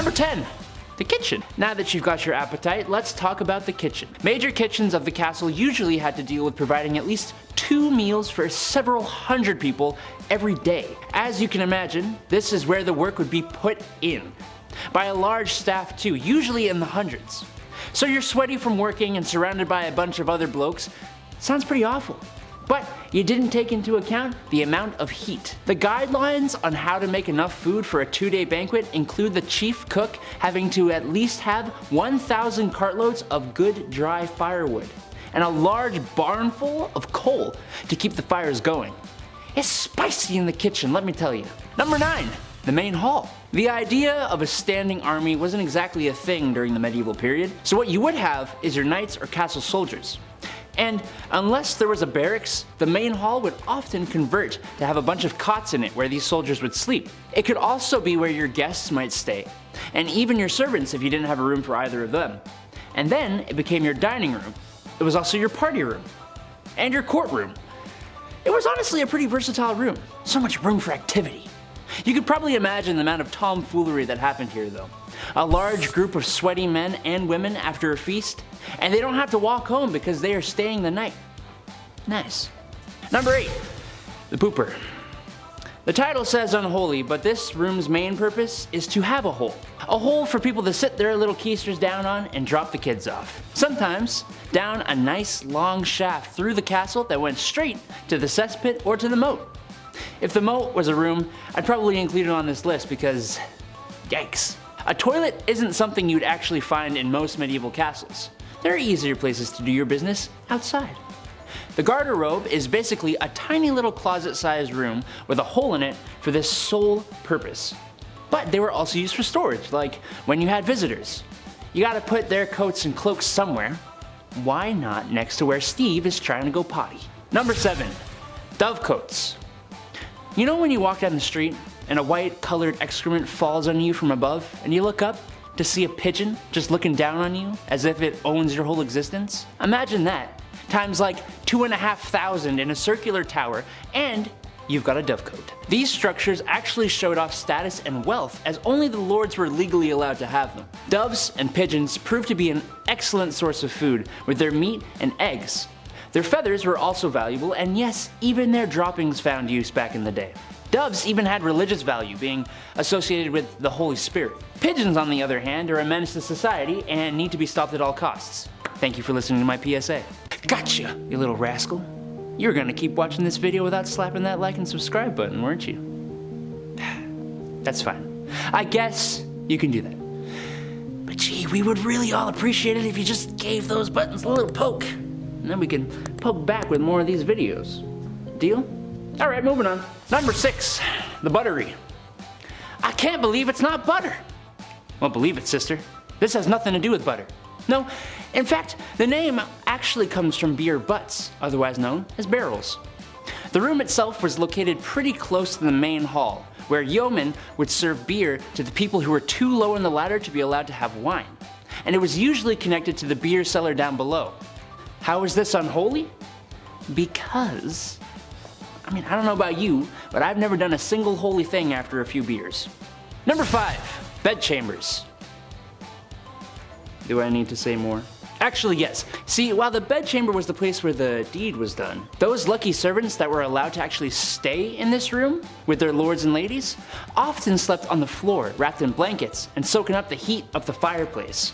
Number 10. The kitchen. Now that you've got your appetite, let's talk about the kitchen. Major kitchens of the castle usually had to deal with providing at least 2 meals for several hundred people every day. As you can imagine, this is where the work would be put in. By a large staff too, usually in the hundreds. So you're sweaty from working and surrounded by a bunch of other blokes. Sounds pretty awful. But you didn't take into account the amount of heat. The guidelines on how to make enough food for a 2-day banquet include the chief cook having to at least have 1,000 cartloads of good dry firewood and a large barn full of coal to keep the fires going. It's spicy in the kitchen, let me tell you. Number 9. The main hall. The idea of a standing army wasn't exactly a thing during the medieval period, so what you would have is your knights or castle soldiers. And unless there was a barracks, the main hall would often convert to have a bunch of cots in it where these soldiers would sleep. It could also be where your guests might stay, and even your servants if you didn't have a room for either of them. And then it became your dining room. It was also your party room, and your courtroom. It was honestly a pretty versatile room. So much room for activity. You could probably imagine the amount of tomfoolery that happened here though. A large group of sweaty men and women after a feast, and they don't have to walk home because they are staying the night. Nice. Number 8. The pooper. The title says unholy, but this room's main purpose is to have a hole. A hole for people to sit their little keisters down on and drop the kids off. Sometimes down a nice long shaft through the castle that went straight to the cesspit or to the moat. If the moat was a room, I'd probably include it on this list because, yikes. A toilet isn't something you'd actually find in most medieval castles. There are easier places to do your business outside. The garderobe is basically a tiny little closet-sized room with a hole in it for this sole purpose. But they were also used for storage, like when you had visitors. You gotta put their coats and cloaks somewhere. Why not next to where Steve is trying to go potty? Number 7. Dovecotes. You know when you walk down the street and a white colored excrement falls on you from above and you look up to see a pigeon just looking down on you as if it owns your whole existence? Imagine that, times like 2,500 in a circular tower, and you've got a dovecote. These structures actually showed off status and wealth as only the lords were legally allowed to have them. Doves and pigeons proved to be an excellent source of food with their meat and eggs. Their feathers were also valuable, and yes, even their droppings found use back in the day. Doves even had religious value, being associated with the Holy Spirit. Pigeons, on the other hand, are a menace to society and need to be stopped at all costs. Thank you for listening to my PSA. Gotcha, you little rascal. You were gonna keep watching this video without slapping that like and subscribe button, weren't you? That's fine. I guess you can do that. But gee, we would really all appreciate it if you just gave those buttons a little poke. And then we can poke back with more of these videos. Deal? Alright, moving on. Number 6. The buttery. I can't believe it's not butter. Well, believe it, sister. This has nothing to do with butter. No, in fact, the name actually comes from beer butts, otherwise known as barrels. The room itself was located pretty close to the main hall, where yeomen would serve beer to the people who were too low in the ladder to be allowed to have wine. And it was usually connected to the beer cellar down below. How is this unholy? Because, I mean, I don't know about you, but I've never done a single holy thing after a few beers. Number 5. Bedchambers. Do I need to say more? Actually, yes. See, while the bedchamber was the place where the deed was done, those lucky servants that were allowed to actually stay in this room with their lords and ladies often slept on the floor, wrapped in blankets and soaking up the heat of the fireplace.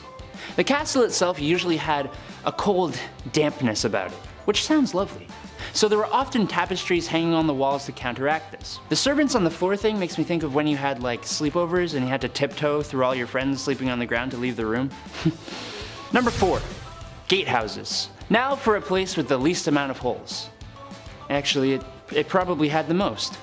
The castle itself usually had a cold dampness about it, which sounds lovely. So there were often tapestries hanging on the walls to counteract this. The servants on the floor thing makes me think of when you had like sleepovers and you had to tiptoe through all your friends sleeping on the ground to leave the room. Number 4. Gatehouses. Now for a place with the least amount of holes. Actually, it probably had the most.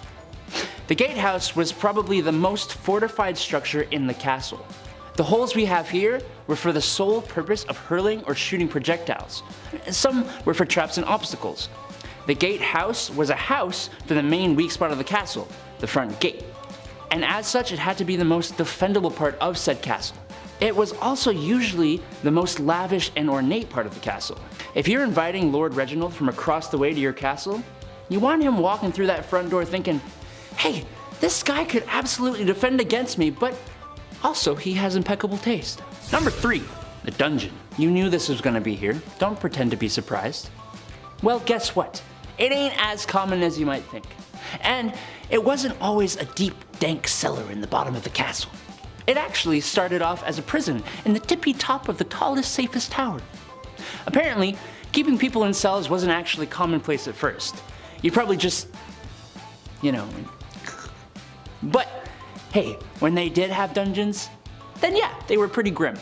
The gatehouse was probably the most fortified structure in the castle. The holes we have here were for the sole purpose of hurling or shooting projectiles. Some were for traps and obstacles. The gatehouse was a house for the main weak spot of the castle, the front gate. And as such, it had to be the most defendable part of said castle. It was also usually the most lavish and ornate part of the castle. If you're inviting Lord Reginald from across the way to your castle, you want him walking through that front door thinking, hey, this guy could absolutely defend against me, but Also, he has impeccable taste. Number 3, the dungeon. You knew this was gonna be here. Don't pretend to be surprised. Well, guess what? It ain't as common as you might think. And it wasn't always a deep, dank cellar in the bottom of the castle. It actually started off as a prison in the tippy top of the tallest, safest tower. Apparently, keeping people in cells wasn't actually commonplace at first. You'd probably just, But, hey, when they did have dungeons, then yeah, they were pretty grim.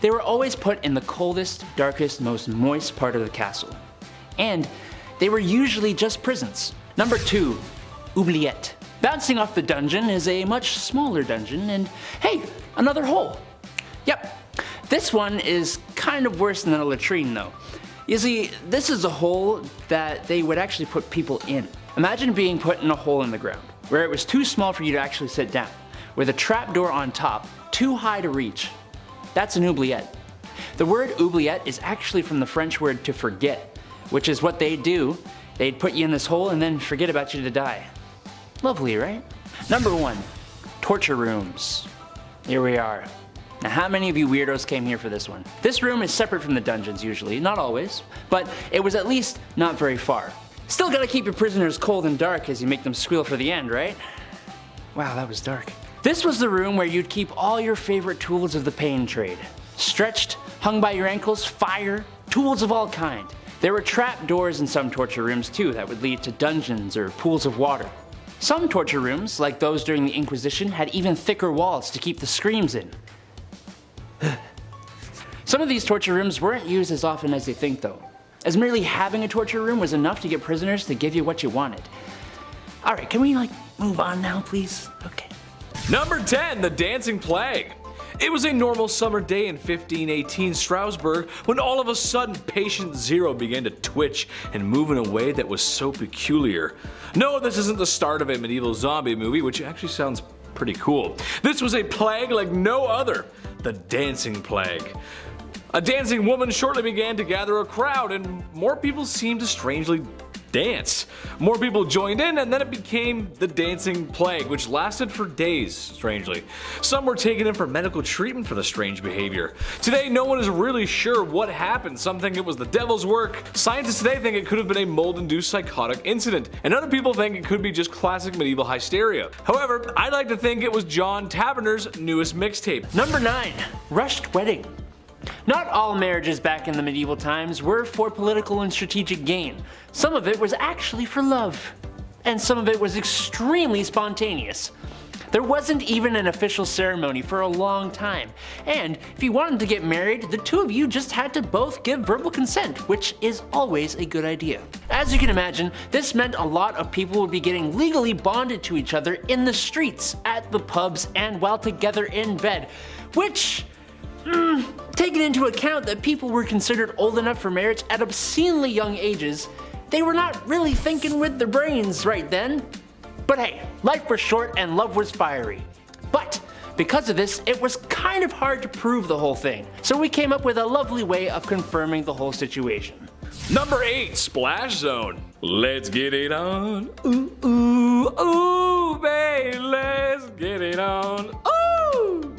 They were always put in the coldest, darkest, most moist part of the castle. And they were usually just prisons. Number 2, oubliette. Bouncing off the dungeon is a much smaller dungeon, and hey, another hole. Yep, this one is kind of worse than a latrine though. You see, this is a hole that they would actually put people in. Imagine being put in a hole in the ground, where it was too small for you to actually sit down, with a trapdoor on top, too high to reach. That's an oubliette. The word oubliette is actually from the French word to forget, which is what they'd do. They'd put you in this hole and then forget about you to die. Lovely, right? Number 1, torture rooms. Here we are. Now, how many of you weirdos came here for this one? This room is separate from the dungeons usually, not always, but it was at least not very far. Still gotta keep your prisoners cold and dark as you make them squeal for the end, right? Wow, that was dark. This was the room where you'd keep all your favorite tools of the pain trade. Stretched, hung by your ankles, fire, tools of all kind. There were trap doors in some torture rooms too that would lead to dungeons or pools of water. Some torture rooms, like those during the Inquisition, had even thicker walls to keep the screams in. Some of these torture rooms weren't used as often as they think though, as merely having a torture room was enough to get prisoners to give you what you wanted. Alright, can we move on now please? Okay. Number 10, the Dancing Plague. It was a normal summer day in 1518 Strasbourg when all of a sudden patient zero began to twitch and move in a way that was so peculiar. No, this isn't the start of a medieval zombie movie, which actually sounds pretty cool. This was a plague like no other, the Dancing Plague. A dancing woman shortly began to gather a crowd and more people seemed to strangely dance. More people joined in and then it became the Dancing Plague, which lasted for days, strangely. Some were taken in for medical treatment for the strange behavior. Today no one is really sure what happened. Some think it was the devil's work. Scientists today think it could have been a mold-induced psychotic incident, and other people think it could be just classic medieval hysteria. However, I like to think it was John Taverner's newest mixtape. Number 9, rushed wedding. Not all marriages back in the medieval times were for political and strategic gain. Some of it was actually for love. And some of it was extremely spontaneous. There wasn't even an official ceremony for a long time. And if you wanted to get married, the two of you just had to both give verbal consent, which is always a good idea. As you can imagine, this meant a lot of people would be getting legally bonded to each other in the streets, at the pubs, and while together in bed, which taking into account that people were considered old enough for marriage at obscenely young ages, they were not really thinking with their brains right then. But hey, life was short and love was fiery. But because of this, it was kind of hard to prove the whole thing, so we came up with a lovely way of confirming the whole situation. Number 8, Splash Zone. Let's get it on. Ooh, ooh, ooh, babe, let's get it on. Ooh!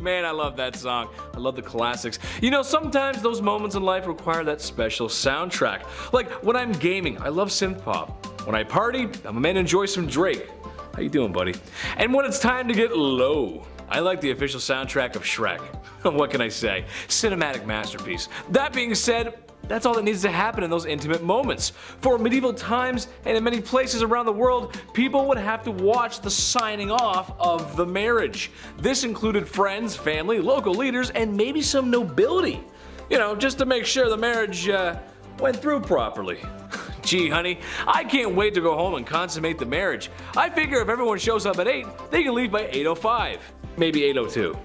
Man, I love that song. I love the classics. You know, sometimes those moments in life require that special soundtrack. Like when I'm gaming, I love synth pop. When I party, I'm a man enjoy some Drake. How you doing, buddy? And when it's time to get low, I like the official soundtrack of Shrek. What can I say? Cinematic masterpiece. That being said, that's all that needs to happen in those intimate moments. For medieval times and in many places around the world, people would have to watch the signing off of the marriage. This included friends, family, local leaders, and maybe some nobility. You know, just to make sure the marriage went through properly. Gee, honey, I can't wait to go home and consummate the marriage. I figure if everyone shows up at 8, they can leave by 8:05. Maybe 8:02.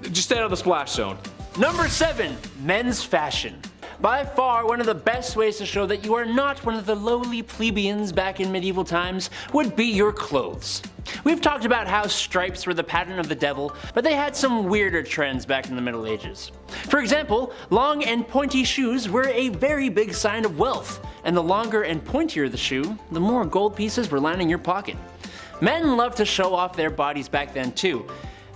Just stay out of the splash zone. Number 7, men's fashion. By far one of the best ways to show that you are not one of the lowly plebeians back in medieval times would be your clothes. We've talked about how stripes were the pattern of the devil, but they had some weirder trends back in the Middle Ages. For example, long and pointy shoes were a very big sign of wealth, and the longer and pointier the shoe, the more gold pieces were lining your pocket. Men loved to show off their bodies back then too.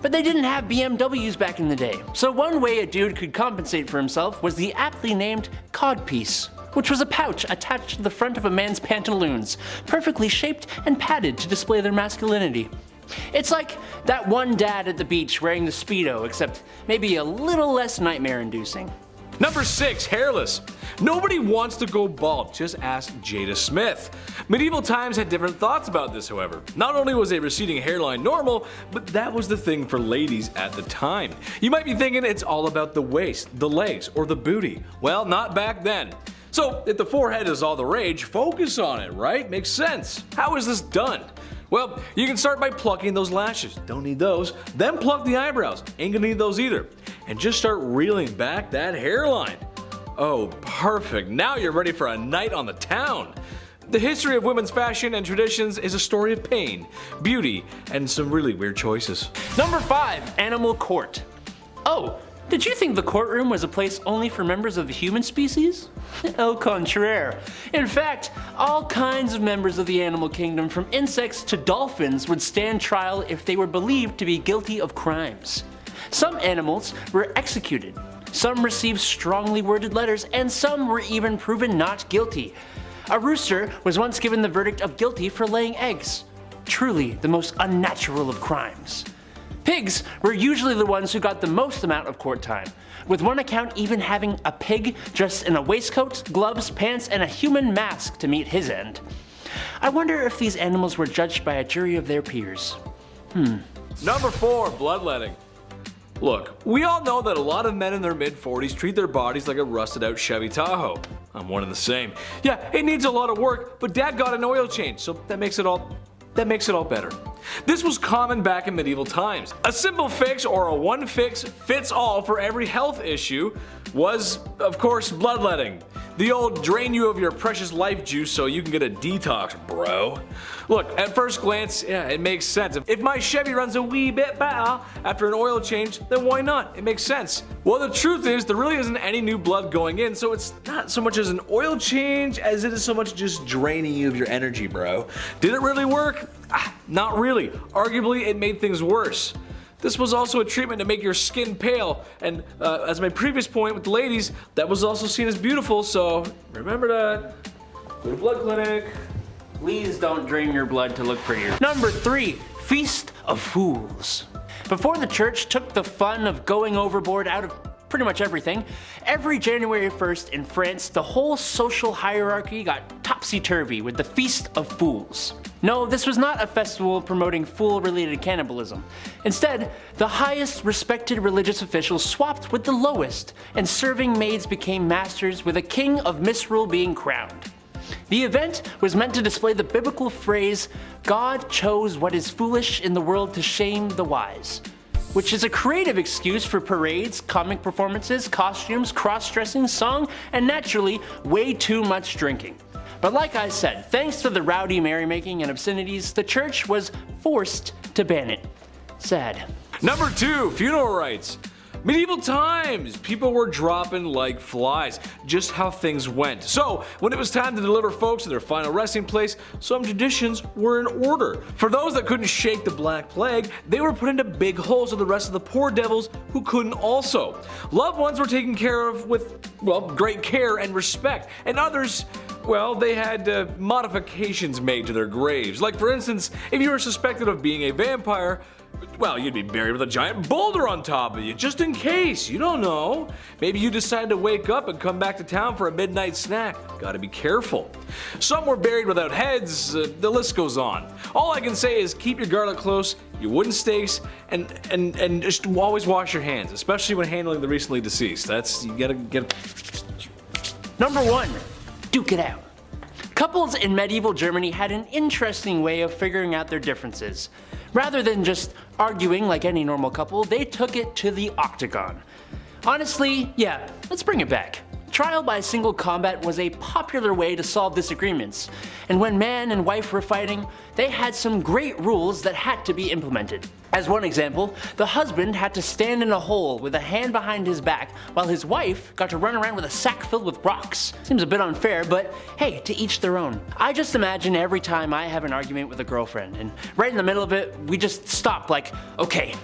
But they didn't have BMWs back in the day, so one way a dude could compensate for himself was the aptly named codpiece, which was a pouch attached to the front of a man's pantaloons, perfectly shaped and padded to display their masculinity. It's like that one dad at the beach wearing the Speedo, except maybe a little less nightmare-inducing. Number 6, hairless. Nobody wants to go bald, just ask Jada Smith. Medieval times had different thoughts about this, however. Not only was a receding hairline normal, but that was the thing for ladies at the time. You might be thinking it's all about the waist, the legs, or the booty. Well, not back then. So, if the forehead is all the rage, focus on it, right? Makes sense. How is this done? Well, you can start by plucking those lashes. Don't need those. Then pluck the eyebrows. Ain't gonna need those either. And just start reeling back that hairline. Oh, perfect. Now you're ready for a night on the town. The history of women's fashion and traditions is a story of pain, beauty, and some really weird choices. Number 5, animal court. Oh, did you think the courtroom was a place only for members of the human species? Au contraire. In fact, all kinds of members of the animal kingdom, from insects to dolphins, would stand trial if they were believed to be guilty of crimes. Some animals were executed, some received strongly worded letters, and some were even proven not guilty. A rooster was once given the verdict of guilty for laying eggs. Truly the most unnatural of crimes. Pigs were usually the ones who got the most amount of court time, with one account even having a pig dressed in a waistcoat, gloves, pants, and a human mask to meet his end. I wonder if these animals were judged by a jury of their peers. Number 4, bloodletting. Look, we all know that a lot of men in their mid-40s treat their bodies like a rusted out Chevy Tahoe. I'm one and the same. Yeah, it needs a lot of work, but Dad got an oil change, so that makes it all better. This was common back in medieval times. A simple fix or a one fix fits all for every health issue was, of course, bloodletting. The old drain you of your precious life juice so you can get a detox, bro. Look, at first glance, yeah, it makes sense. If my Chevy runs a wee bit better after an oil change, then why not? It makes sense. Well, the truth is, there really isn't any new blood going in, so it's not so much as an oil change as it is so much just draining you of your energy, bro. Did it really work? Not really. Arguably, it made things worse. This was also a treatment to make your skin pale, and as my previous point with the ladies, that was also seen as beautiful, so remember that. Go to blood clinic. Please don't drain your blood to look prettier. Number 3, Feast of Fools. Before the church took the fun of going overboard out of pretty much everything, every January 1st in France, the whole social hierarchy got topsy-turvy with the Feast of Fools. No, this was not a festival promoting fool-related cannibalism. Instead, the highest respected religious officials swapped with the lowest, and serving maids became masters, with a king of misrule being crowned. The event was meant to display the biblical phrase, "God chose what is foolish in the world to shame the wise," which is a creative excuse for parades, comic performances, costumes, cross-dressing, song, and naturally, way too much drinking. But like I said, thanks to the rowdy merrymaking and obscenities, the church was forced to ban it. Sad. Number 2, funeral rites. Medieval times, people were dropping like flies, just how things went. So, when it was time to deliver folks to their final resting place, some traditions were in order. For those that couldn't shake the Black Plague, they were put into big holes with the rest of the poor devils who couldn't also. Loved ones were taken care of with, well, great care and respect, and others, well, they had modifications made to their graves. Like, for instance, if you were suspected of being a vampire, well, you'd be buried with a giant boulder on top of you, just in case. You don't know. Maybe you decide to wake up and come back to town for a midnight snack. Gotta be careful. Some were buried without heads. The list goes on. All I can say is keep your garlic close, your wooden stakes, and just always wash your hands, especially when handling the recently deceased. You gotta get. Number 1, duke it out. Couples in medieval Germany had an interesting way of figuring out their differences. Rather than just arguing like any normal couple, they took it to the octagon. Honestly, yeah, let's bring it back. Trial by single combat was a popular way to solve disagreements, and when man and wife were fighting, they had some great rules that had to be implemented. As one example, the husband had to stand in a hole with a hand behind his back, while his wife got to run around with a sack filled with rocks. Seems a bit unfair, but hey, to each their own. I just imagine every time I have an argument with a girlfriend, and right in the middle of it, we just stop like, okay,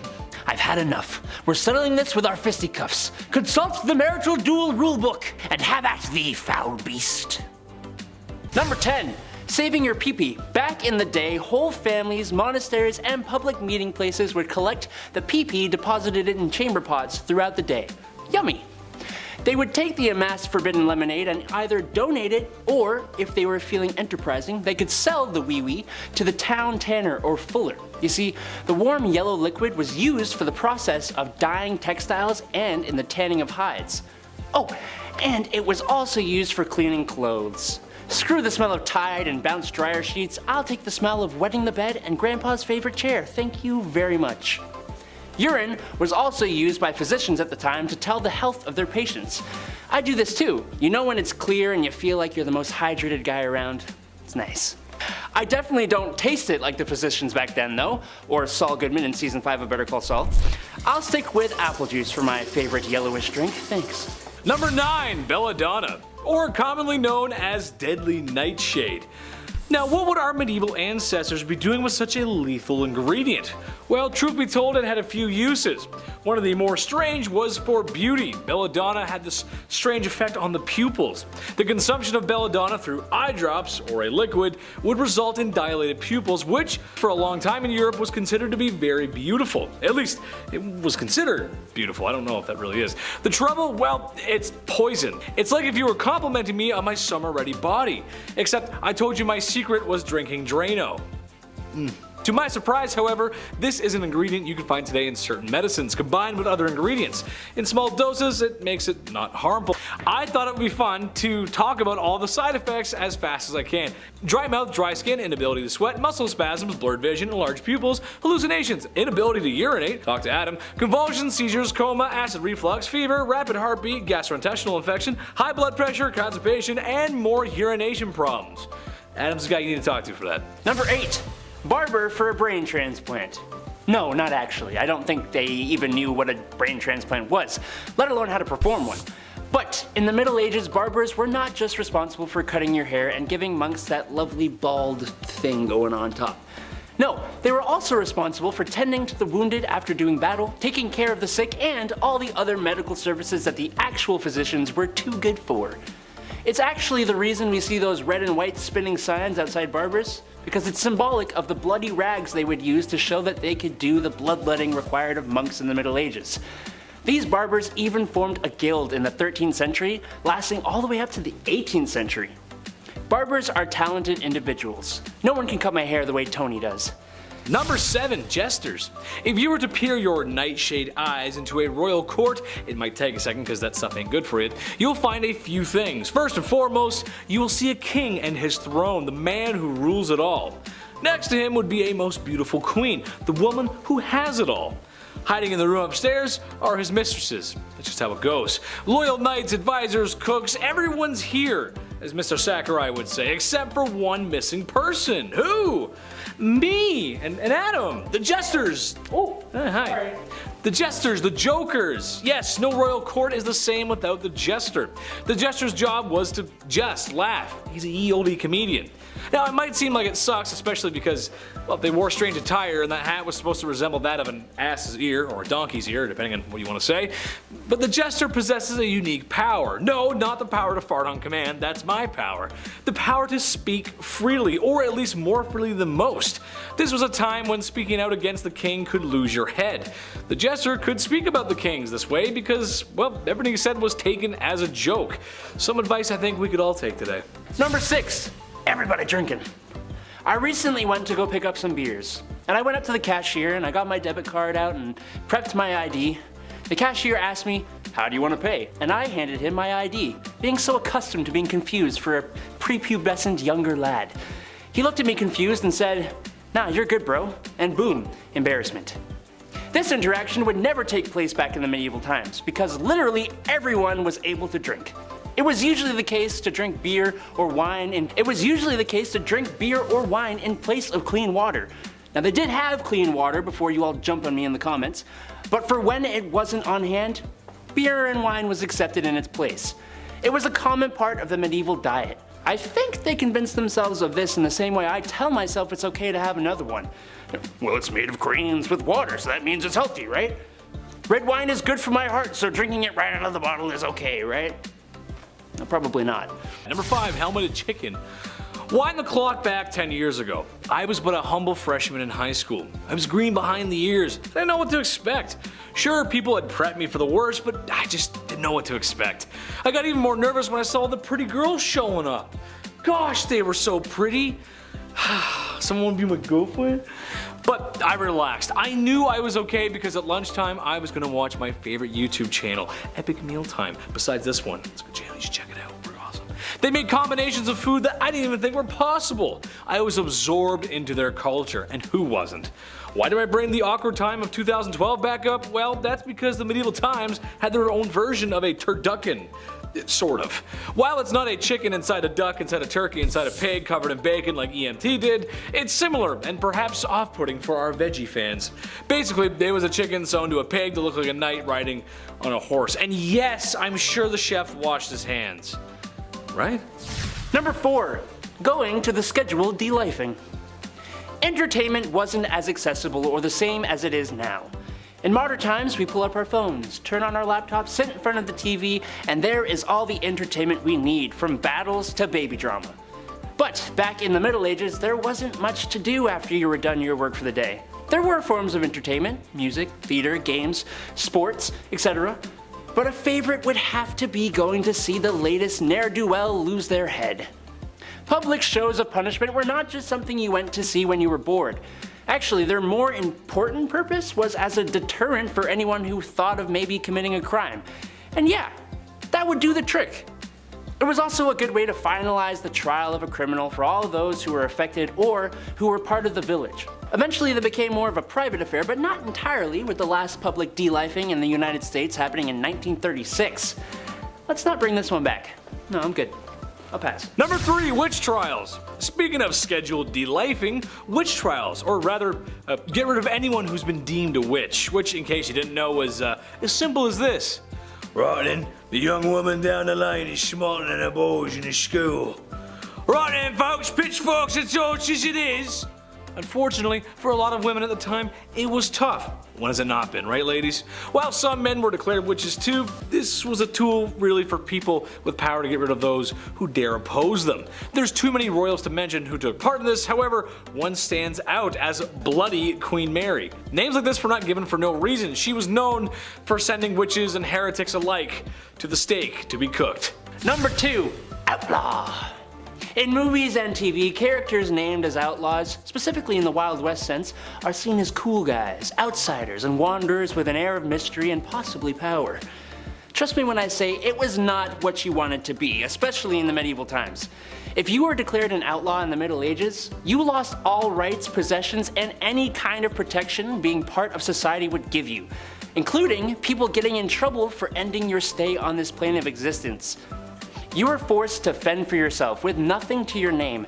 I've had enough. We're settling this with our fisticuffs. Consult the marital duel rulebook and have at thee, foul beast. Number 10. Saving your pee-pee. Back in the day, whole families, monasteries, and public meeting places would collect the pee-pee deposited in chamber pots throughout the day. Yummy! They would take the amassed forbidden lemonade and either donate it, or if they were feeling enterprising, they could sell the wee-wee to the town tanner or fuller. You see, the warm yellow liquid was used for the process of dyeing textiles and in the tanning of hides. Oh, and it was also used for cleaning clothes. Screw the smell of Tide and bounce dryer sheets, I'll take the smell of wetting the bed and Grandpa's favorite chair, thank you very much. Urine was also used by physicians at the time to tell the health of their patients. I do this too. You know when it's clear and you feel like you're the most hydrated guy around? It's nice. I definitely don't taste it like the physicians back then though, or Saul Goodman in season 5 of Better Call Saul. I'll stick with apple juice for my favorite yellowish drink, thanks. Number 9, belladonna, or commonly known as deadly nightshade. Now, what would our medieval ancestors be doing with such a lethal ingredient? Well, truth be told, it had a few uses. One of the more strange was for beauty. Belladonna had this strange effect on the pupils. The consumption of belladonna through eye drops, or a liquid, would result in dilated pupils, which for a long time in Europe was considered to be very beautiful. At least, it was considered beautiful. I don't know if that really is. The trouble, well, it's poison. It's like if you were complimenting me on my summer-ready body. Except I told you my secret was drinking Drano. To my surprise, however, this is an ingredient you can find today in certain medicines combined with other ingredients. In small doses, it makes it not harmful. I thought it would be fun to talk about all the side effects as fast as I can. Dry mouth, dry skin, inability to sweat, muscle spasms, blurred vision, enlarged pupils, hallucinations, inability to urinate, talk to Adam, convulsions, seizures, coma, acid reflux, fever, rapid heartbeat, gastrointestinal infection, high blood pressure, constipation, and more urination problems. Adam's the guy you need to talk to for that. Number 8. Barber for a brain transplant. No, not actually. I don't think they even knew what a brain transplant was, let alone how to perform one. But in the Middle Ages, barbers were not just responsible for cutting your hair and giving monks that lovely bald thing going on top. No, they were also responsible for tending to the wounded after doing battle, taking care of the sick, and all the other medical services that the actual physicians were too good for. It's actually the reason we see those red and white spinning signs outside barbers, because it's symbolic of the bloody rags they would use to show that they could do the bloodletting required of monks in the Middle Ages. These barbers even formed a guild in the 13th century, lasting all the way up to the 18th century. Barbers are talented individuals. No one can cut my hair the way Tony does. Number 7, jesters. If you were to peer your nightshade eyes into a royal court, it might take a second because that stuff ain't good for you, you'll find a few things. First and foremost, you will see a king and his throne, the man who rules it all. Next to him would be a most beautiful queen, the woman who has it all. Hiding in the room upstairs are his mistresses. That's just how it goes. Loyal knights, advisors, cooks, everyone's here, as Mr. Sakurai would say, except for one missing person. Who? Me and Adam, the jesters. Oh, hi. Sorry. The jesters, the jokers. Yes, no royal court is the same without the jester. The jester's job was to just laugh. He's a ye olde comedian. Now, it might seem like it sucks, especially because, well, they wore strange attire and that hat was supposed to resemble that of an ass's ear or a donkey's ear, depending on what you want to say. But the jester possesses a unique power. No, not the power to fart on command, that's my power. The power to speak freely, or at least more freely than most. This was a time when speaking out against the king could lose your head. The jester could speak about the kings this way because, well, everything he said was taken as a joke. Some advice I think we could all take today. Number 6. Everybody drinking. I recently went to go pick up some beers, and I went up to the cashier and I got my debit card out and prepped my ID. The cashier asked me, "How do you want to pay?" And I handed him my ID, being so accustomed to being confused for a prepubescent younger lad. He looked at me confused and said, "Nah, you're good, bro." And boom, embarrassment. This interaction would never take place back in the medieval times because literally everyone was able to drink. It was usually the case to drink beer or wine in place of clean water. Now they did have clean water before you all jump on me in the comments, but for when it wasn't on hand, beer and wine was accepted in its place. It was a common part of the medieval diet. I think they convinced themselves of this in the same way I tell myself it's okay to have another one. Well, it's made of grains with water, so that means it's healthy, right? Red wine is good for my heart, so drinking it right out of the bottle is okay, right? No, probably not. Number 5, helmeted chicken. Wind the clock back 10 years ago. I was but a humble freshman in high school. I was green behind the ears. I didn't know what to expect. Sure, people had prepped me for the worst, but I just didn't know what to expect. I got even more nervous when I saw the pretty girls showing up. Gosh, they were so pretty. Someone want to be my girlfriend? But I relaxed. I knew I was okay because at lunchtime I was going to watch my favorite YouTube channel, Epic Mealtime. Besides this one, it's a good channel, you should check it out. We're awesome. They made combinations of food that I didn't even think were possible. I was absorbed into their culture, and who wasn't? Why do I bring the awkward time of 2012 back up? Well, that's because the medieval times had their own version of a turducken. Sort of. While it's not a chicken inside a duck inside a turkey inside a pig covered in bacon like EMT did, it's similar and perhaps off-putting for our veggie fans. Basically, there was a chicken sewn to a pig to look like a knight riding on a horse. And yes, I'm sure the chef washed his hands. Right? Number 4, going to the scheduled delifing. Entertainment wasn't as accessible or the same as it is now. In modern times, we pull up our phones, turn on our laptops, sit in front of the TV, and there is all the entertainment we need, from battles to baby drama. But back in the Middle Ages, there wasn't much to do after you were done your work for the day. There were forms of entertainment, music, theater, games, sports, etc. But a favorite would have to be going to see the latest ne'er-do-well lose their head. Public shows of punishment were not just something you went to see when you were bored. Actually, their more important purpose was as a deterrent for anyone who thought of maybe committing a crime. And yeah, that would do the trick. It was also a good way to finalize the trial of a criminal for all those who were affected or who were part of the village. Eventually they became more of a private affair, but not entirely, with the last public delifing in the United States happening in 1936. Let's not bring this one back. No, I'm good. I'll pass. Number 3, witch trials. Speaking of scheduled delifing, witch trials, or rather, get rid of anyone who's been deemed a witch, which, in case you didn't know, was as simple as this. Right then, the young woman down the lane is smarter than her boys in the school. Right then, folks, pitchforks and torches it is. Unfortunately, for a lot of women at the time, it was tough. When has it not been, right ladies? While some men were declared witches too, this was a tool really for people with power to get rid of those who dare oppose them. There's too many royals to mention who took part in this, however, one stands out as Bloody Queen Mary. Names like this were not given for no reason. She was known for sending witches and heretics alike to the stake to be cooked. Number 2, outlaw. In movies and TV, characters named as outlaws, specifically in the Wild West sense, are seen as cool guys, outsiders, and wanderers with an air of mystery and possibly power. Trust me when I say it was not what you wanted to be, especially in the medieval times. If you were declared an outlaw in the Middle Ages, you lost all rights, possessions, and any kind of protection being part of society would give you, including people getting in trouble for ending your stay on this plane of existence. You were forced to fend for yourself with nothing to your name,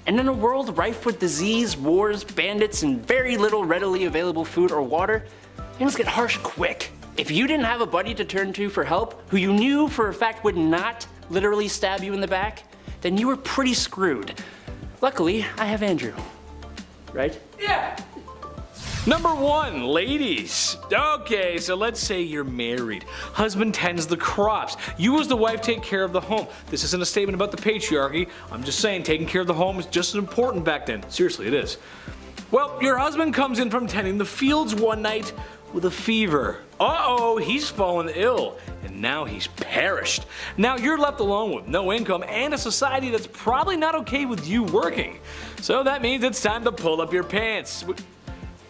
and in a world rife with disease, wars, bandits, and very little readily available food or water, things get harsh quick. If you didn't have a buddy to turn to for help, who you knew for a fact would not literally stab you in the back, then you were pretty screwed. Luckily, I have Andrew. Right? Yeah! Number 1, ladies. Okay, so let's say you're married. Husband tends the crops. You as the wife take care of the home. This isn't a statement about the patriarchy. I'm just saying taking care of the home is just as important back then. Seriously, it is. Well, your husband comes in from tending the fields one night with a fever. Uh-oh, he's fallen ill, and now he's perished. Now you're left alone with no income and a society that's probably not okay with you working. So that means it's time to pull up your pants.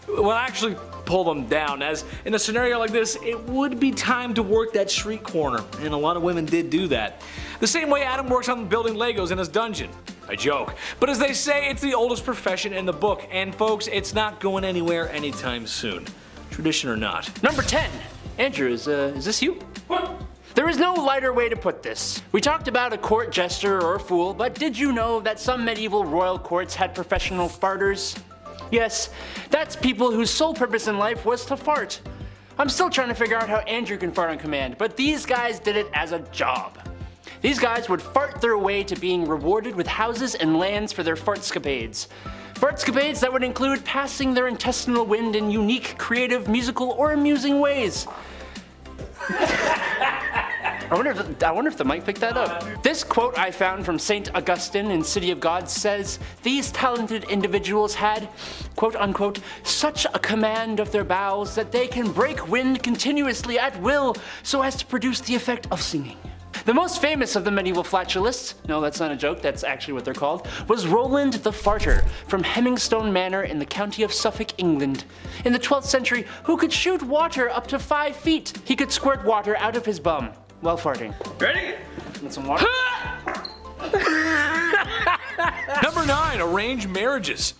Well, actually pull them down, as in a scenario like this, it would be time to work that street corner, and a lot of women did do that. The same way Adam works on building Legos in his dungeon. I joke. But as they say, it's the oldest profession in the book, and folks, it's not going anywhere anytime soon. Tradition or not. Number 10. Andrew, is this you? What? There is no lighter way to put this. We talked about a court jester or a fool, but did you know that some medieval royal courts had professional farters? Yes, that's people whose sole purpose in life was to fart. I'm still trying to figure out how Andrew can fart on command, but these guys did it as a job. These guys would fart their way to being rewarded with houses and lands for their fartscapades. Fartscapades that would include passing their intestinal wind in unique, creative, musical, or amusing ways. I wonder if the mic picked that up. This quote I found from St. Augustine in City of God says, these talented individuals had, quote unquote, such a command of their bowels that they can break wind continuously at will so as to produce the effect of singing. The most famous of the medieval flatulists, no that's not a joke, that's actually what they're called, was Roland the Farter from Hemmingstone Manor in the county of Suffolk, England. In the 12th century, who could shoot water up to 5 feet. He could squirt water out of his bum while farting. Ready? Want some water? Number 9, arranged marriages.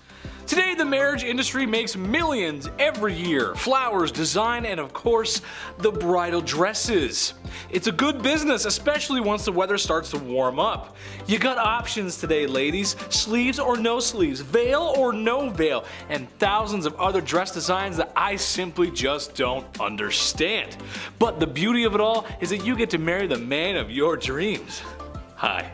Today, the marriage industry makes millions every year. Flowers, design, and of course, the bridal dresses. It's a good business, especially once the weather starts to warm up. You got options today, ladies. Sleeves or no sleeves, veil or no veil, and thousands of other dress designs that I simply just don't understand. But the beauty of it all is that you get to marry the man of your dreams. Hi.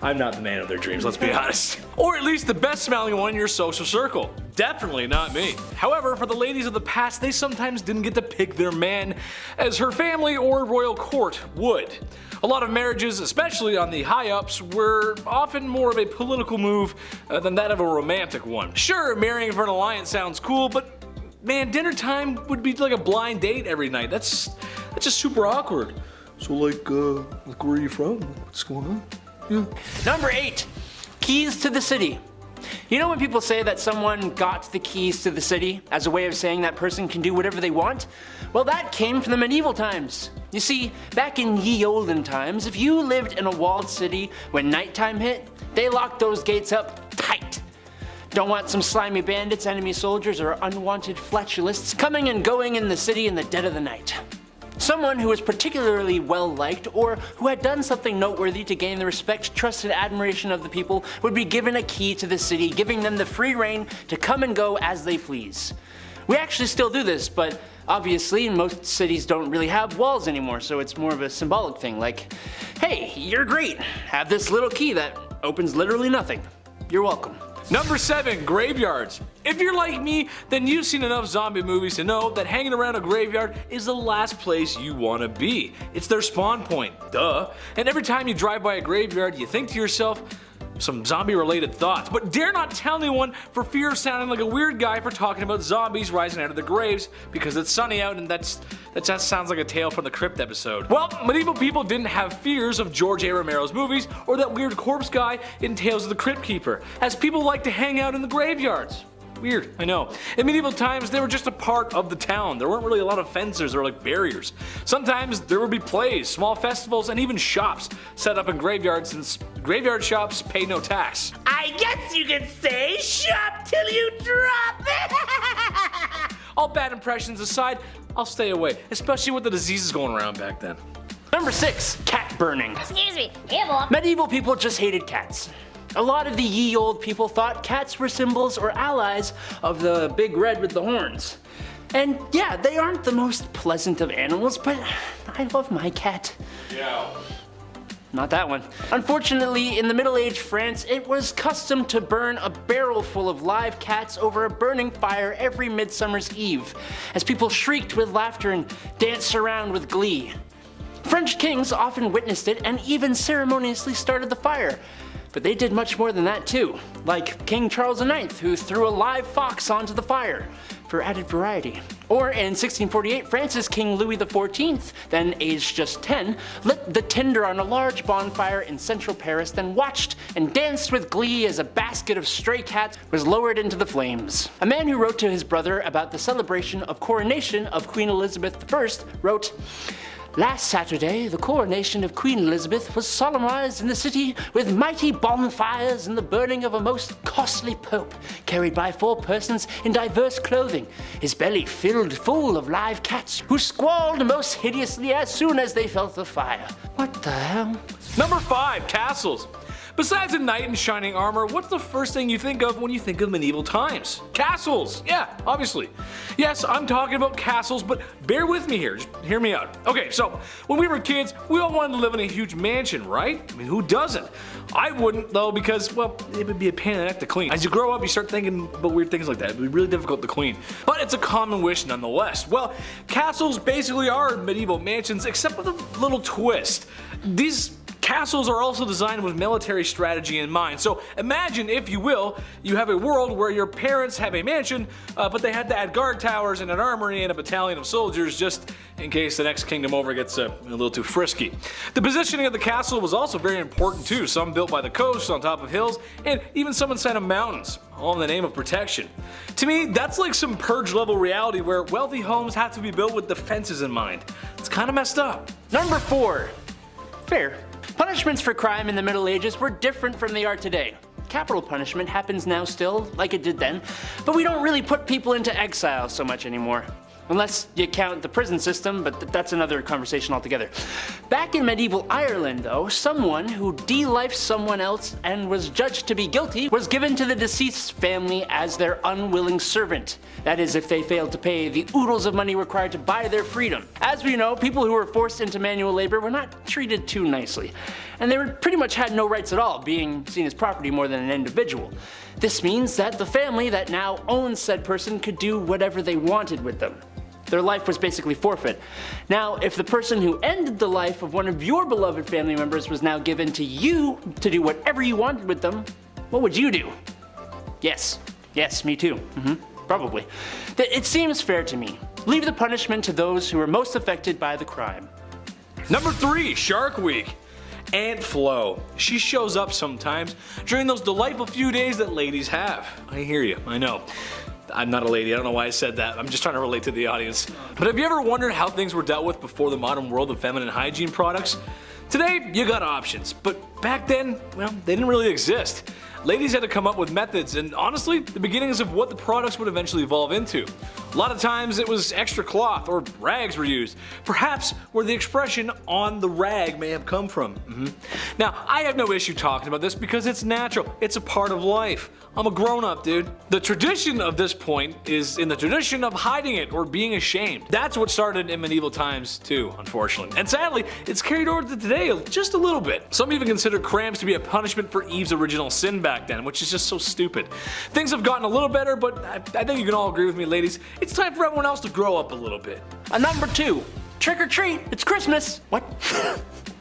I'm not the man of their dreams, let's be honest. Or at least the best smelling one in your social circle. Definitely not me. However, for the ladies of the past, they sometimes didn't get to pick their man as her family or royal court would. A lot of marriages, especially on the high-ups, were often more of a political move than that of a romantic one. Sure, marrying for an alliance sounds cool, but man, dinner time would be like a blind date every night. That's just super awkward. So like where are you from? What's going on? Yeah. Number 8, keys to the city. You know when people say that someone got the keys to the city as a way of saying that person can do whatever they want? Well, that came from the medieval times. You see, back in ye olden times, if you lived in a walled city, when nighttime hit, they locked those gates up tight. Don't want some slimy bandits, enemy soldiers, or unwanted flatulists coming and going in the city in the dead of the night. Someone who was particularly well liked or who had done something noteworthy to gain the respect, trust, and admiration of the people would be given a key to the city, giving them the free reign to come and go as they please. We actually still do this, but obviously most cities don't really have walls anymore, so it's more of a symbolic thing, like, hey, you're great, have this little key that opens literally nothing. You're welcome. Number 7, graveyards. If you're like me, then you've seen enough zombie movies to know that hanging around a graveyard is the last place you want to be. It's their spawn point, duh. And every time you drive by a graveyard, you think to yourself, some zombie-related thoughts, but dare not tell anyone for fear of sounding like a weird guy for talking about zombies rising out of the graves because it's sunny out and that just sounds like a Tale from the Crypt episode. Well, medieval people didn't have fears of George A. Romero's movies or that weird corpse guy in Tales of the Crypt Keeper, as people like to hang out in the graveyards. Weird, I know. In medieval times, they were just a part of the town. There weren't really a lot of fences or like barriers. Sometimes there would be plays, small festivals, and even shops set up in graveyards since graveyard shops pay no tax. I guess you could say shop till you drop. All bad impressions aside, I'll stay away, especially with the diseases going around back then. Number 6, cat burning. Excuse me, here, Medieval people just hated cats. A lot of the ye old people thought cats were symbols or allies of the big red with the horns. And yeah, they aren't the most pleasant of animals, but I love my cat. Yeah. Not that one. Unfortunately, in the Middle Age France, it was custom to burn a barrel full of live cats over a burning fire every Midsummer's Eve, as people shrieked with laughter and danced around with glee. French kings often witnessed it and even ceremoniously started the fire. But they did much more than that too, like King Charles IX, who threw a live fox onto the fire for added variety. Or in 1648, France's King Louis XIV, then aged just 10, lit the tinder on a large bonfire in central Paris, then watched and danced with glee as a basket of stray cats was lowered into the flames. A man who wrote to his brother about the celebration of coronation of Queen Elizabeth I wrote, "Last Saturday, the coronation of Queen Elizabeth was solemnized in the city with mighty bonfires and the burning of a most costly pope, carried by 4 persons in diverse clothing, his belly filled full of live cats, who squalled most hideously as soon as they felt the fire." What the hell? Number 5, castles. Besides a knight in shining armor, what's the first thing you think of when you think of medieval times? Castles! Yeah, obviously. Yes, I'm talking about castles, but bear with me here, just hear me out. Okay, so when we were kids, we all wanted to live in a huge mansion, right? I mean, who doesn't? I wouldn't though because, well, it would be a pain in the neck to clean. As you grow up, you start thinking about weird things like that. It would be really difficult to clean. But it's a common wish nonetheless. Well, castles basically are medieval mansions, except with a little twist. These castles are also designed with military strategy in mind. So imagine, if you will, you have a world where your parents have a mansion, but they had to add guard towers and an armory and a battalion of soldiers just in case the next kingdom over gets a little too frisky. The positioning of the castle was also very important too. Some built by the coast, on top of hills, and even some inside of mountains, all in the name of protection. To me, that's like some Purge level reality where wealthy homes have to be built with defenses in mind. It's kind of messed up. Number 4. Fair. Punishments for crime in the Middle Ages were different from they are today. Capital punishment happens now still, like it did then, but we don't really put people into exile so much anymore. Unless you count the prison system, but that's another conversation altogether. Back in medieval Ireland though, someone who de-lifed someone else and was judged to be guilty was given to the deceased's family as their unwilling servant. That is, if they failed to pay the oodles of money required to buy their freedom. As we know, people who were forced into manual labor were not treated too nicely, and they pretty much had no rights at all, being seen as property more than an individual. This means that the family that now owns said person could do whatever they wanted with them. Their life was basically forfeit. Now, if the person who ended the life of one of your beloved family members was now given to you to do whatever you wanted with them, what would you do? Yes, me too. Probably. It seems fair to me. Leave the punishment to those who are most affected by the crime. Number 3, Shark Week. Aunt Flo. She shows up sometimes during those delightful few days that ladies have. I hear you, I know. I'm not a lady, I don't know why I said that. I'm just trying to relate to the audience. But have you ever wondered how things were dealt with before the modern world of feminine hygiene products? Today, you got options, but back then, well, they didn't really exist. Ladies had to come up with methods and honestly, the beginnings of what the products would eventually evolve into. A lot of times it was extra cloth or rags were used, perhaps where the expression on the rag may have come from. Now, I have no issue talking about this because it's natural, it's a part of life. I'm a grown-up, dude. The tradition of this point is in the tradition of hiding it or being ashamed. That's what started in medieval times too, unfortunately. And sadly, it's carried over to today just a little bit. Some even consider cramps to be a punishment for Eve's original sin back then, which is just so stupid. Things have gotten a little better, but I think you can all agree with me, ladies. It's time for everyone else to grow up a little bit. Number 2, trick or treat, it's Christmas. What?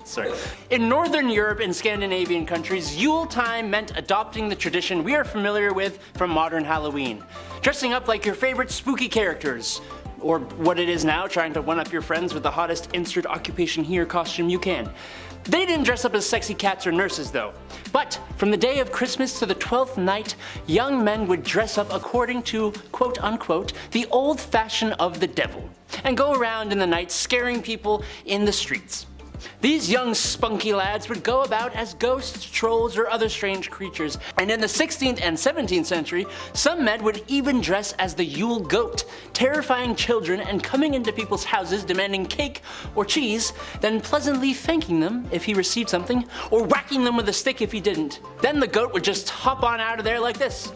Sorry. In Northern Europe and Scandinavian countries, Yule time meant adopting the tradition we are familiar with from modern Halloween. Dressing up like your favorite spooky characters. Or what it is now, trying to one-up your friends with the hottest insert occupation here costume you can. They didn't dress up as sexy cats or nurses though. But from the day of Christmas to the 12th night, young men would dress up according to, quote unquote, the old fashion of the devil, and go around in the night scaring people in the streets. These young spunky lads would go about as ghosts, trolls, or other strange creatures, and in the 16th and 17th century, some men would even dress as the Yule goat, terrifying children and coming into people's houses demanding cake or cheese, then pleasantly thanking them if he received something, or whacking them with a stick if he didn't. Then the goat would just hop on out of there like this.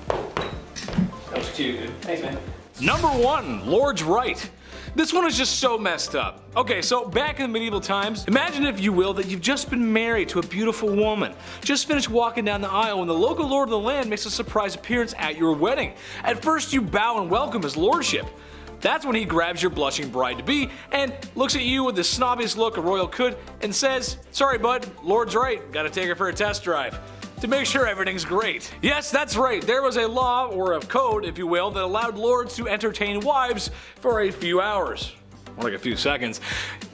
That was cute, dude. Thanks, man. Number 1, Lord's Right. This one is just so messed up. Okay, so back in the medieval times, imagine if you will that you've just been married to a beautiful woman. Just finished walking down the aisle and the local lord of the land makes a surprise appearance at your wedding. At first you bow and welcome his lordship. That's when he grabs your blushing bride-to-be and looks at you with the snobbiest look a royal could and says, "Sorry bud, Lord's right, gotta take her for a test drive." To make sure everything's great. Yes, that's right, there was a law, or a code if you will, that allowed lords to entertain wives for a few hours. Or like a few seconds.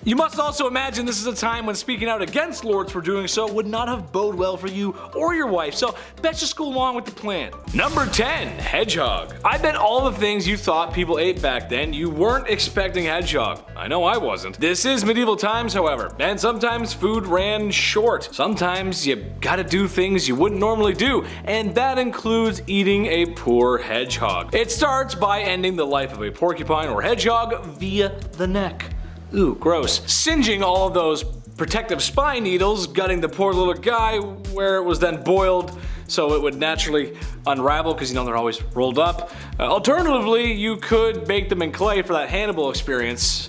You must also imagine this is a time when speaking out against lords for doing so would not have bode well for you or your wife, so let's just go along with the plan. Number 10, hedgehog. I bet all the things you thought people ate back then, you weren't expecting hedgehog. I know I wasn't. This is medieval times, however, and sometimes food ran short. Sometimes you gotta do things you wouldn't normally do, and that includes eating a poor hedgehog. It starts by ending the life of a porcupine or hedgehog via the neck. Ooh, gross. Singeing all of those protective spine needles, gutting the poor little guy, where it was then boiled so it would naturally unravel because they're always rolled up. Alternatively, you could bake them in clay for that Hannibal experience.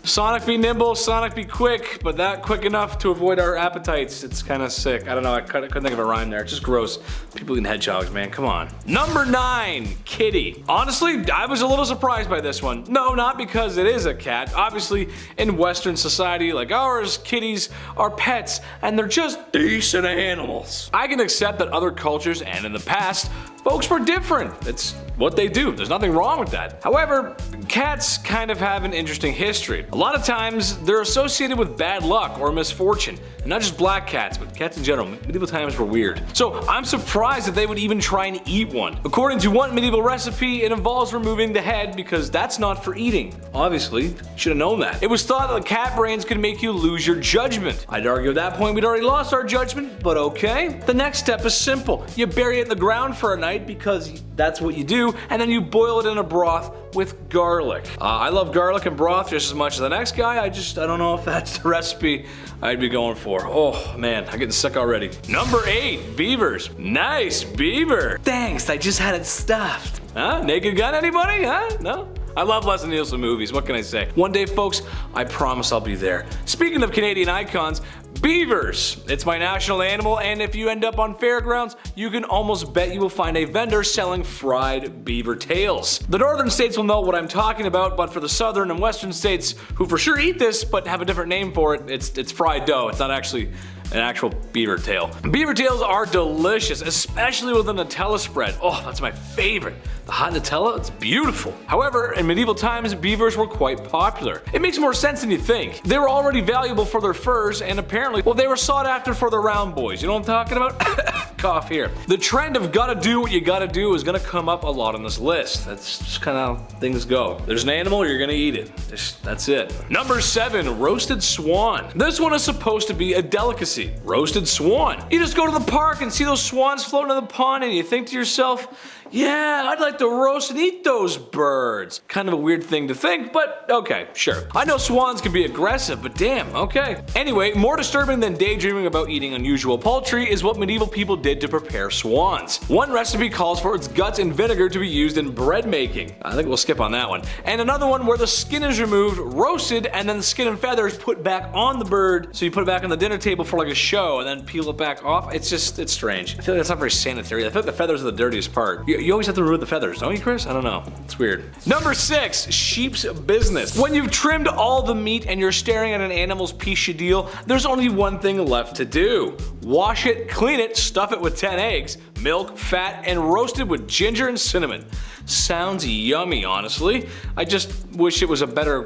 Sonic be nimble, Sonic be quick, but not quick enough to avoid our appetites. It's kind of sick. I don't know, I couldn't think of a rhyme there. It's just gross. People eating hedgehogs, man, come on. Number 9, kitty. Honestly, I was a little surprised by this one. No, not because it is a cat. Obviously, in Western society like ours, kitties are pets, and they're just decent animals. I can accept that other cultures and in the past, folks were different. It's what they do. There's nothing wrong with that. However, cats kind of have an interesting history. A lot of times, they're associated with bad luck or misfortune. And not just black cats, but cats in general. Medieval times were weird. So I'm surprised that they would even try and eat one. According to one medieval recipe, it involves removing the head because that's not for eating. Obviously, should have known that. It was thought that the cat brains could make you lose your judgment. I'd argue at that point we'd already lost our judgment, but okay. The next step is simple. You bury it in the ground for a night because that's what you do, and then you boil it in a broth with garlic. I love garlic and broth just as much as the next guy. I don't know if that's the recipe I'd be going for. Oh man, I'm getting sick already. Number 8, beavers. Nice beaver. Thanks, I just had it stuffed. Huh? Naked Gun, anybody? Huh? No? I love Leslie Nielsen movies, what can I say? One day, folks, I promise I'll be there. Speaking of Canadian icons, beavers. It's my national animal, and if you end up on fairgrounds, you can almost bet you will find a vendor selling fried beaver tails. The northern states will know what I'm talking about, but for the southern and western states, who for sure eat this but have a different name for it, it's fried dough. It's not actually an actual beaver tail. Beaver tails are delicious, especially with a Nutella spread. Oh, that's my favorite. The hot Nutella, it's beautiful. However, in medieval times, beavers were quite popular. It makes more sense than you think. They were already valuable for their furs, and apparently, well, they were sought after for the round boys. You know what I'm talking about? Cough here. The trend of gotta do what you gotta do is gonna come up a lot on this list. That's just kind of how things go. There's an animal, you're gonna eat it. That's it. Number 7, roasted swan. This one is supposed to be a delicacy. Roasted swan. You just go to the park and see those swans floating in the pond and you think to yourself, yeah, I'd like to roast and eat those birds. Kind of a weird thing to think, but okay, sure. I know swans can be aggressive, but damn, okay. Anyway, more disturbing than daydreaming about eating unusual poultry is what medieval people did to prepare swans. One recipe calls for its guts and vinegar to be used in bread making. I think we'll skip on that one. And another one where the skin is removed, roasted, and then the skin and feathers put back on the bird, so you put it back on the dinner table for like a show and then peel it back off. It's strange. I feel like that's not very sanitary. I feel like the feathers are the dirtiest part. You always have to remove the feathers, don't you, Chris? I don't know. It's weird. Number 6, sheep's business. When you've trimmed all the meat and you're staring at an animal's piece of deal, there's only one thing left to do. Wash it, clean it, stuff it with 10 eggs, milk, fat, and roast it with ginger and cinnamon. Sounds yummy, honestly. I just wish it was a better,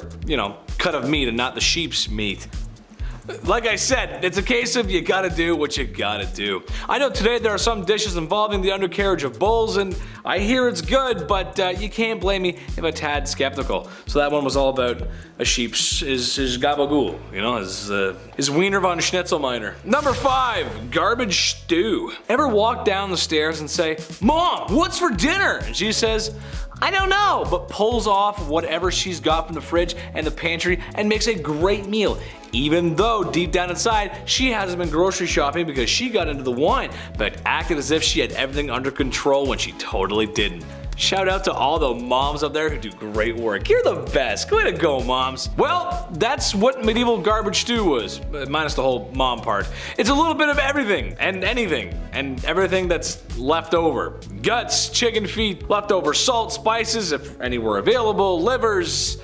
cut of meat and not the sheep's meat. Like I said, it's a case of you gotta do what you gotta do. I know today there are some dishes involving the undercarriage of bulls, and I hear it's good, but you can't blame me if I'm a tad skeptical. So that one was all about a sheep's his gabagool, his Wiener von Schnitzelminer. Number 5, garbage stew. Ever walk down the stairs and say, "Mom, what's for dinner?" And she says, "I don't know," but pulls off whatever she's got from the fridge and the pantry and makes a great meal, even though deep down inside she hasn't been grocery shopping because she got into the wine, but acted as if she had everything under control when she totally didn't. Shout out to all the moms out there who do great work. You're the best. Way to go, moms. Well, that's what medieval garbage stew was, minus the whole mom part. It's a little bit of everything and anything and everything that's left over. Guts, chicken feet, leftover salt, spices, if any were available, livers.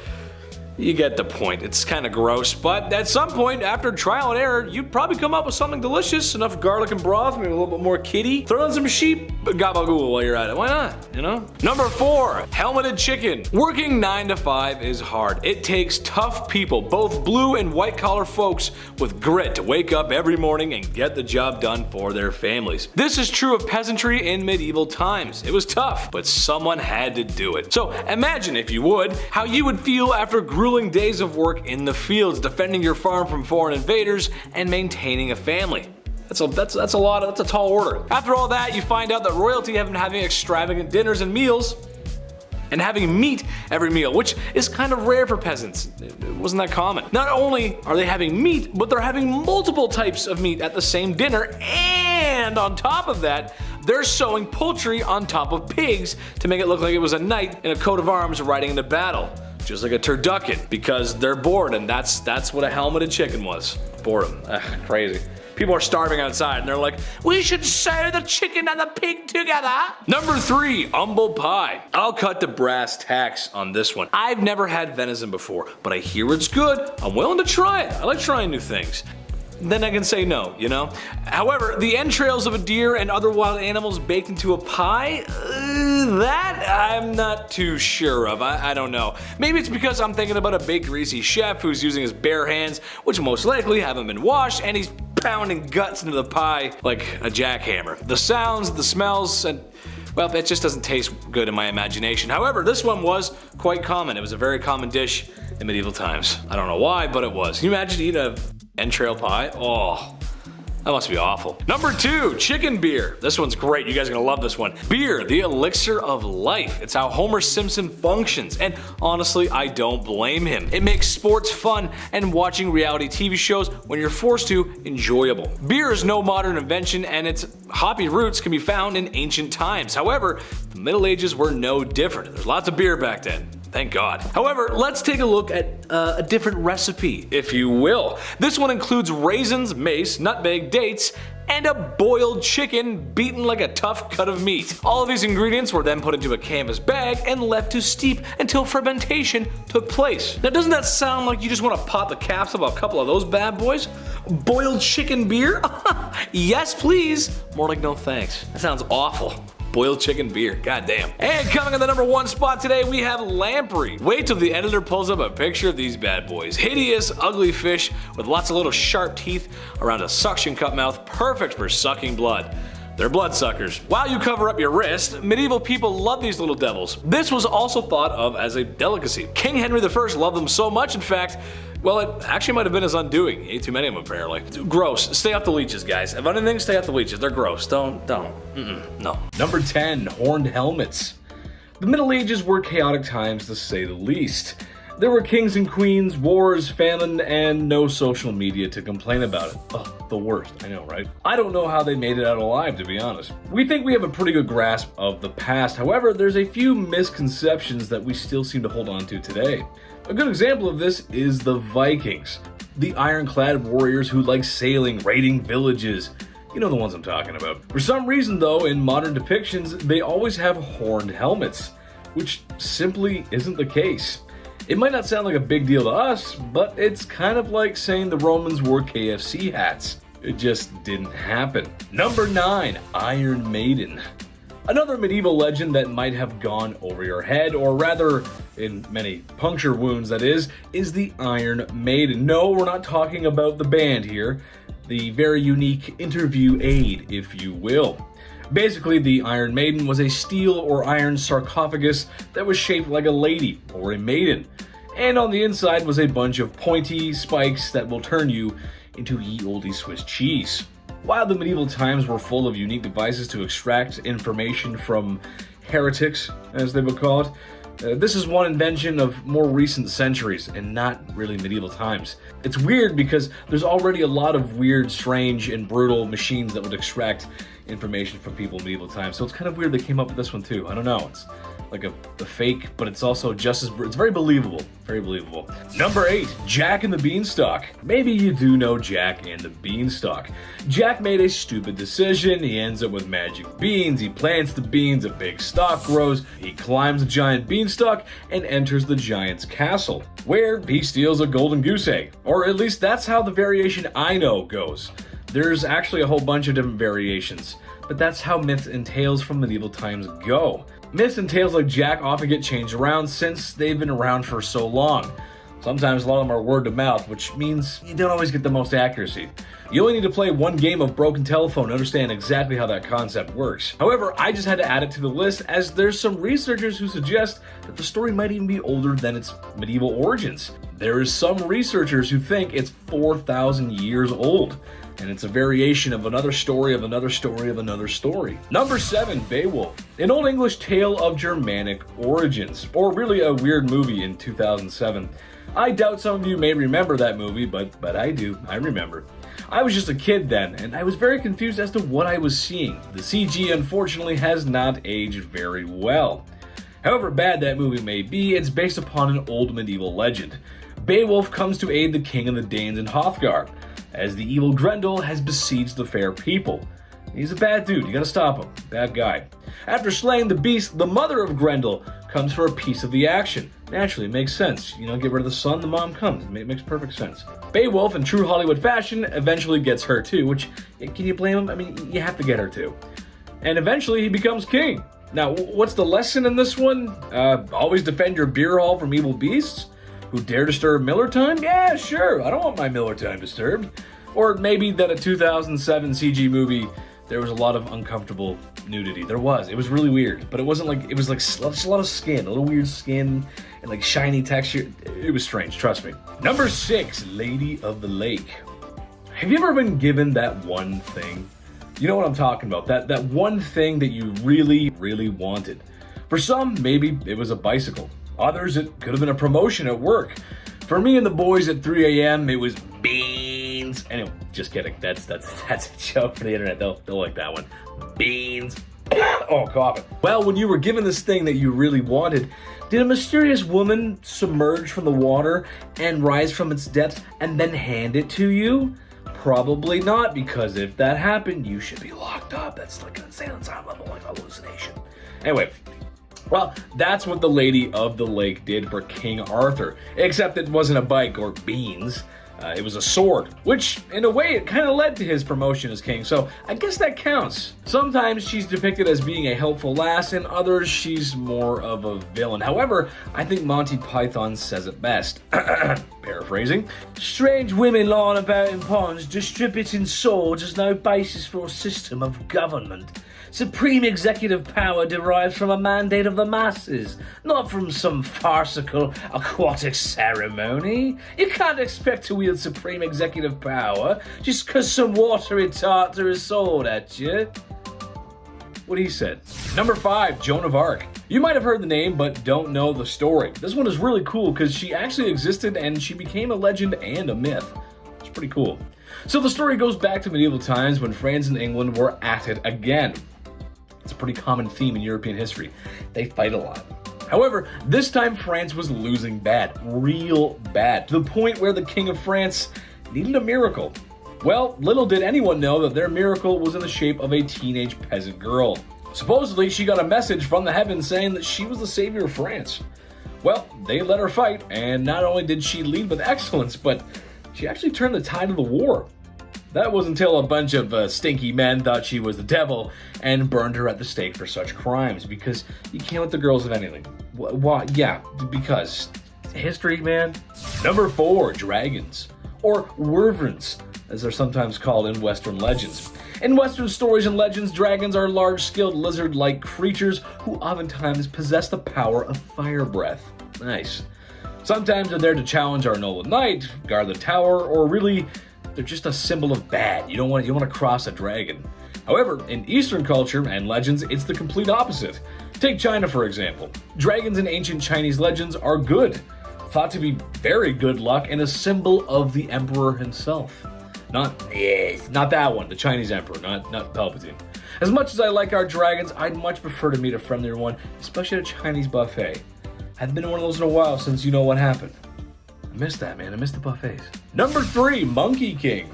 You get the point. It's kind of gross, but at some point, after trial and error, you'd probably come up with something delicious. Enough garlic and broth, maybe a little bit more kitty. Throw in some sheep gabagool while you're at it. Why not, Number 4, helmeted chicken. Working 9 to 5 is hard. It takes tough people, both blue and white collar folks with grit to wake up every morning and get the job done for their families. This is true of peasantry in medieval times. It was tough, but someone had to do it. So imagine, if you would, how you would feel after grueling days of work in the fields, defending your farm from foreign invaders and maintaining a family. That's a tall order. After all that, you find out that royalty have been having extravagant dinners and meals and having meat every meal, which is kind of rare for peasants. It wasn't that common. Not only are they having meat, but they're having multiple types of meat at the same dinner, and on top of that, they're sewing poultry on top of pigs to make it look like it was a knight in a coat of arms riding into battle. Just like a turducken, because they're bored, and that's what a helmeted chicken was. Boredom. Crazy. People are starving outside, and they're like, we should sew the chicken and the pig together. Number 3, humble pie. I'll cut to brass tacks on this one. I've never had venison before, but I hear it's good. I'm willing to try it. I like trying new things. Then I can say no, you know? However, the entrails of a deer and other wild animals baked into a pie, that I'm not too sure of. I don't know. Maybe it's because I'm thinking about a big greasy chef who's using his bare hands, which most likely haven't been washed, and he's pounding guts into the pie like a jackhammer. The sounds, the smells, and well, it just doesn't taste good in my imagination. However, this one was quite common. It was a very common dish in medieval times. I don't know why, but it was. Can you imagine eating a entrail pie? Oh, that must be awful. Number 2, chicken beer. This one's great. You guys are gonna love this one. Beer, the elixir of life. It's how Homer Simpson functions, and honestly, I don't blame him. It makes sports fun and watching reality TV shows when you're forced to enjoyable. Beer is no modern invention, and its hoppy roots can be found in ancient times. However, the Middle Ages were no different. There's lots of beer back then. Thank God. However, let's take a look at a different recipe, if you will. This one includes raisins, mace, nutmeg, dates, and a boiled chicken beaten like a tough cut of meat. All of these ingredients were then put into a canvas bag and left to steep until fermentation took place. Now, doesn't that sound like you just want to pop the caps of a couple of those bad boys? Boiled chicken beer? Yes, please. More like no thanks. That sounds awful. Boiled chicken beer, goddamn. And coming on the number 1 spot today, we have lamprey. Wait till the editor pulls up a picture of these bad boys. Hideous, ugly fish with lots of little sharp teeth around a suction cup mouth, perfect for sucking blood. They're bloodsuckers. While you cover up your wrist, medieval people loved these little devils. This was also thought of as a delicacy. King Henry I loved them so much, in fact, well, it actually might have been his undoing. He ate too many of them, apparently. Gross. Stay off the leeches, guys. If anything, stay off the leeches. They're gross. Don't. No. Number 10, horned helmets. The Middle Ages were chaotic times, to say the least. There were kings and queens, wars, famine, and no social media to complain about it. Ugh, the worst, I know, right? I don't know how they made it out alive, to be honest. We think we have a pretty good grasp of the past. However, there's a few misconceptions that we still seem to hold on to today. A good example of this is the Vikings. The ironclad warriors who like sailing, raiding villages. You know the ones I'm talking about. For some reason though, in modern depictions, they always have horned helmets, which simply isn't the case. It might not sound like a big deal to us, but it's kind of like saying the Romans wore KFC hats. It just didn't happen. Number 9, Iron Maiden. Another medieval legend that might have gone over your head, or rather, in many puncture wounds that is the Iron Maiden. No, we're not talking about the band here. The very unique interview aid, if you will. Basically, the Iron Maiden was a steel or iron sarcophagus that was shaped like a lady or a maiden. And on the inside was a bunch of pointy spikes that will turn you into ye olde Swiss cheese. While the medieval times were full of unique devices to extract information from heretics, as they would call it, this is one invention of more recent centuries and not really medieval times. It's weird because there's already a lot of weird, strange, and brutal machines that would extract information from people in medieval times, so it's kind of weird they came up with this one too. I don't know, it's like a fake, but it's also just as, it's very believable. Very believable. Number 8, Jack and the Beanstalk. Maybe you do know Jack and the Beanstalk. Jack made a stupid decision. He ends up with magic beans. He plants the beans, a big stalk grows. He climbs a giant beanstalk and enters the giant's castle, where he steals a golden goose egg. Or at least that's how the variation I know goes. There's actually a whole bunch of different variations, but that's how myths and tales from medieval times go. Myths and tales like Jack often get changed around since they've been around for so long. Sometimes a lot of them are word of mouth, which means you don't always get the most accuracy. You only need to play one game of Broken Telephone to understand exactly how that concept works. However, I just had to add it to the list as there's some researchers who suggest that the story might even be older than its medieval origins. There is some researchers who think it's 4,000 years old, and it's a variation of another story of another story of another story. Number 7, Beowulf, an Old English tale of Germanic origins, or really a weird movie in 2007. I doubt some of you may remember that movie, but I do. I remember. I was just a kid then, and I was very confused as to what I was seeing. The CG, unfortunately, has not aged very well. However bad that movie may be, it's based upon an old medieval legend. Beowulf comes to aid the king of the Danes in Hrothgar, as the evil Grendel has besieged the fair people. He's a bad dude, you gotta stop him. Bad guy. After slaying the beast, the mother of Grendel comes for a piece of the action. Naturally, it makes sense. You know, get rid of the son, the mom comes. It makes perfect sense. Beowulf, in true Hollywood fashion, eventually gets her too, which, can you blame him? I mean, you have to get her too. And eventually, he becomes king. Now, what's the lesson in this one? Always defend your beer hall from evil beasts who dare disturb Miller time? Yeah, sure. I don't want my Miller time disturbed. Or maybe that a 2007 CG movie, there was a lot of uncomfortable nudity. There was. It was really weird. But it wasn't like, it was like just a lot of skin, a little weird skin and like shiny texture. It was strange, trust me. Number 6, Lady of the Lake. Have you ever been given that one thing? You know what I'm talking about. That one thing that you really, really wanted. For some, maybe it was a bicycle. Others, it could have been a promotion at work. For me and the boys at 3 a.m., it was beans. Anyway, just kidding. That's a joke for the internet. They'll like that one. Beans. Oh, coughing. Well, when you were given this thing that you really wanted, did a mysterious woman submerge from the water and rise from its depths and then hand it to you? Probably not, because if that happened, you should be locked up. That's like an insane level, like hallucination. Anyway, well, that's what the Lady of the Lake did for King Arthur, except it wasn't a bike or beans. It was a sword, which, in a way, it kind of led to his promotion as king, so I guess that counts. Sometimes she's depicted as being a helpful lass, and others she's more of a villain. However, I think Monty Python says it best. Paraphrasing. Strange women lying about in ponds, distributing swords as no basis for a system of government. Supreme executive power derives from a mandate of the masses, not from some farcical aquatic ceremony. You can't expect to wield supreme executive power just because some watery tart threw a sword at you. What he said. Number 5, Joan of Arc. You might have heard the name, but don't know the story. This one is really cool because she actually existed and she became a legend and a myth. It's pretty cool. So the story goes back to medieval times when France and England were at it again. It's a pretty common theme in European history. They fight a lot. However, this time France was losing bad, real bad, to the point where the King of France needed a miracle. Well, little did anyone know that their miracle was in the shape of a teenage peasant girl. Supposedly, she got a message from the heavens saying that she was the savior of France. Well, they let her fight, and not only did she lead with excellence, but she actually turned the tide of the war. That was until a bunch of stinky men thought she was the devil and burned her at the stake for such crimes, because you can't let the girls have anything. Why? Yeah, because history, man. Number 4, dragons, or wyverns, as they're sometimes called in Western legends. In Western stories and legends, dragons are large-scaled lizard-like creatures who oftentimes possess the power of fire breath. Nice. Sometimes they're there to challenge our noble knight, guard the tower, or really, they're just a symbol of bad. You don't want to cross a dragon. However, in Eastern culture and legends, it's the complete opposite. Take China, for example. Dragons in ancient Chinese legends are good, thought to be very good luck and a symbol of the emperor himself. Not that one, the Chinese emperor, not Palpatine. As much as I like our dragons, I'd much prefer to meet a friendlier one, especially at a Chinese buffet. Haven't been to one of those in a while since you know what happened. I miss that, man. I miss the buffets. Number 3, Monkey King.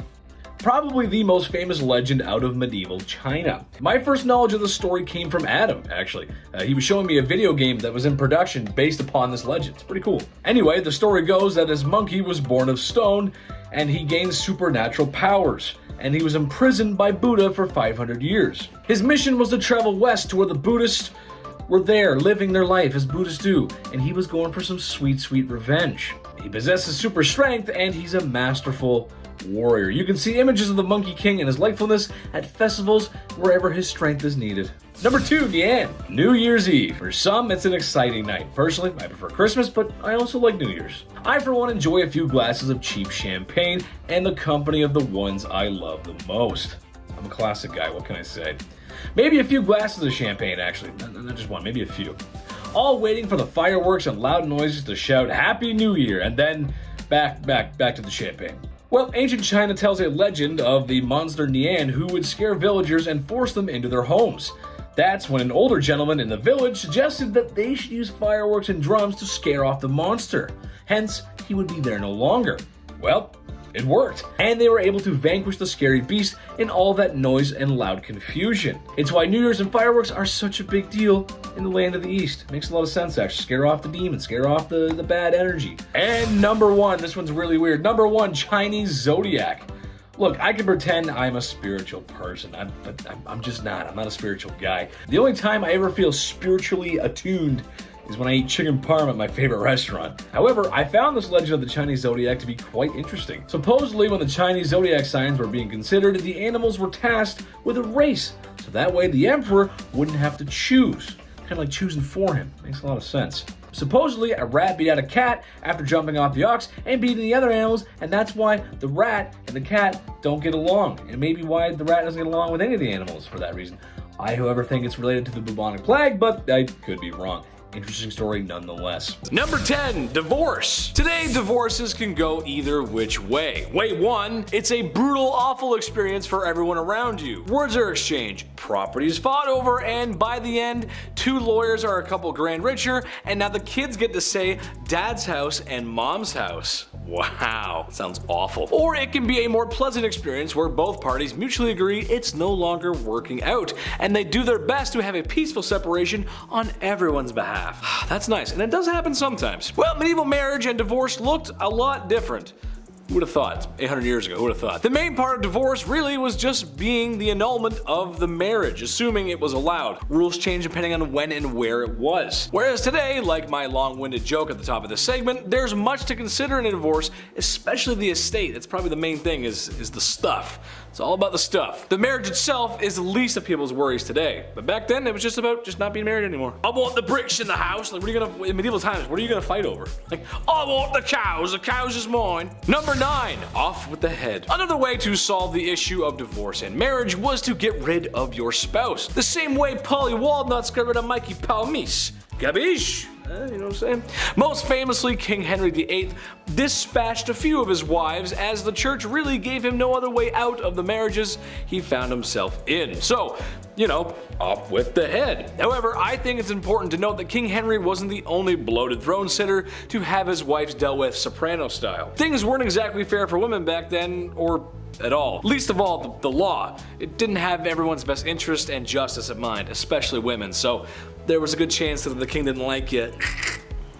Probably the most famous legend out of medieval China. My first knowledge of the story came from Adam, actually. He was showing me a video game that was in production based upon this legend. It's pretty cool. Anyway, the story goes that this monkey was born of stone, and he gained supernatural powers, and he was imprisoned by Buddha for 500 years. His mission was to travel west to where the Buddhists were there living their life as Buddhists do, and he was going for some sweet, sweet revenge. He possesses super strength, and he's a masterful warrior. You can see images of the Monkey King and his likefulness at festivals wherever his strength is needed. Number 2, Nian, New Year's Eve. For some, it's an exciting night. Personally, I prefer Christmas, but I also like New Year's. I, for one, enjoy a few glasses of cheap champagne and the company of the ones I love the most. I'm a classic guy, what can I say? Maybe a few glasses of champagne, actually. Not just one, maybe a few. All waiting for the fireworks and loud noises to shout Happy New Year, and then back to the champagne. Well, ancient China tells a legend of the monster Nian who would scare villagers and force them into their homes. That's when an older gentleman in the village suggested that they should use fireworks and drums to scare off the monster. Hence, he would be there no longer. Well, it worked, and they were able to vanquish the scary beast in all that noise and loud confusion. It's why New Year's and fireworks are such a big deal in the land of the East. Makes a lot of sense, actually. Scare off the demons, scare off the bad energy. And number 1, this one's really weird. Number 1, Chinese zodiac. Look, I can pretend I'm a spiritual person, but I'm just not. I'm not a spiritual guy. The only time I ever feel spiritually attuned is when I eat chicken parm at my favorite restaurant. However, I found this legend of the Chinese zodiac to be quite interesting. Supposedly, when the Chinese zodiac signs were being considered, the animals were tasked with a race, so that way the emperor wouldn't have to choose. Kind of like choosing for him. Makes a lot of sense. Supposedly, a rat beat out a cat after jumping off the ox and beating the other animals, and that's why the rat and the cat don't get along, and maybe why the rat doesn't get along with any of the animals for that reason. I, however, think it's related to the bubonic plague, but I could be wrong. Interesting story nonetheless. Number 10, divorce. Today, divorces can go either which way. Way 1, it's a brutal, awful experience for everyone around you. Words are exchanged, properties fought over, and by the end, 2 lawyers are a couple grand richer, and now the kids get to say dad's house and mom's house. Wow, sounds awful. Or it can be a more pleasant experience where both parties mutually agree it's no longer working out, and they do their best to have a peaceful separation on everyone's behalf. That's nice, and it does happen sometimes. Well, medieval marriage and divorce looked a lot different. Who would have thought? 800 years ago, who would have thought? The main part of divorce really was just being the annulment of the marriage, assuming it was allowed. Rules changed depending on when and where it was. Whereas today, like my long-winded joke at the top of this segment, there's much to consider in a divorce, especially the estate. That's probably the main thing is the stuff. It's all about the stuff. The marriage itself is the least of people's worries today. But back then, it was just about just not being married anymore. I want the bricks in the house. Like, what are you gonna, in medieval times, what are you gonna fight over? Like, I want the cows is mine. Number 9, off with the head. Another way to solve the issue of divorce and marriage was to get rid of your spouse. The same way Polly Walnuts got rid of Mikey Palmis. Gabish? You know what I'm saying? Most famously, King Henry VIII dispatched a few of his wives as the church really gave him no other way out of the marriages he found himself in. So, you know, off with the head. However, I think it's important to note that King Henry wasn't the only bloated throne sitter to have his wives dealt with soprano style. Things weren't exactly fair for women back then, or at all. Least of all, the law. It didn't have everyone's best interest and justice in mind, especially women, so there was a good chance that if the king didn't like you,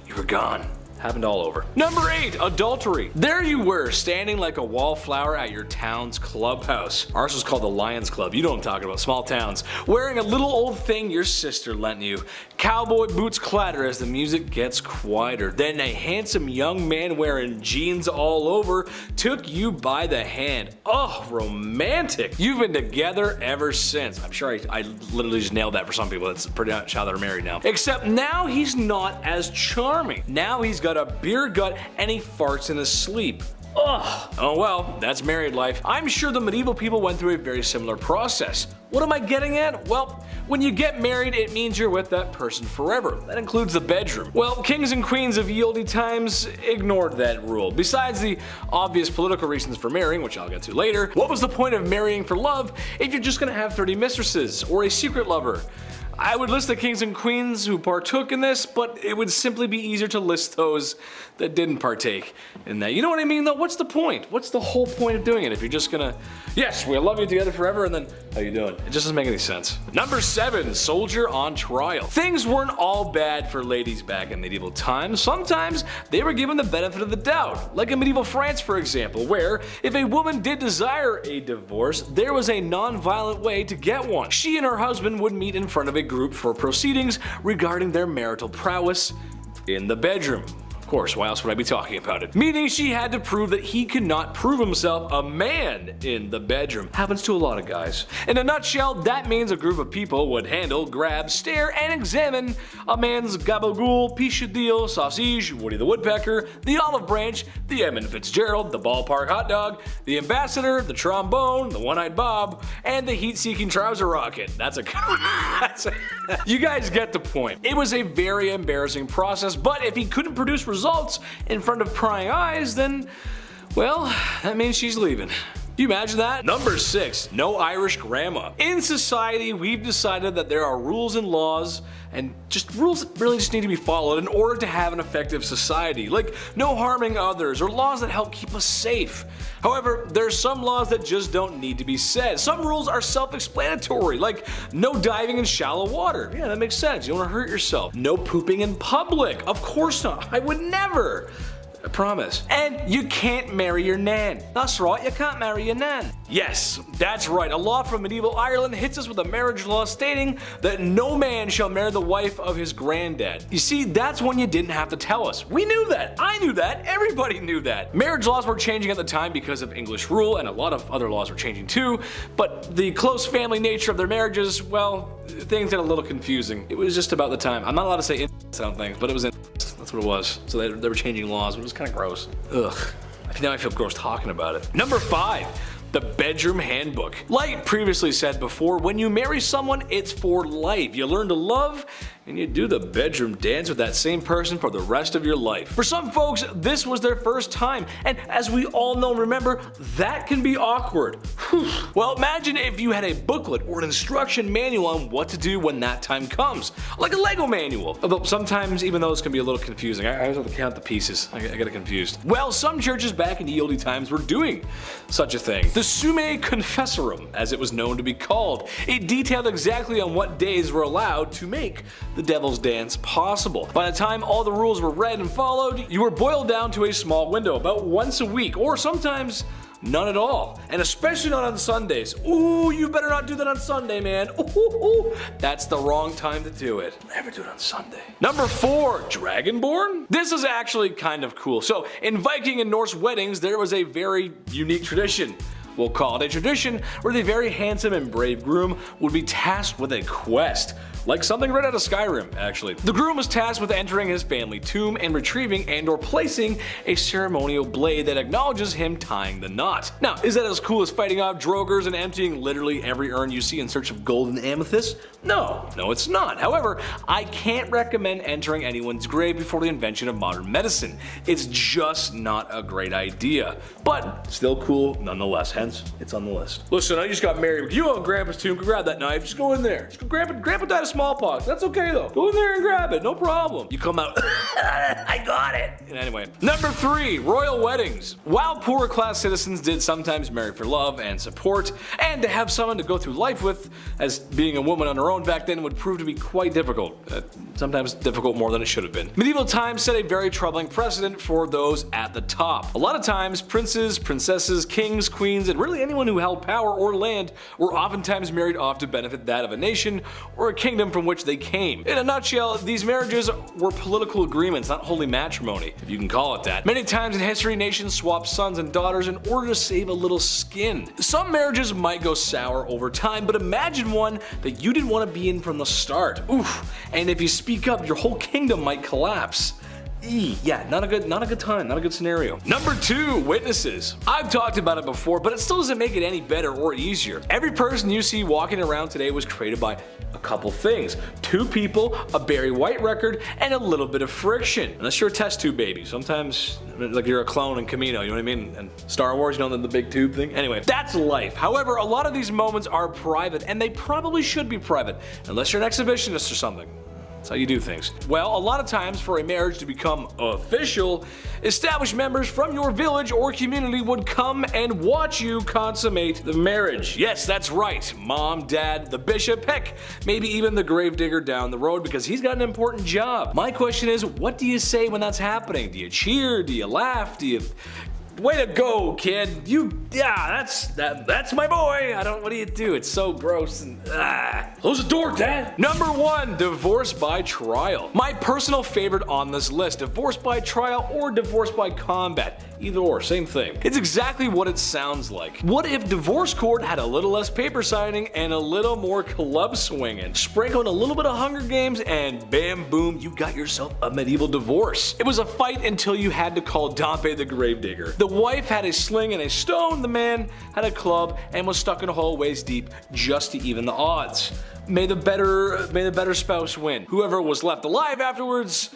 you were gone. Happened all over. Number 8, adultery. There you were, standing like a wallflower at your town's clubhouse. Ours was called the Lions Club. You know what I'm talking about, small towns. Wearing a little old thing your sister lent you. Cowboy boots clatter as the music gets quieter. Then a handsome young man wearing jeans all over took you by the hand. Oh, romantic. You've been together ever since. I'm sure I literally just nailed that for some people. That's pretty much how they're married now. Except now he's not as charming. Now he's got a beer gut and he farts in his sleep. Ugh. Oh well, that's married life. I'm sure the medieval people went through a very similar process. What am I getting at? Well, when you get married, it means you're with that person forever. That includes the bedroom. Well, kings and queens of ye olde times ignored that rule. Besides the obvious political reasons for marrying, which I'll get to later, what was the point of marrying for love if you're just gonna have 30 mistresses or a secret lover? I would list the kings and queens who partook in this, but it would simply be easier to list those that didn't partake in that. You know what I mean though? What's the point? What's the whole point of doing it if you're just gonna, yes, we'll love you together forever, and then, how you doing? It just doesn't make any sense. Number 7, soldier on trial. Things weren't all bad for ladies back in medieval times. Sometimes they were given the benefit of the doubt, like in medieval France for example, where if a woman did desire a divorce, there was a non-violent way to get one. She and her husband would meet in front of a group for proceedings regarding their marital prowess in the bedroom. Of course, why else would I be talking about it? Meaning she had to prove that he could not prove himself a man in the bedroom. Happens to a lot of guys. In a nutshell, that means a group of people would handle, grab, stare, and examine a man's gabagool, pichadillo, sausage, Woody the Woodpecker, the olive branch, the Edmund Fitzgerald, the ballpark hot dog, the ambassador, the trombone, the one-eyed Bob, and the heat-seeking trouser rocket. That's a You guys get the point. It was a very embarrassing process, but if he couldn't produce results in front of prying eyes, then, well, that means she's leaving. Can you imagine that? Number 6, no Irish grandma. In society, we've decided that there are rules and laws, and rules that really just need to be followed in order to have an effective society, like no harming others or laws that help keep us safe. However, there's some laws that just don't need to be said. Some rules are self-explanatory, like no diving in shallow water. Yeah, that makes sense. You don't want to hurt yourself. No pooping in public. Of course not. I would never. I promise. And you can't marry your nan. That's right, you can't marry your nan. Yes, that's right. A law from medieval Ireland hits us with a marriage law stating that no man shall marry the wife of his granddad. You see, that's one you didn't have to tell us. We knew that. I knew that. Everybody knew that. Marriage laws were changing at the time because of English rule, and a lot of other laws were changing too, but the close family nature of their marriages, well, things get a little confusing. It was just about the time. I'm not allowed to say I don't think, but it was in. That's what it was. So they were changing laws, but it was kind of gross. Ugh. Now I feel gross talking about it. Number 5. The bedroom handbook. Like previously said before, when you marry someone, it's for life. You learn to love, and you do the bedroom dance with that same person for the rest of your life. For some folks, this was their first time, and as we all know and remember, that can be awkward. Well, imagine if you had a booklet or an instruction manual on what to do when that time comes, like a Lego manual. Although sometimes even those can be a little confusing. I always have to count the pieces. I get it confused. Well, some churches back in the oldie times were doing such a thing. The Summe Confessorum, as it was known to be called. It detailed exactly on what days were allowed to make the devil's dance possible. By the time all the rules were read and followed, you were boiled down to a small window about once a week, or sometimes none at all. And especially not on Sundays. Ooh, you better not do that on Sunday, man. Ooh, that's the wrong time to do it. Never do it on Sunday. Number 4, Dragonborn? This is actually kind of cool. So, in Viking and Norse weddings, there was a very unique tradition. We'll call it a tradition where the very handsome and brave groom would be tasked with a quest. Like something right out of Skyrim, actually. The groom was tasked with entering his family tomb and retrieving and or placing a ceremonial blade that acknowledges him tying the knot. Now, is that as cool as fighting off drogers and emptying literally every urn you see in search of gold and amethyst? No, it's not. However, I can't recommend entering anyone's grave before the invention of modern medicine. It's just not a great idea. But still cool nonetheless, hence it's on the list. Listen, I just got married. You on Grandpa's tomb, go grab that knife, just go in there. Just go Grandpa died of smallpox. That's okay though. Go in there and grab it, no problem. You come out, I got it. Anyway, number 3, royal weddings. While poorer class citizens did sometimes marry for love and support, and to have someone to go through life with, as being a woman on her own back then would prove to be quite difficult. Sometimes difficult more than it should have been. Medieval times set a very troubling precedent for those at the top. A lot of times, princes, princesses, kings, queens, and really anyone who held power or land were oftentimes married off to benefit that of a nation or a kingdom from which they came. In a nutshell, these marriages were political agreements, not holy matrimony, if you can call it that. Many times in history, nations swapped sons and daughters in order to save a little skin. Some marriages might go sour over time, but imagine one that you didn't want to be in from the start. Oof. And if you speak up, your whole kingdom might collapse. Yeah, not a good time, not a good scenario. Number 2, witnesses. I've talked about it before, but it still doesn't make it any better or easier. Every person you see walking around today was created by a couple things. 2 people, a Barry White record, and a little bit of friction. Unless you're a test tube baby. Sometimes, like you're a clone in Camino, you know what I mean? And Star Wars, you know, the big tube thing? Anyway, that's life. However, a lot of these moments are private, and they probably should be private, unless you're an exhibitionist or something. That's how you do things. Well, a lot of times for a marriage to become official, established members from your village or community would come and watch you consummate the marriage. Yes, that's right. Mom, dad, the bishop, heck, maybe even the gravedigger down the road because he's got an important job. My question is, what do you say when that's happening? Do you cheer? Do you laugh? Do you Way to go, kid. That's my boy. What do you do? It's so gross and Close the door, Dad. Number 1, divorce by trial. My personal favorite on this list, divorce by trial or divorce by combat. Either or, same thing. It's exactly what it sounds like. What if divorce court had a little less paper signing and a little more club swinging? Sprinkle in a little bit of Hunger Games and bam boom, you got yourself a medieval divorce. It was a fight until you had to call Dompe the gravedigger. The wife had a sling and a stone, the man had a club and was stuck in a hole waist deep just to even the odds. May the better spouse win. Whoever was left alive afterwards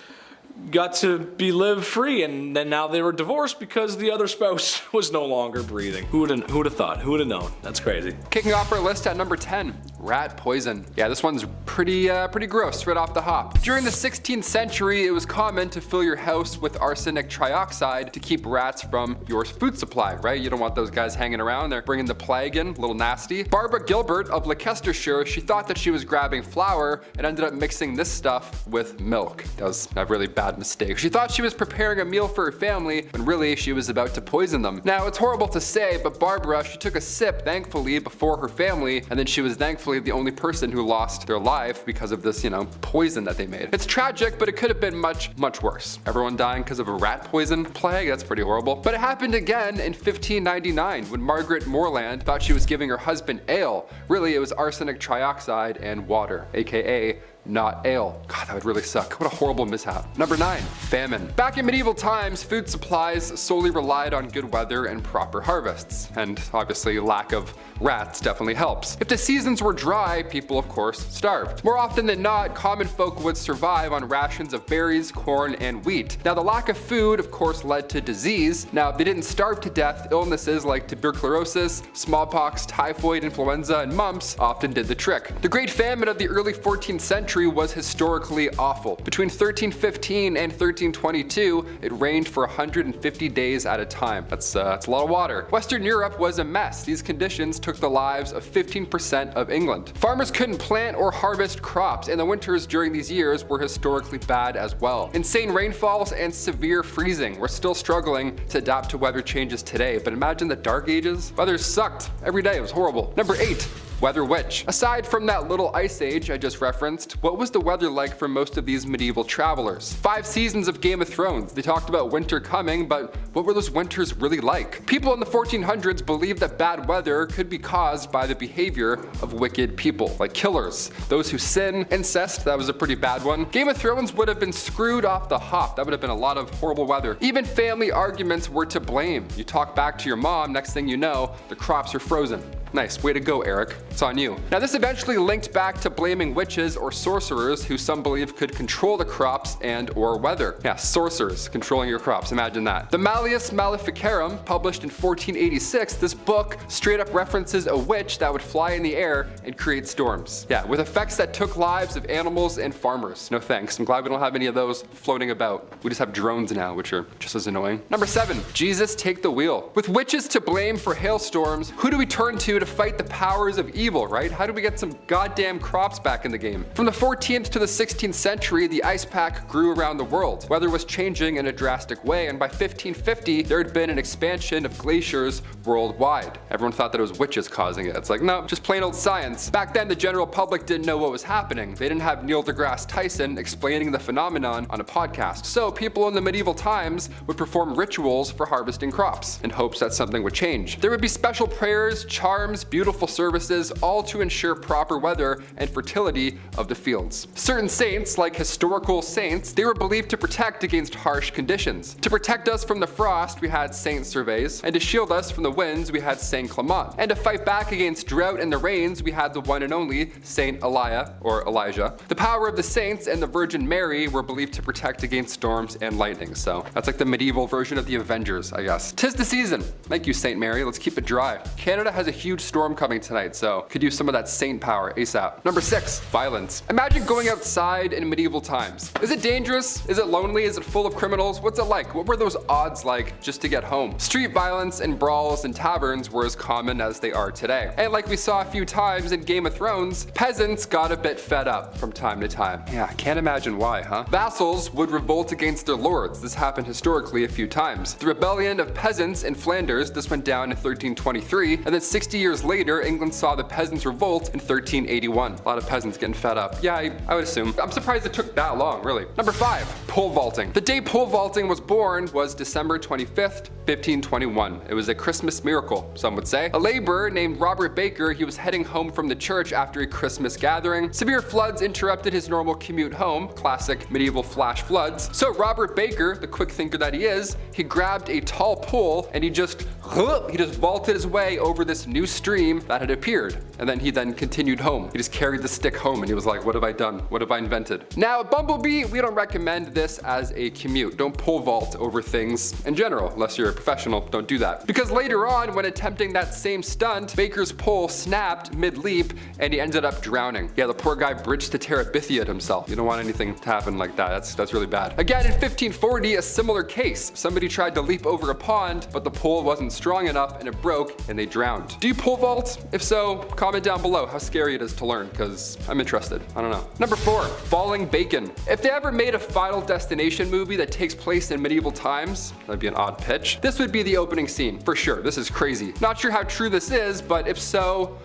got to be live free, and then now they were divorced because the other spouse was no longer breathing. Who would have thought? Who would have known? That's crazy. Kicking off our list at number 10, rat poison. Yeah, this one's pretty gross right off the hop. During the 16th century, it was common to fill your house with arsenic trioxide to keep rats from your food supply, right? You don't want those guys hanging around. They're bringing the plague in, a little nasty. Barbara Gilbert of Leicestershire, she thought that she was grabbing flour and ended up mixing this stuff with milk. That was a really bad mistake. She thought she was preparing a meal for her family when really she was about to poison them. Now, it's horrible to say, but Barbara, she took a sip, thankfully, before her family, and then she was thankfully the only person who lost their life because of this, poison that they made. It's tragic, but it could have been much worse. Everyone dying because of a rat poison plague, that's pretty horrible. But it happened again in 1599 when Margaret Morland thought she was giving her husband ale. Really, it was arsenic trioxide and water, aka not ale. God, that would really suck. What a horrible mishap. Number 9, famine. Back in medieval times, food supplies solely relied on good weather and proper harvests. And obviously, lack of rats definitely helps. If the seasons were dry, people of course starved. More often than not, common folk would survive on rations of berries, corn, and wheat. Now, the lack of food, of course, led to disease. Now, if they didn't starve to death, illnesses like tuberculosis, smallpox, typhoid, influenza, and mumps often did the trick. The Great Famine of the early 14th century was historically awful. Between 1315 and 1322, it rained for 150 days at a time. That's a lot of water. Western Europe was a mess. These conditions took the lives of 15% of England. Farmers couldn't plant or harvest crops, and the winters during these years were historically bad as well. Insane rainfalls and severe freezing. We're still struggling to adapt to weather changes today, but imagine the dark ages. Weather sucked every day. It was horrible. Number 8. Weather witch. Aside from that little ice age I just referenced, what was the weather like for most of these medieval travelers? 5 seasons of Game of Thrones. They talked about winter coming, but what were those winters really like? People in the 1400s believed that bad weather could be caused by the behavior of wicked people, like killers, those who sin, incest, that was a pretty bad one. Game of Thrones would have been screwed off the hop. That would have been a lot of horrible weather. Even family arguments were to blame. You talk back to your mom, next thing you know, the crops are frozen. Nice, way to go, Eric. It's on you. Now, this eventually linked back to blaming witches or sorcerers who some believe could control the crops and or weather. Yeah, sorcerers controlling your crops, imagine that. The Malleus Maleficarum, published in 1486, this book straight up references a witch that would fly in the air and create storms. Yeah, with effects that took lives of animals and farmers. No thanks, I'm glad we don't have any of those floating about. We just have drones now, which are just as annoying. Number 7, Jesus take the wheel. With witches to blame for hailstorms, who do we turn to fight the powers of evil, right? How do we get some goddamn crops back in the game? From the 14th to the 16th century, the ice pack grew around the world. Weather was changing in a drastic way, and by 1550, there had been an expansion of glaciers worldwide. Everyone thought that it was witches causing it. It's like, no, just plain old science. Back then, the general public didn't know what was happening. They didn't have Neil deGrasse Tyson explaining the phenomenon on a podcast. So people in the medieval times would perform rituals for harvesting crops in hopes that something would change. There would be special prayers, charms, beautiful services, all to ensure proper weather and fertility of the fields. Certain saints, like historical saints, they were believed to protect against harsh conditions. To protect us from the frost, we had Saint Servais, and to shield us from the winds, we had Saint Clement. And to fight back against drought and the rains, we had the one and only Saint Elijah, or Elijah. The power of the saints and the Virgin Mary were believed to protect against storms and lightning, so that's like the medieval version of the Avengers, I guess. 'Tis the season. Thank you, Saint Mary. Let's keep it dry. Canada has a huge storm coming tonight, so could use some of that saint power ASAP. Number 6, violence. Imagine going outside in medieval times. Is it dangerous? Is it lonely? Is it full of criminals? What's it like? What were those odds like just to get home? Street violence and brawls in taverns were as common as they are today. And like we saw a few times in Game of Thrones, peasants got a bit fed up from time to time. Yeah, can't imagine why, huh? Vassals would revolt against their lords. This happened historically a few times. The rebellion of peasants in Flanders, this went down in 1323, and then 60 years later, England saw the peasants revolt in 1381. A lot of peasants getting fed up. Yeah, I would assume. I'm surprised it took that long, really. Number 5, pole vaulting. The day pole vaulting was born was December 25th, 1521. It was a Christmas miracle, some would say. A laborer named Robert Baker, he was heading home from the church after a Christmas gathering. Severe floods interrupted his normal commute home, classic medieval flash floods. So Robert Baker, the quick thinker that he is, he grabbed a tall pole and he just vaulted his way over this new stream that had appeared. And then he continued home. He just carried the stick home and he was like, what have I done? What have I invented? Now at Bumblebee, we don't recommend this as a commute. Don't pole vault over things in general, unless you're a professional, don't do that. Because later on, when attempting that same stunt, Baker's pole snapped mid-leap and he ended up drowning. Yeah, the poor guy bridged to Terabithia himself. You don't want anything to happen like that. That's really bad. Again, in 1540, a similar case. Somebody tried to leap over a pond, but the pole wasn't strong enough and it broke and they drowned. Do you pole vault? If so, comment down below how scary it is to learn, because I'm interested. I don't know. Number 4, falling bacon. If they ever made a Final Destination movie that takes place in medieval times, that'd be an odd pitch. This would be the opening scene, for sure. This is crazy. Not sure how true this is, but if so,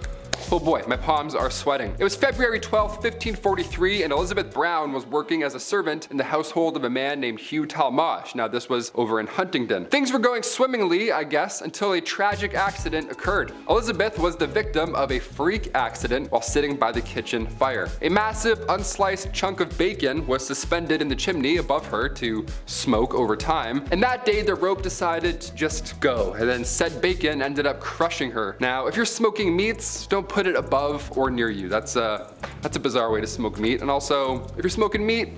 oh boy, my palms are sweating. It was February 12, 1543, and Elizabeth Brown was working as a servant in the household of a man named Hugh Talmash. Now this was over in Huntingdon. Things were going swimmingly, I guess, until a tragic accident occurred. Elizabeth was the victim of a freak accident while sitting by the kitchen fire. A massive unsliced chunk of bacon was suspended in the chimney above her to smoke over time, and that day the rope decided to just go, and then said bacon ended up crushing her. Now, if you're smoking meats, don't put it above or near you. That's a bizarre way to smoke meat. And also, if you're smoking meat,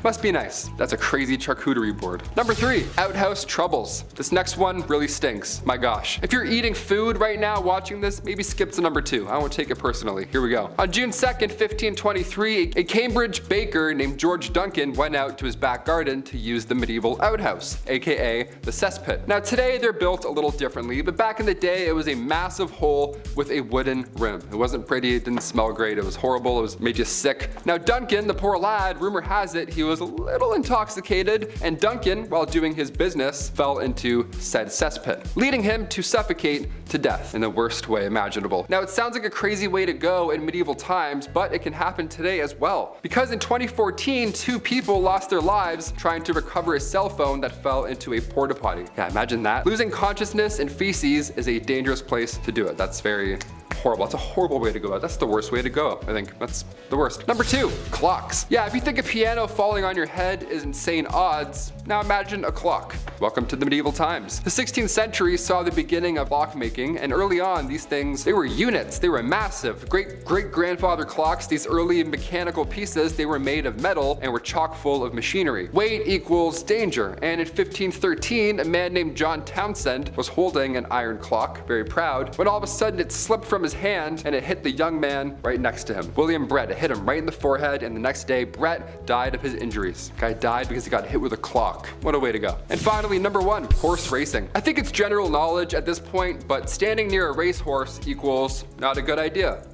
must be nice. That's a crazy charcuterie board. Number 3, outhouse troubles. This next one really stinks. My gosh. If you're eating food right now watching this, maybe skip to number 2. I won't take it personally. Here we go. On June 2nd, 1523, a Cambridge baker named George Duncan went out to his back garden to use the medieval outhouse, aka the cesspit. Now today they're built a little differently, but back in the day it was a massive hole with a wooden rim. It wasn't pretty, it didn't smell great, it was horrible, it made you sick. Now Duncan, the poor lad, rumor has it, he was a little intoxicated, and Duncan, while doing his business, fell into said cesspit, leading him to suffocate to death in the worst way imaginable. Now it sounds like a crazy way to go in medieval times, but it can happen today as well. Because in 2014, 2 people lost their lives trying to recover a cell phone that fell into a porta potty. Yeah, imagine that. Losing consciousness in feces is a dangerous place to do it. That's very horrible. That's a horrible way to go out. That's the worst way to go, I think. That's the worst. Number 2, clocks. Yeah, if you think a piano falling on your head is insane odds, now imagine a clock. Welcome to the medieval times. The 16th century saw the beginning of clockmaking, and early on these things, they were units. They were massive. Great-grandfather clocks, these early mechanical pieces, they were made of metal and were chock full of machinery. Weight equals danger, and in 1513, a man named John Townsend was holding an iron clock, very proud, when all of a sudden it slipped from his hand and it hit the young man right next to him. William Brett. It hit him right in the forehead, and the next day Brett died of his injuries. The guy died because he got hit with a clock. What a way to go. And finally, number 1, horse racing. I think it's general knowledge at this point, but standing near a racehorse equals not a good idea.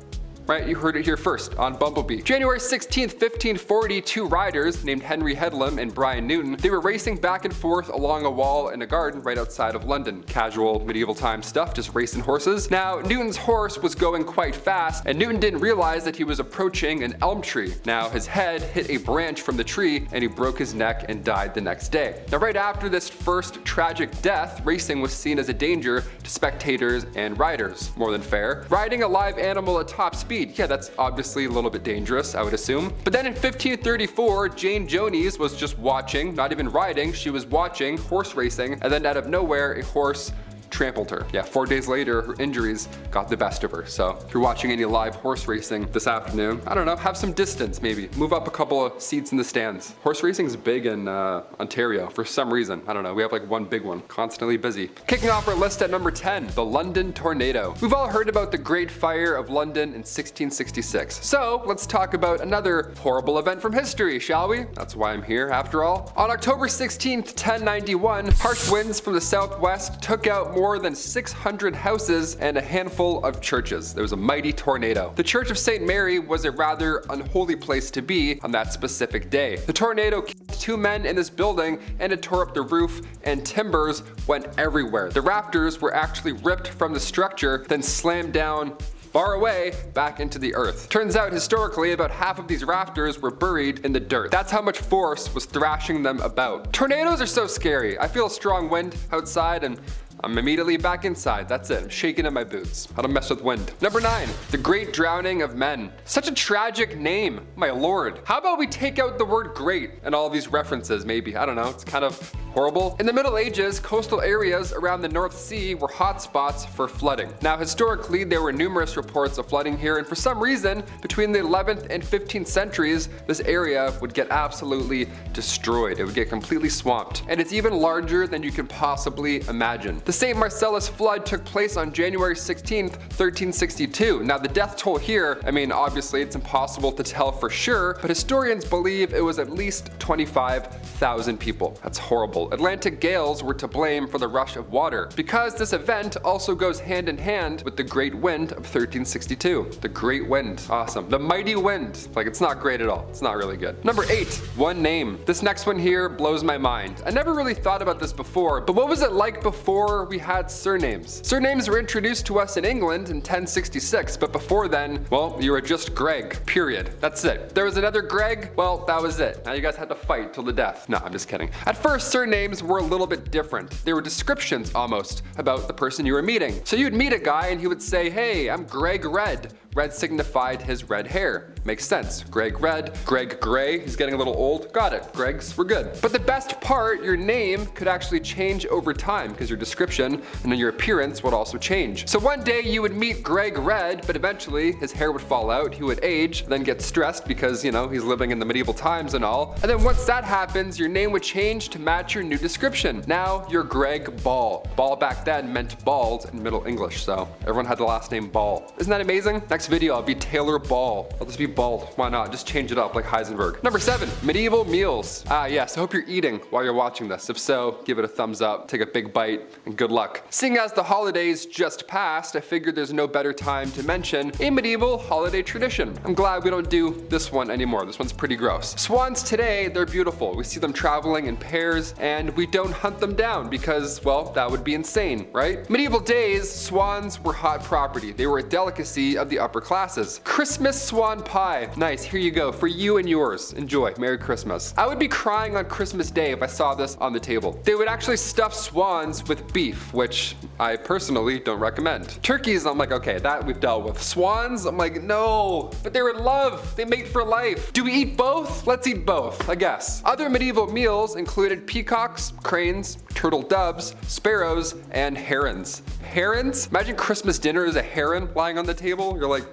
Right, you heard it here first on Bumblebee. January 16th, 1540, 2 riders named Henry Headlam and Brian Newton, they were racing back and forth along a wall in a garden right outside of London. Casual medieval time stuff, just racing horses. Now, Newton's horse was going quite fast, and Newton didn't realize that he was approaching an elm tree. Now, his head hit a branch from the tree, and he broke his neck and died the next day. Now, right after this first tragic death, racing was seen as a danger to spectators and riders. More than fair. Riding a live animal at top speed, yeah, that's obviously a little bit dangerous, I would assume. But then in 1534, Jane Jonies was just watching, not even riding, she was watching horse racing, and then out of nowhere, a horse trampled her. Yeah, 4 days later, her injuries got the best of her. So if you're watching any live horse racing this afternoon, I don't know, have some distance maybe. Move up a couple of seats in the stands. Horse racing is big in Ontario for some reason. I don't know, we have like one big one, constantly busy. Kicking off our list at number 10, the London tornado. We've all heard about the Great Fire of London in 1666. So let's talk about another horrible event from history, shall we? That's why I'm here after all. On October 16th, 1091, harsh winds from the southwest took out more than 600 houses and a handful of churches. There was a mighty tornado. The Church of St. Mary was a rather unholy place to be on that specific day. The tornado killed 2 men in this building and it tore up the roof, and timbers went everywhere. The rafters were actually ripped from the structure, then slammed down far away back into the earth. Turns out historically about half of these rafters were buried in the dirt. That's how much force was thrashing them about. Tornadoes are so scary. I feel a strong wind outside and I'm immediately back inside. That's it. I'm shaking in my boots. I don't mess with wind. Number 9, the Great Drowning of Men. Such a tragic name, my lord. How about we take out the word great and all these references maybe? I don't know, it's kind of horrible. In the Middle Ages, coastal areas around the North Sea were hotspots for flooding. Now historically, there were numerous reports of flooding here, and for some reason, between the 11th and 15th centuries, this area would get absolutely destroyed. It would get completely swamped. And it's even larger than you can possibly imagine. The St. Marcellus flood took place on January 16th, 1362. Now the death toll here, I mean obviously it's impossible to tell for sure, but historians believe it was at least 25,000 people. That's horrible. Atlantic gales were to blame for the rush of water, because this event also goes hand in hand with the Great Wind of 1362. The Great Wind, awesome. The mighty wind, like it's not great at all. It's not really good. Number 8, one name. This next one here blows my mind. I never really thought about this before, but what was it like before we had surnames? Surnames were introduced to us in England in 1066, but before then, well, you were just Greg, period. That's it. There was another Greg, well, that was it. Now you guys had to fight till the death. No, I'm just kidding. At first, surnames were a little bit different. They were descriptions almost about the person you were meeting. So you'd meet a guy and he would say, hey, I'm Greg Red. Red signified his red hair. Makes sense. Greg Red, Greg Gray, he's getting a little old. Got it, Gregs, we're good. But the best part, your name could actually change over time because your description and then your appearance would also change. So one day you would meet Greg Red, but eventually his hair would fall out, he would age, then get stressed because, you know, he's living in the medieval times and all. And then once that happens, your name would change to match your new description. Now you're Greg Ball. Ball back then meant bald in Middle English, so everyone had the last name Ball. Isn't that amazing? Next video, I'll be Taylor Ball. I'll just be bald. Why not? Just change it up like Heisenberg. Number 7, medieval meals. Yes, I hope you're eating while you're watching this. If so, give it a thumbs up, take a big bite, and good luck. Seeing as the holidays just passed, I figured there's no better time to mention a medieval holiday tradition. I'm glad we don't do this one anymore. This one's pretty gross. Swans today, they're beautiful. We see them traveling in pairs, and we don't hunt them down because, well, that would be insane, right? Medieval days, swans were hot property. They were a delicacy of the upper classes. Christmas swan pie. Nice, here you go, for you and yours. Enjoy, Merry Christmas. I would be crying on Christmas Day if I saw this on the table. They would actually stuff swans with beef, which I personally don't recommend. Turkeys, I'm like, okay, that we've dealt with. Swans, I'm like, no, but they're in love. They mate for life. Do we eat both? Let's eat both, I guess. Other medieval meals included peacocks, cranes, turtle doves, sparrows, and herons. Herons? Imagine Christmas dinner is a heron lying on the table. You're like,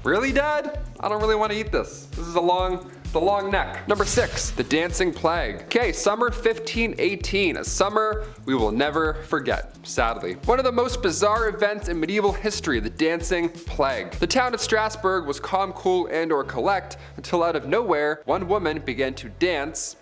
really, Dad? I don't really want to eat this. This is the long neck. Number 6, the dancing plague. Okay, summer 1518, a summer we will never forget, sadly. One of the most bizarre events in medieval history, the dancing plague. The town of Strasbourg was calm, cool, and or collect until out of nowhere, one woman began to dance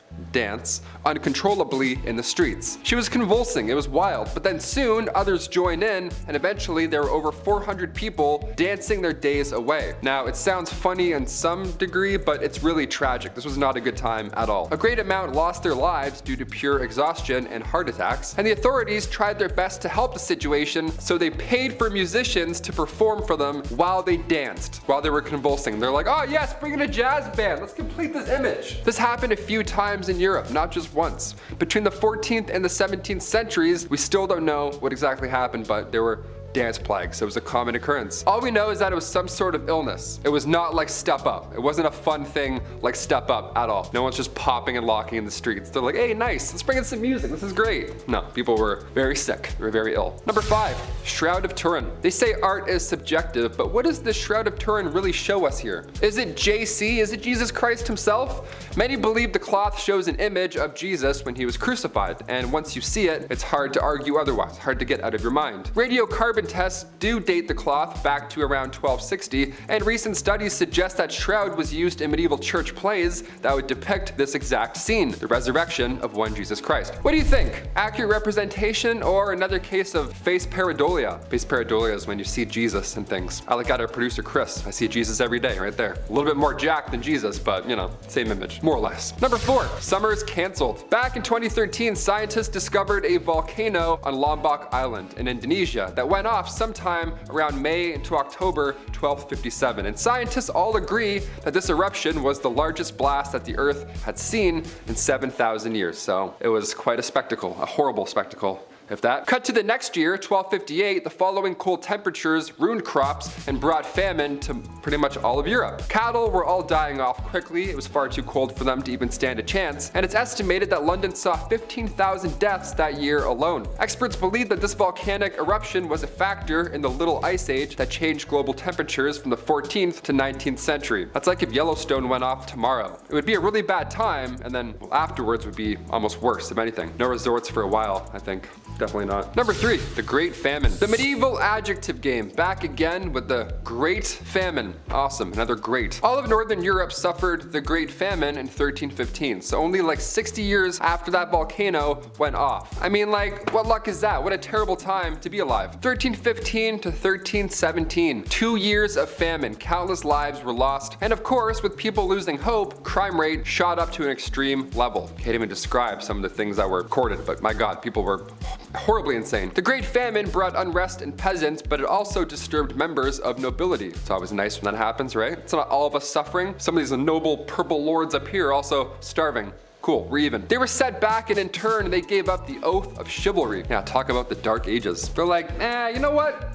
uncontrollably in the streets. She was convulsing, it was wild, but then soon others joined in, and eventually there were over 400 people dancing their days away. Now it sounds funny in some degree, but it's really tragic. This was not a good time at all. A great amount lost their lives due to pure exhaustion and heart attacks, and the authorities tried their best to help the situation, so they paid for musicians to perform for them while they danced, while they were convulsing. They're like, oh yes, bring in a jazz band, let's complete this image. This happened a few times in Europe, not just once. Between the 14th and the 17th centuries, we still don't know what exactly happened, but there were dance plague, so it was a common occurrence. All we know is that it was some sort of illness. It was not like Step Up. It wasn't a fun thing like Step Up at all. No one's just popping and locking in the streets. They're like, hey, nice, let's bring in some music, this is great. No, people were very sick, they were very ill. Number 5, Shroud of Turin. They say art is subjective, but what does the Shroud of Turin really show us here? Is it JC? Is it Jesus Christ himself? Many believe the cloth shows an image of Jesus when he was crucified, and once you see it, it's hard to argue otherwise, hard to get out of your mind. Radiocarbon tests do date the cloth back to around 1260, and recent studies suggest that shroud was used in medieval church plays that would depict this exact scene, the resurrection of one Jesus Christ. What do you think? Accurate representation or another case of face pareidolia? Face pareidolia is when you see Jesus and things. I look at our producer Chris, I see Jesus every day right there. A little bit more jacked than Jesus, but you know, same image, more or less. Number 4, summer is cancelled. Back in 2013, scientists discovered a volcano on Lombok Island in Indonesia that went off sometime around May into October 1257. And scientists all agree that this eruption was the largest blast that the Earth had seen in 7,000 years. So it was quite a spectacle, a horrible spectacle. If that. Cut to the next year, 1258, the following cold temperatures ruined crops and brought famine to pretty much all of Europe. Cattle were all dying off quickly, it was far too cold for them to even stand a chance, and it's estimated that London saw 15,000 deaths that year alone. Experts believe that this volcanic eruption was a factor in the Little Ice Age that changed global temperatures from the 14th to 19th century. That's like if Yellowstone went off tomorrow. It would be a really bad time, and then afterwards would be almost worse, if anything. No resorts for a while, I think. Definitely not. Number 3, the Great Famine. The medieval adjective game, back again with the Great Famine. Awesome, another great. All of Northern Europe suffered the Great Famine in 1315, so only like 60 years after that volcano went off. I mean, like, what luck is that? What a terrible time to be alive. 1315 to 1317, 2 years of famine, countless lives were lost, and of course, with people losing hope, crime rate shot up to an extreme level. Can't even describe some of the things that were recorded, but my God, people were horribly insane. The Great Famine brought unrest in peasants, but it also disturbed members of nobility. It's always nice when that happens, right? It's not all of us suffering. Some of these noble purple lords up here are also starving. Cool, we're even. They were set back, and in turn, they gave up the oath of chivalry. Now, talk about the Dark Ages. They're like, you know what?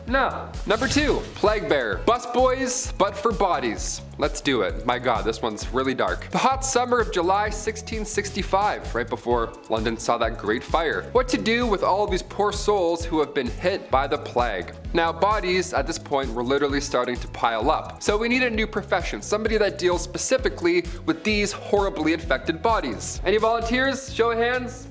No. Number 2, Plague Bear. Bus boys, but for bodies. Let's do it. My God, this one's really dark. The hot summer of July 1665, right before London saw that great fire. What to do with all of these poor souls who have been hit by the plague? Now, bodies at this point were literally starting to pile up. So we need a new profession, somebody that deals specifically with these horribly infected bodies. Any volunteers? Show of hands.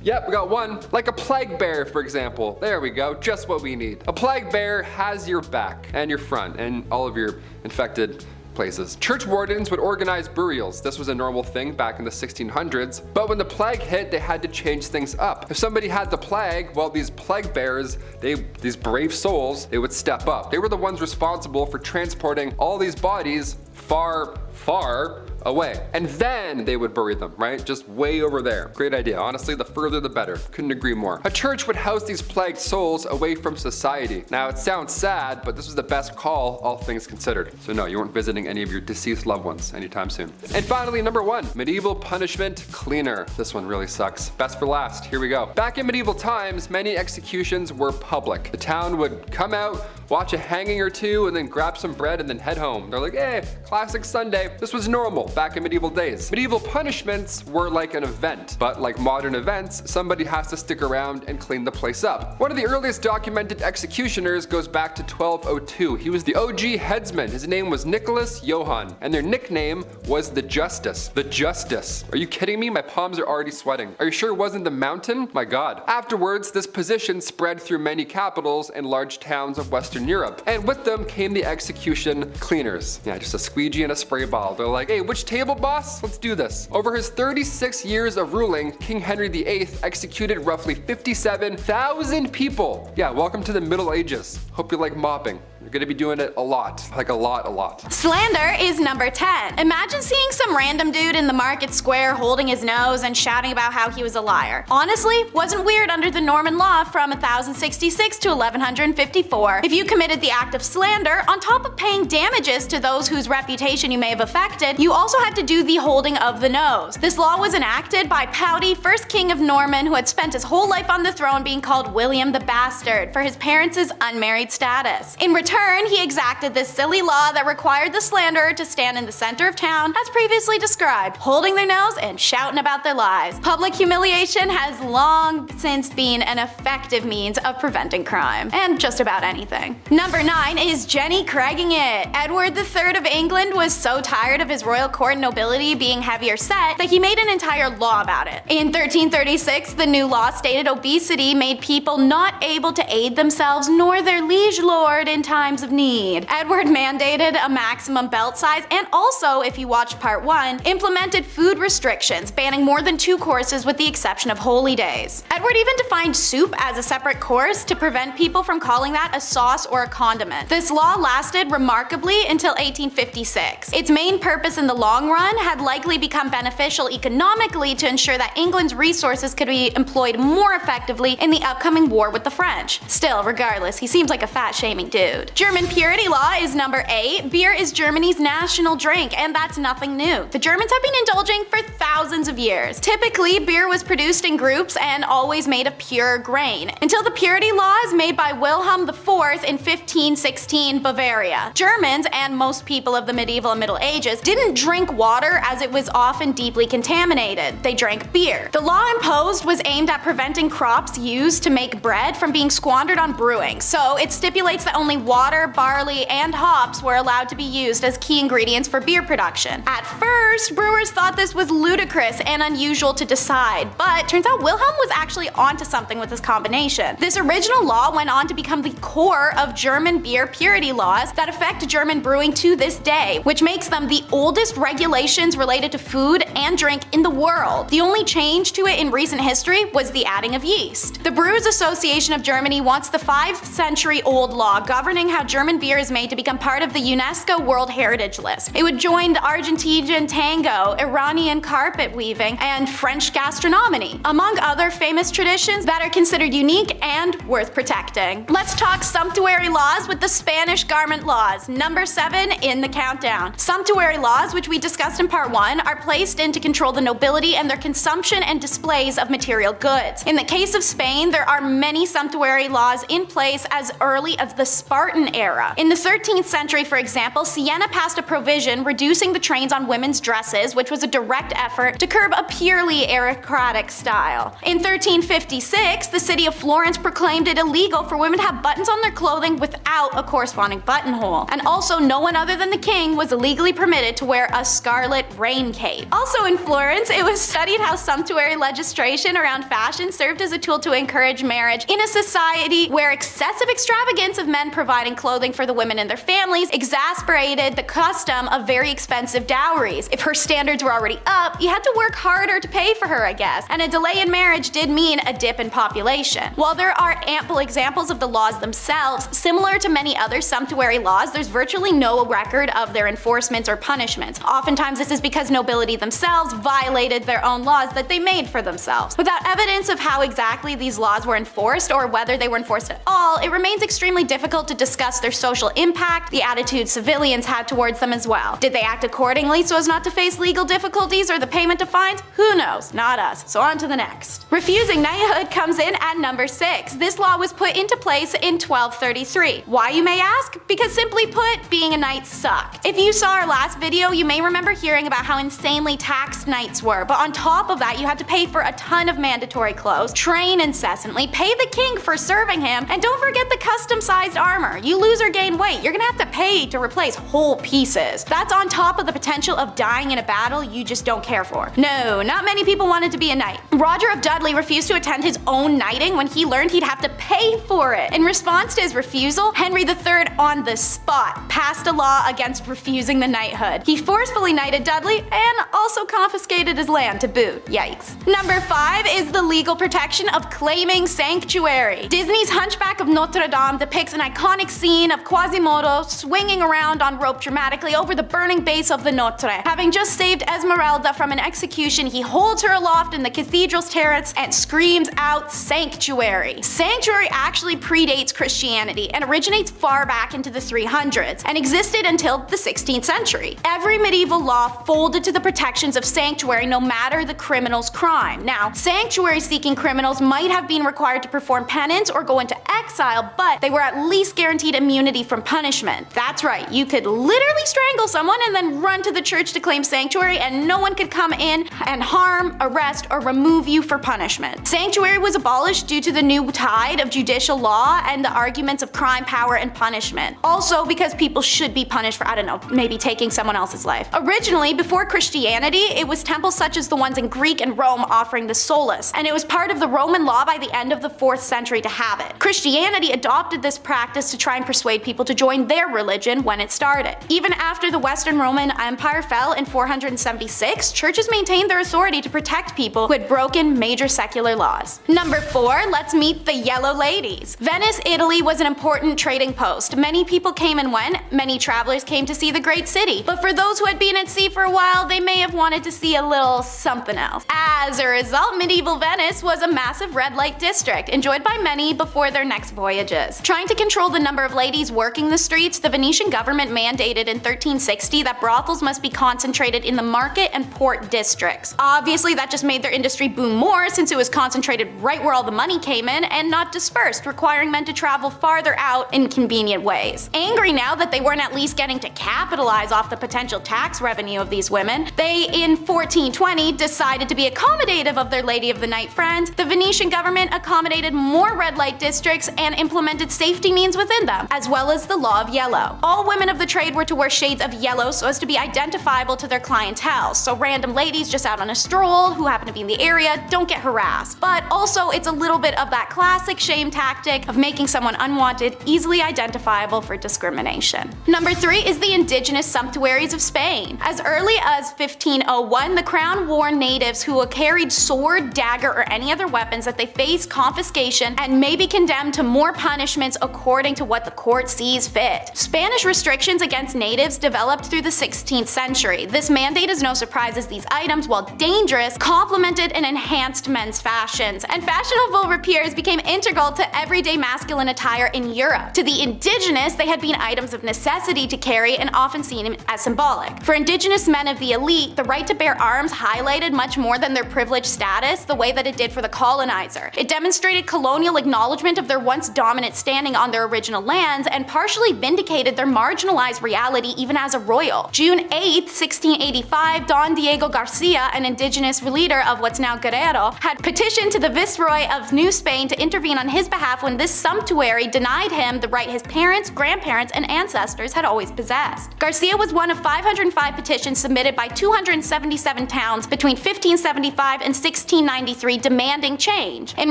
Yep, we got one. Like a plague bear, for example. There we go, just what we need. A plague bear has your back and your front and all of your infected places. Church wardens would organize burials. This was a normal thing back in the 1600s, but when the plague hit, they had to change things up. If somebody had the plague, well, these plague bears, these brave souls, they would step up. They were the ones responsible for transporting all these bodies far, far away. And then they would bury them, right? Just way over there. Great idea. Honestly, the further the better. Couldn't agree more. A church would house these plagued souls away from society. Now, it sounds sad, but this was the best call, all things considered. So no, you weren't visiting any of your deceased loved ones anytime soon. And finally, number 1, medieval punishment cleaner. This one really sucks. Best for last. Here we go. Back in medieval times, many executions were public. The town would come out, watch a hanging or two, and then grab some bread and then head home. They're like, hey, classic Sunday. This was normal back in medieval days. Medieval punishments were like an event, but like modern events, somebody has to stick around and clean the place up. One of the earliest documented executioners goes back to 1202. He was the OG headsman. His name was Nicholas Johann, and their nickname was the Justice. The Justice. Are you kidding me? My palms are already sweating. Are you sure it wasn't the Mountain? My God. Afterwards, this position spread through many capitals and large towns of Western Europe, and with them came the execution cleaners. Yeah, just a squeegee and a spray bottle. They're like, hey, which table, boss? Let's do this. Over his 36 years of ruling, King Henry VIII executed roughly 57,000 people. Yeah, welcome to the Middle Ages. Hope you like mopping. You're gonna be doing it a lot, like a lot. Slander is number 10. Imagine seeing some random dude in the market square holding his nose and shouting about how he was a liar. Honestly, wasn't weird under the Norman law from 1066 to 1154. If you committed the act of slander, on top of paying damages to those whose reputation you may have affected, you also had to do the holding of the nose. This law was enacted by Pouty, first king of Norman, who had spent his whole life on the throne being called William the Bastard for his parents' unmarried status. In return, he exacted this silly law that required the slanderer to stand in the center of town, as previously described, holding their nose and shouting about their lies. Public humiliation has long since been an effective means of preventing crime, and just about anything. Number 9 is Jenny Craiging it. Edward III of England was so tired of his royal court nobility being heavier set that he made an entire law about it. In 1336, the new law stated obesity made people not able to aid themselves nor their liege lord in times of need. Edward mandated a maximum belt size and also, if you watched part 1, implemented food restrictions, banning more than 2 courses with the exception of holy days. Edward even defined soup as a separate course to prevent people from calling that a sauce or a condiment. This law lasted remarkably until 1856. Its main purpose in the long run had likely become beneficial economically to ensure that England's resources could be employed more effectively in the upcoming war with the French. Still, regardless, he seems like a fat-shaming dude. German purity law is number 8. Beer is Germany's national drink, and that's nothing new. The Germans have been indulging for thousands of years. Typically, beer was produced in groups and always made of pure grain, until the purity laws made by Wilhelm IV in 1516 Bavaria. Germans, and most people of the medieval and Middle Ages, didn't drink water as it was often deeply contaminated. They drank beer. The law imposed was aimed at preventing crops used to make bread from being squandered on brewing, so it stipulates that only water, barley, and hops were allowed to be used as key ingredients for beer production. At first, brewers thought this was ludicrous and unusual to decide, but turns out Wilhelm was actually onto something with this combination. This original law went on to become the core of German beer purity laws that affect German brewing to this day, which makes them the oldest regulations related to food and drink in the world. The only change to it in recent history was the adding of yeast. The Brewers Association of Germany wants the 5-century-old law governing how German beer is made to become part of the UNESCO World Heritage List. It would join the Argentinian tango, Iranian carpet weaving, and French gastronomy, among other famous traditions that are considered unique and worth protecting. Let's talk sumptuary laws with the Spanish garment laws, number 7 in the countdown. Sumptuary laws, which we discussed in part 1, are placed in to control the nobility and their consumption and displays of material goods. In the case of Spain, there are many sumptuary laws in place as early as the Spartan era. In the 13th century, for example, Siena passed a provision reducing the trains on women's dresses, which was a direct effort to curb a purely aristocratic style. In 1356, the city of Florence proclaimed it illegal for women to have buttons on their clothing without a corresponding buttonhole. And also, no one other than the king was legally permitted to wear a scarlet rain cape. Also in Florence, it was studied how sumptuary legislation around fashion served as a tool to encourage marriage in a society where excessive extravagance of men providing clothing for the women and their families exasperated the custom of very expensive dowries. If her standards were already up, you had to work harder to pay for her, I guess, and a delay in marriage did mean a dip in population. While there are ample examples of the laws themselves, similar to many other sumptuary laws, there's virtually no record of their enforcements or punishments. Oftentimes this is because nobility themselves violated their own laws that they made for themselves. Without evidence of how exactly these laws were enforced or whether they were enforced at all, it remains extremely difficult to discuss their social impact, the attitude civilians had towards them as well. Did they act accordingly so as not to face legal difficulties or the payment of fines? Who knows? Not us. So on to the next. Refusing knighthood comes in at number 6. This law was put into place in 1233. Why, you may ask? Because simply put, being a knight sucked. If you saw our last video, you may remember hearing about how insanely taxed knights were, but on top of that, you had to pay for a ton of mandatory clothes, train incessantly, pay the king for serving him, and don't forget the custom-sized armor. You lose or gain weight, you're gonna have to pay to replace whole pieces. That's on top of the potential of dying in a battle you just don't care for. No, not many people wanted to be a knight. Roger of Dudley refused to attend his own knighting when he learned he'd have to pay for it. In response to his refusal, Henry III on the spot passed a law against refusing the knighthood. He forcefully knighted Dudley and also confiscated his land to boot. Yikes. Number 5 is the legal protection of claiming sanctuary. Disney's Hunchback of Notre Dame depicts an iconic scene of Quasimodo swinging around on rope dramatically over the burning base of the Notre. Having just saved Esmeralda from an execution, he holds her aloft in the cathedral's terrace and screams out, "Sanctuary!" Sanctuary actually predates Christianity and originates far back into the 300s and existed until the 16th century. Every medieval law folded to the protections of sanctuary no matter the criminal's crime. Now, sanctuary-seeking criminals might have been required to perform penance or go into exile, but they were at least guaranteed immunity from punishment. That's right, you could literally strangle someone and then run to the church to claim sanctuary and no one could come in and harm, arrest, or remove you for punishment. Sanctuary was abolished due to the new tide of judicial law and the arguments of crime, power, and punishment. Also because people should be punished for, I don't know, maybe taking someone else's life. Originally, before Christianity, it was temples such as the ones in Greek and Rome offering the solace, and it was part of the Roman law by the end of the 4th century to have it. Christianity adopted this practice to try and persuade people to join their religion when it started. Even after the Western Roman Empire fell in 476, churches maintained their authority to protect people who had broken major secular laws. Number 4, let's meet the Yellow Ladies. Venice, Italy was an important trading post. Many people came and went, many travelers came to see the great city, but for those who had been at sea for a while, they may have wanted to see a little something else. As a result, medieval Venice was a massive red light district, enjoyed by many before their next voyages. Trying to control the number of ladies working the streets, the Venetian government mandated in 1360 that brothels must be concentrated in the market and port districts. Obviously, that just made their industry boom more since it was concentrated right where all the money came in and not dispersed, requiring men to travel farther out in convenient ways. Angry now that they weren't at least getting to capitalize off the potential tax revenue of these women, they in 1420 decided to be accommodative of their Lady of the Night friends. The Venetian government accommodated more red light districts and implemented safety means within them, as well as the law of yellow. All women of the trade were to wear shades of yellow so as to be identifiable to their clientele, so random ladies just out on a stroll who happen to be in the area don't get harassed. But also it's a little bit of that classic shame tactic of making someone unwanted easily identifiable for discrimination. Number 3 is the indigenous sumptuaries of Spain. As early as 1501, the crown warned natives who carried sword, dagger, or any other weapons that they faced confiscation and may be condemned to more punishments according to what the court sees fit. Spanish restrictions against natives developed through the 16th century. This mandate is no surprise as these items, while dangerous, complemented and enhanced men's fashions, and fashionable repairs became integral to everyday masculine attire in Europe. To the indigenous, they had been items of necessity to carry and often seen as symbolic. For indigenous men of the elite, the right to bear arms highlighted much more than their privileged status the way that it did for the colonizer. It demonstrated colonial acknowledgement of their once dominant standing on their original lands and partially vindicated their marginalized reality even as a royal. June 8, 1685, Don Diego Garcia, an indigenous leader of what's now Guerrero, had petitioned to the Viceroy of New Spain to intervene on his behalf when this sumptuary denied him the right his parents, grandparents, and ancestors had always possessed. Garcia was one of 505 petitions submitted by 277 towns between 1575 and 1693 demanding change. In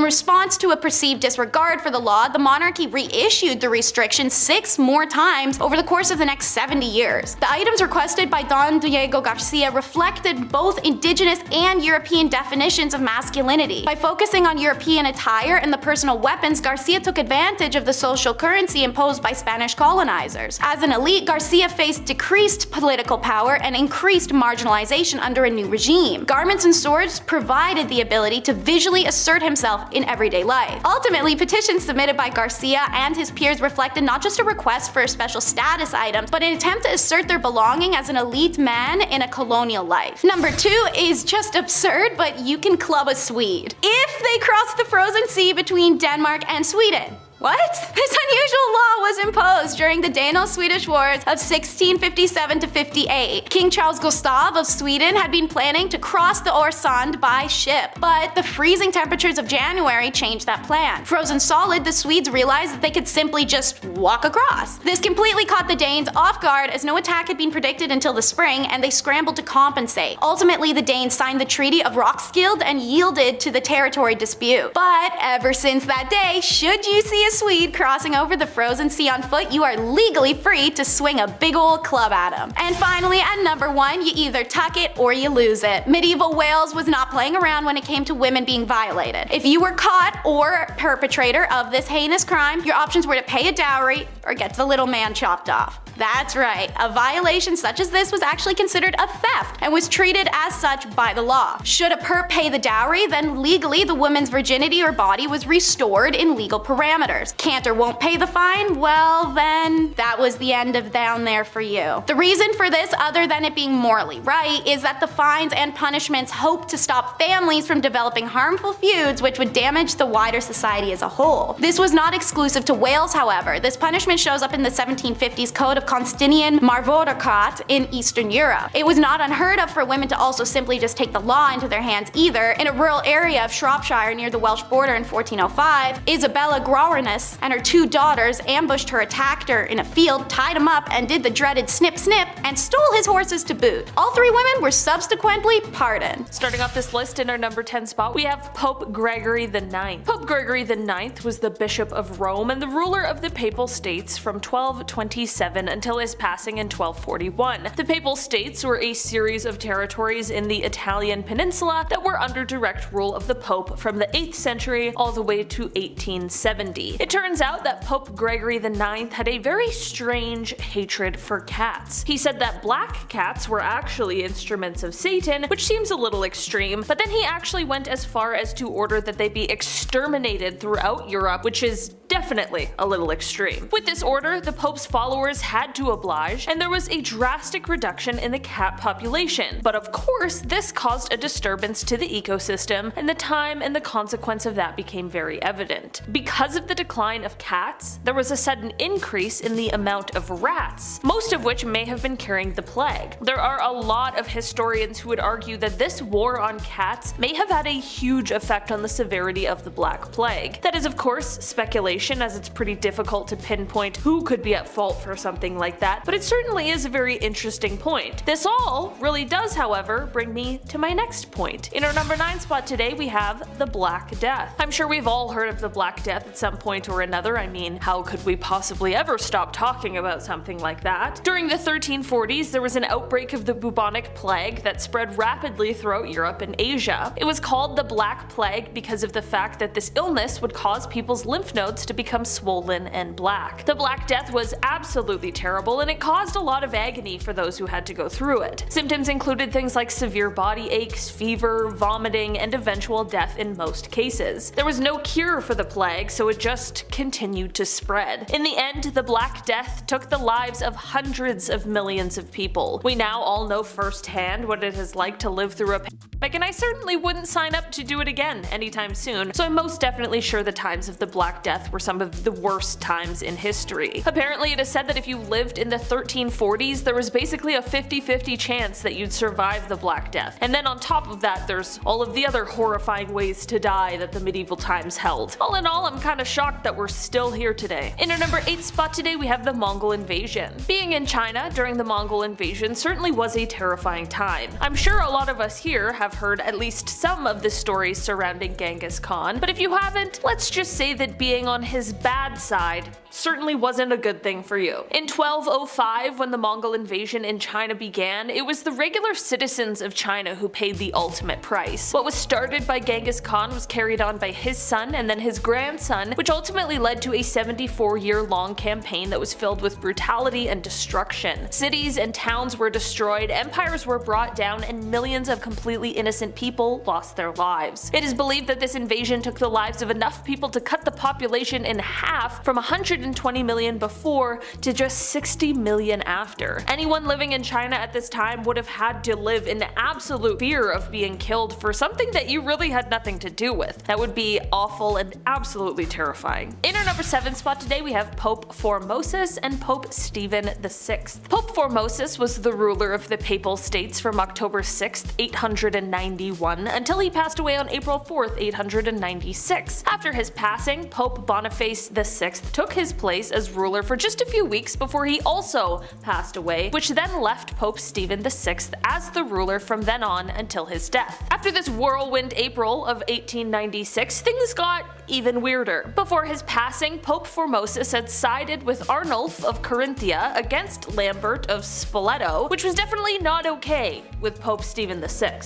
response to a perceived disregard for the law, the monarchy reissued the restriction 6 more times over the course of the next 70 years. The items requested by Don Diego Garcia reflected both indigenous and European definitions of masculinity. By focusing on European attire and the personal weapons, Garcia took advantage of the social currency imposed by Spanish colonizers. As an elite, Garcia faced decreased political power and increased marginalization under a new regime. Garments and swords provided the ability to visually assert himself in everyday life. Ultimately, petitions submitted by Garcia and his peers reflected not just a request for special status items, but an attempt to assert their belonging as an elite man in a colonial life. Number 2 is just absurd, but you can club a Swede if they cross the frozen sea between Denmark and Sweden. What? This unusual law was imposed during the Dano-Swedish Wars of 1657 to 58. King Charles Gustav of Sweden had been planning to cross the Öresund by ship, but the freezing temperatures of January changed that plan. Frozen solid, the Swedes realized that they could simply just walk across. This completely caught the Danes off guard as no attack had been predicted until the spring, and they scrambled to compensate. Ultimately, the Danes signed the Treaty of Roskilde and yielded to the territory dispute. But ever since that day, should you see a Swede crossing over the frozen sea on foot, you are legally free to swing a big old club at him. And finally, at number 1, you either tuck it or you lose it. Medieval Wales was not playing around when it came to women being violated. If you were caught or perpetrator of this heinous crime, your options were to pay a dowry or get the little man chopped off. That's right, a violation such as this was actually considered a theft and was treated as such by the law. Should a perp pay the dowry, then legally the woman's virginity or body was restored in legal parameters. Can't or won't pay the fine? Well then, that was the end of down there for you. The reason for this, other than it being morally right, is that the fines and punishments hope to stop families from developing harmful feuds which would damage the wider society as a whole. This was not exclusive to Wales, however. This punishment shows up in the 1750s Code of Constantinian Marvodakat in Eastern Europe. It was not unheard of for women to also simply just take the law into their hands either. In a rural area of Shropshire near the Welsh border in 1405, Isabella Grawerness and her 2 daughters ambushed her attacker in a field, tied him up, and did the dreaded snip snip, and stole his horses to boot. All 3 women were subsequently pardoned. Starting off this list in our number 10 spot, we have Pope Gregory IX. Pope Gregory IX was the Bishop of Rome and the ruler of the Papal States from 1227 until his passing in 1241. The Papal States were a series of territories in the Italian peninsula that were under direct rule of the Pope from the 8th century all the way to 1870. It turns out that Pope Gregory IX had a very strange hatred for cats. He said that black cats were actually instruments of Satan, which seems a little extreme, but then he actually went as far as to order that they be exterminated throughout Europe, which is definitely a little extreme. With this order, the Pope's followers had to oblige, and there was a drastic reduction in the cat population. But of course, this caused a disturbance to the ecosystem, and the time and the consequence of that became very evident. Because of the decline of cats, there was a sudden increase in the amount of rats, most of which may have been carrying the plague. There are a lot of historians who would argue that this war on cats may have had a huge effect on the severity of the Black Plague. That is of course speculation, as it's pretty difficult to pinpoint who could be at fault for something like that, but it certainly is a very interesting point. This all really does, however, bring me to my next point. In our number 9 spot today, we have the Black Death. I'm sure we've all heard of the Black Death at some point or another. I mean, how could we possibly ever stop talking about something like that? During the 1340s, there was an outbreak of the bubonic plague that spread rapidly throughout Europe and Asia. It was called the Black Plague because of the fact that this illness would cause people's lymph nodes to become swollen and black. The Black Death was absolutely terrible, and it caused a lot of agony for those who had to go through it. Symptoms included things like severe body aches, fever, vomiting, and eventual death in most cases. There was no cure for the plague, so it just continued to spread. In the end, the Black Death took the lives of hundreds of millions of people. We now all know firsthand what it is like to live through a pandemic, and I certainly wouldn't sign up to do it again anytime soon, so I'm most definitely sure the times of the Black Death were some of the worst times in history. Apparently, it is said that if you lived in the 1340s, there was basically a 50-50 chance that you'd survive the Black Death. And then on top of that, there's all of the other horrifying ways to die that the medieval times held. All in all, I'm kinda shocked that we're still here today. In our number 8 spot today, we have the Mongol invasion. Being in China during the Mongol invasion certainly was a terrifying time. I'm sure a lot of us here have heard at least some of the stories surrounding Genghis Khan, but if you haven't, let's just say that being on his bad side certainly wasn't a good thing for you. In 1205, when the Mongol invasion in China began, it was the regular citizens of China who paid the ultimate price. What was started by Genghis Khan was carried on by his son and then his grandson, which ultimately led to a 74-year-long campaign that was filled with brutality and destruction. Cities and towns were destroyed, empires were brought down, and millions of completely innocent people lost their lives. It is believed that this invasion took the lives of enough people to cut the population in half from 120 million before to just 60 million after. Anyone living in China at this time would have had to live in absolute fear of being killed for something that you really had nothing to do with. That would be awful and absolutely terrifying. In our number 7 spot today, we have Pope Formosus and Pope Stephen VI. Pope Formosus was the ruler of the Papal States from October 6th, 891 until he passed away on April 4th, 896. After his passing, Pope Boniface Boniface VI took his place as ruler for just a few weeks before he also passed away, which then left Pope Stephen VI as the ruler from then on until his death. After this whirlwind April of 1896, things got even weirder. Before his passing, Pope Formosus had sided with Arnulf of Carinthia against Lambert of Spoleto, which was definitely not okay with Pope Stephen VI.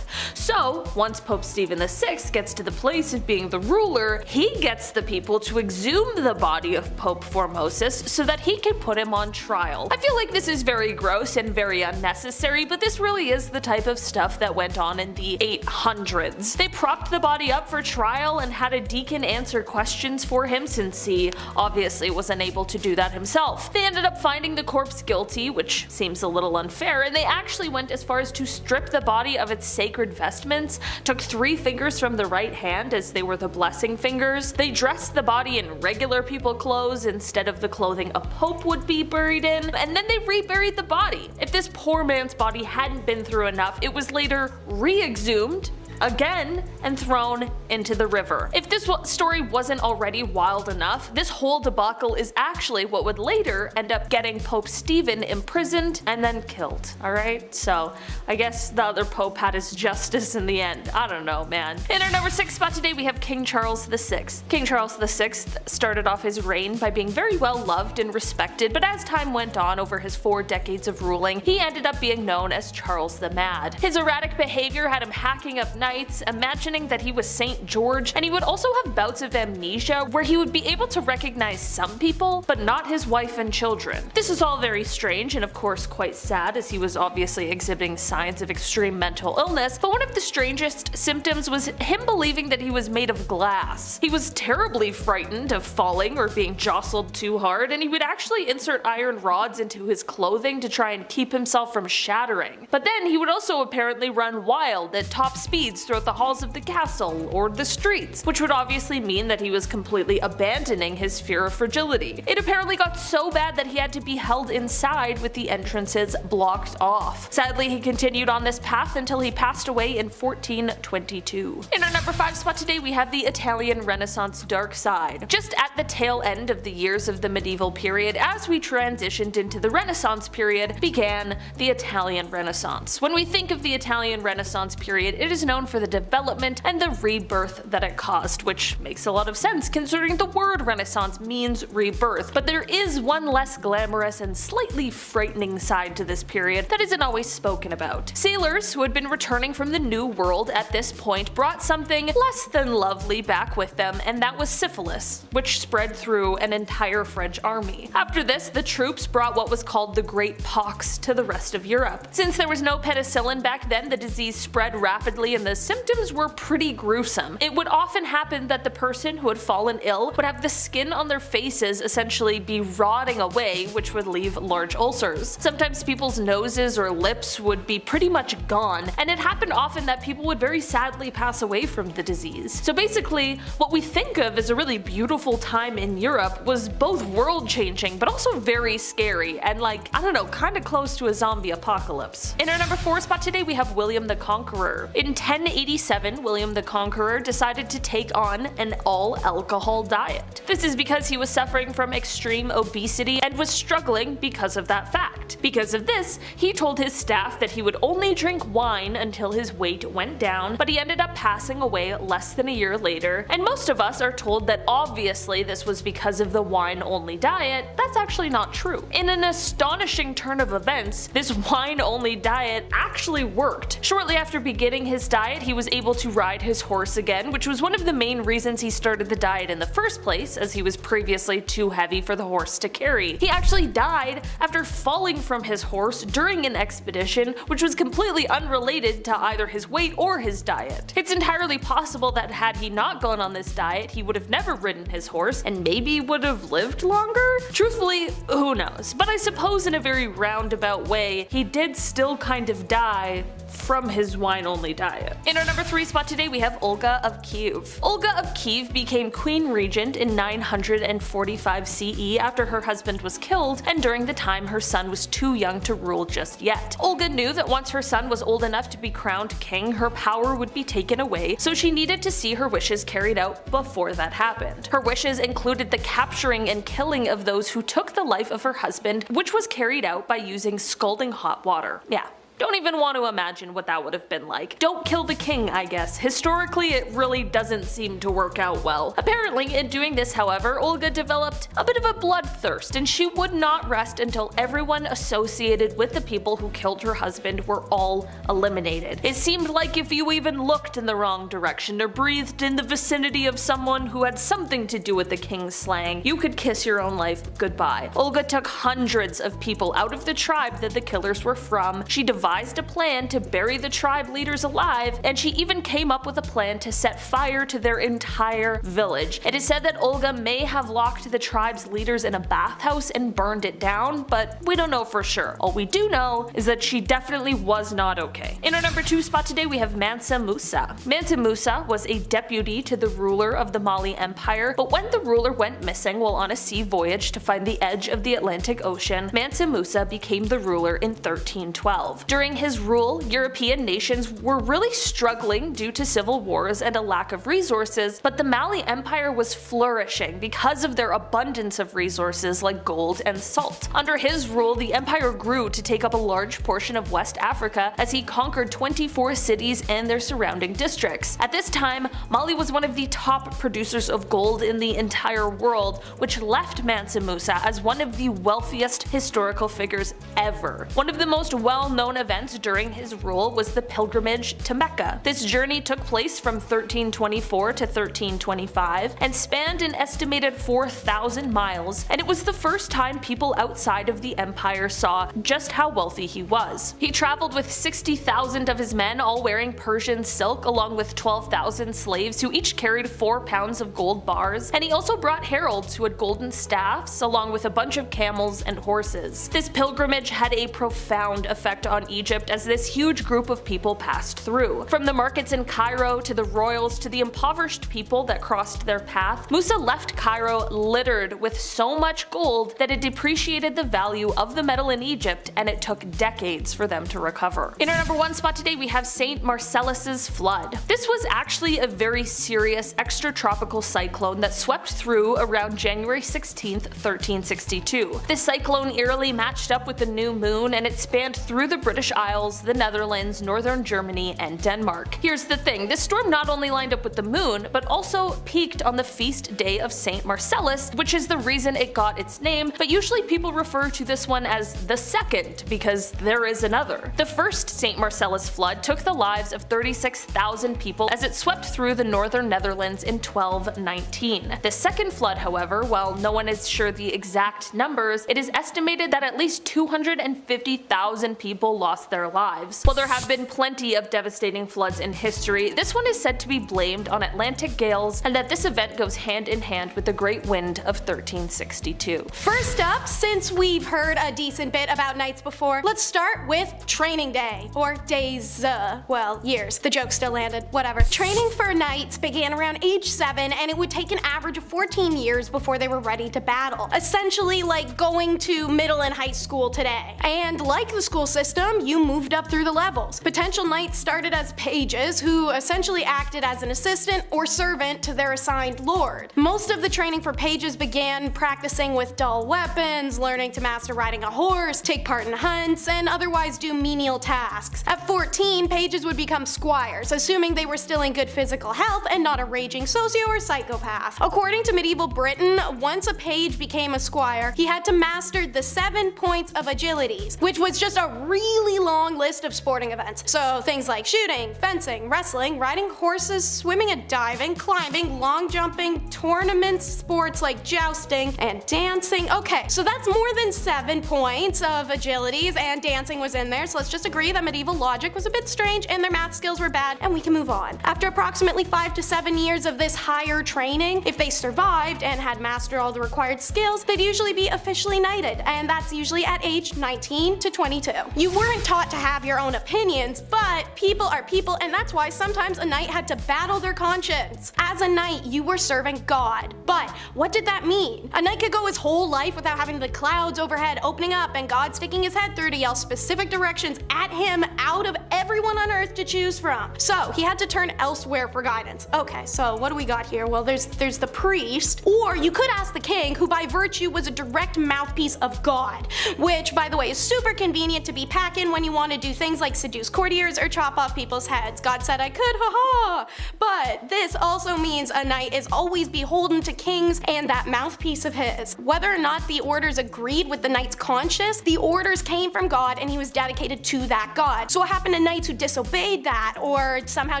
So, once Pope Stephen VI gets to the place of being the ruler, he gets the people to exhume the body of Pope Formosus so that he can put him on trial. I feel like this is very gross and very unnecessary, but this really is the type of stuff that went on in the 800s. They propped the body up for trial and had a deacon answer questions for him since he obviously was unable to do that himself. They ended up finding the corpse guilty, which seems a little unfair, and they actually went as far as to strip the body of its sacred vestments, took 3 fingers from the right hand as they were the blessing fingers. They dressed the body in regular people clothes instead of the clothing a pope would be buried in, and then they reburied the body. If this poor man's body hadn't been through enough, it was later re-exhumed again and thrown into the river. If this story wasn't already wild enough, this whole debacle is actually what would later end up getting Pope Stephen imprisoned and then killed. Alright, so I guess the other pope had his justice in the end. I don't know, man. In our number 6 spot today we have King Charles VI. King Charles VI started off his reign by being very well loved and respected, but as time went on over his 4 decades of ruling, he ended up being known as Charles the Mad. His erratic behavior had him hacking up nights, imagining that he was St. George, and he would also have bouts of amnesia where he would be able to recognize some people, but not his wife and children. This is all very strange and of course quite sad, as he was obviously exhibiting signs of extreme mental illness, but one of the strangest symptoms was him believing that he was made of glass. He was terribly frightened of falling or being jostled too hard, and he would actually insert iron rods into his clothing to try and keep himself from shattering. But then he would also apparently run wild at top speeds throughout the halls of the castle or the streets, which would obviously mean that he was completely abandoning his fear of fragility. It apparently got so bad that he had to be held inside with the entrances blocked off. Sadly, he continued on this path until he passed away in 1422. In our number 5 spot today we have the Italian Renaissance dark side. Just at the tail end of the years of the medieval period, as we transitioned into the Renaissance period, began the Italian Renaissance. When we think of the Italian Renaissance period, it is known for the development and the rebirth that it caused, which makes a lot of sense considering the word Renaissance means rebirth. But there is one less glamorous and slightly frightening side to this period that isn't always spoken about. Sailors who had been returning from the New World at this point brought something less than lovely back with them, and that was syphilis, which spread through an entire French army. After this, the troops brought what was called the Great Pox to the rest of Europe. Since there was no penicillin back then, the disease spread rapidly and the symptoms were pretty gruesome. It would often happen that the person who had fallen ill would have the skin on their faces essentially be rotting away, which would leave large ulcers. Sometimes people's noses or lips would be pretty much gone, and it happened often that people would very sadly pass away from the disease. So basically, what we think of as a really beautiful time in Europe was both world-changing but also very scary and, like, I don't know, kinda close to a zombie apocalypse. In our number 4 spot today we have William the Conqueror. In 1087, William the Conqueror decided to take on an all-alcohol diet. This is because he was suffering from extreme obesity and was struggling because of that fact. Because of this, he told his staff that he would only drink wine until his weight went down, but he ended up passing away less than a year later, and most of us are told that obviously this was because of the wine-only diet. That's actually not true. In an astonishing turn of events, this wine-only diet actually worked. Shortly after beginning his diet, he was able to ride his horse again, which was one of the main reasons he started the diet in the first place, as he was previously too heavy for the horse to carry. He actually died after falling from his horse during an expedition, which was completely unrelated to either his weight or his diet. It's entirely possible that had he not gone on this diet, he would have never ridden his horse and maybe would have lived longer? Truthfully, who knows? But I suppose in a very roundabout way, he did still kind of die from his wine-only diet. In our number 3 spot today, we have Olga of Kiev. Olga of Kiev became queen regent in 945 CE after her husband was killed, and during the time her son was too young to rule just yet. Olga knew that once her son was old enough to be crowned king, her power would be taken away, so she needed to see her wishes carried out before that happened. Her wishes included the capturing and killing of those who took the life of her husband, which was carried out by using scalding hot water. Yeah. Don't even want to imagine what that would have been like. Don't kill the king, I guess. Historically, it really doesn't seem to work out well. Apparently, in doing this, however, Olga developed a bit of a bloodthirst, and she would not rest until everyone associated with the people who killed her husband were all eliminated. It seemed like if you even looked in the wrong direction or breathed in the vicinity of someone who had something to do with the king's slaying, you could kiss your own life goodbye. Olga took hundreds of people out of the tribe that the killers were from. She devised a plan to bury the tribe leaders alive, and she even came up with a plan to set fire to their entire village. It is said that Olga may have locked the tribe's leaders in a bathhouse and burned it down, but we don't know for sure. All we do know is that she definitely was not okay. In our number 2 spot today, we have Mansa Musa. Mansa Musa was a deputy to the ruler of the Mali Empire, but when the ruler went missing while on a sea voyage to find the edge of the Atlantic Ocean, Mansa Musa became the ruler in 1312. During his rule, European nations were really struggling due to civil wars and a lack of resources, but the Mali Empire was flourishing because of their abundance of resources like gold and salt. Under his rule, the empire grew to take up a large portion of West Africa as he conquered 24 cities and their surrounding districts. At this time, Mali was one of the top producers of gold in the entire world, which left Mansa Musa as one of the wealthiest historical figures ever. One of the most well-known events during his rule was the pilgrimage to Mecca. This journey took place from 1324 to 1325 and spanned an estimated 4,000 miles, and it was the first time people outside of the empire saw just how wealthy he was. He traveled with 60,000 of his men, all wearing Persian silk, along with 12,000 slaves who each carried 4 pounds of gold bars, and he also brought heralds who had golden staffs, along with a bunch of camels and horses. This pilgrimage had a profound effect on Egypt as this huge group of people passed through. From the markets in Cairo to the royals to the impoverished people that crossed their path, Musa left Cairo littered with so much gold that it depreciated the value of the metal in Egypt, and it took decades for them to recover. In our number 1 spot today, we have St. Marcellus's flood. This was actually a very serious extratropical cyclone that swept through around January 16th, 1362. This cyclone eerily matched up with the new moon, and it spanned through the British Isles, the Netherlands, northern Germany, and Denmark. Here's the thing, this storm not only lined up with the moon, but also peaked on the feast day of St. Marcellus, which is the reason it got its name, but usually people refer to this one as the second, because there is another. The first St. Marcellus flood took the lives of 36,000 people as it swept through the northern Netherlands in 1219. The second flood, however, while no one is sure the exact numbers, it is estimated that at least 250,000 people lost their lives. While there have been plenty of devastating floods in history, this one is said to be blamed on Atlantic gales, and that this event goes hand in hand with the Great Wind of 1362. First up, since we've heard a decent bit about nights before, let's start with training day, or days, well, years. The joke still landed, whatever. Training for knights began around age 7, and it would take an average of 14 years before they were ready to battle. Essentially like going to middle and high school today. And like the school system, you moved up through the levels. Potential knights started as pages, who essentially acted as an assistant or servant to their assigned lord. Most of the training for pages began practicing with dull weapons, learning to master riding a horse, take part in hunts, and otherwise do menial tasks. At 14, pages would become squires, assuming they were still in good physical health and not a raging socio or psychopath. According to medieval Britain, once a page became a squire, he had to master the 7 points of agilities, which was just a really long list of sporting events. So things like shooting, fencing, wrestling, riding horses, swimming and diving, climbing, long jumping, tournaments, sports like jousting, and dancing. Okay, so that's more than 7 points of agilities, and dancing was in there, so let's just agree that medieval logic was a bit strange and their math skills were bad, and we can move on. After approximately 5 to 7 years of this higher training, if they survived and had mastered all the required skills, they'd usually be officially knighted, and that's usually at age 19 to 22. You weren't weren't taught to have your own opinions, but people are people, and that's why sometimes a knight had to battle their conscience. As a knight, you were serving God. But what did that mean? A knight could go his whole life without having the clouds overhead opening up and God sticking his head through to yell specific directions at him out of everyone on earth to choose from. So he had to turn elsewhere for guidance. Okay, so what do we got here? Well, there's the priest, or you could ask the king, who by virtue was a direct mouthpiece of God, which, by the way, is super convenient to be packing when you want to do things like seduce courtiers or chop off people's heads. God said I could, haha. But this also means a knight is always beholden to kings and that mouthpiece of his. Whether or not the orders agreed with the knight's conscience, the orders came from God and he was dedicated to that God. So what happened to knights who disobeyed that or somehow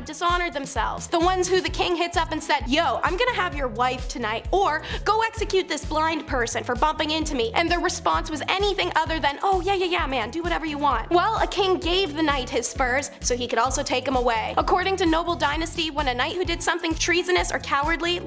dishonored themselves? The ones who the king hits up and said, yo, I'm gonna have your wife tonight, or go execute this blind person for bumping into me, and their response was anything other than, oh yeah man, do whatever you want. Well, a king gave the knight his spurs so he could also take them away. According to noble dynasty, when a knight who did something treasonous or cowardly,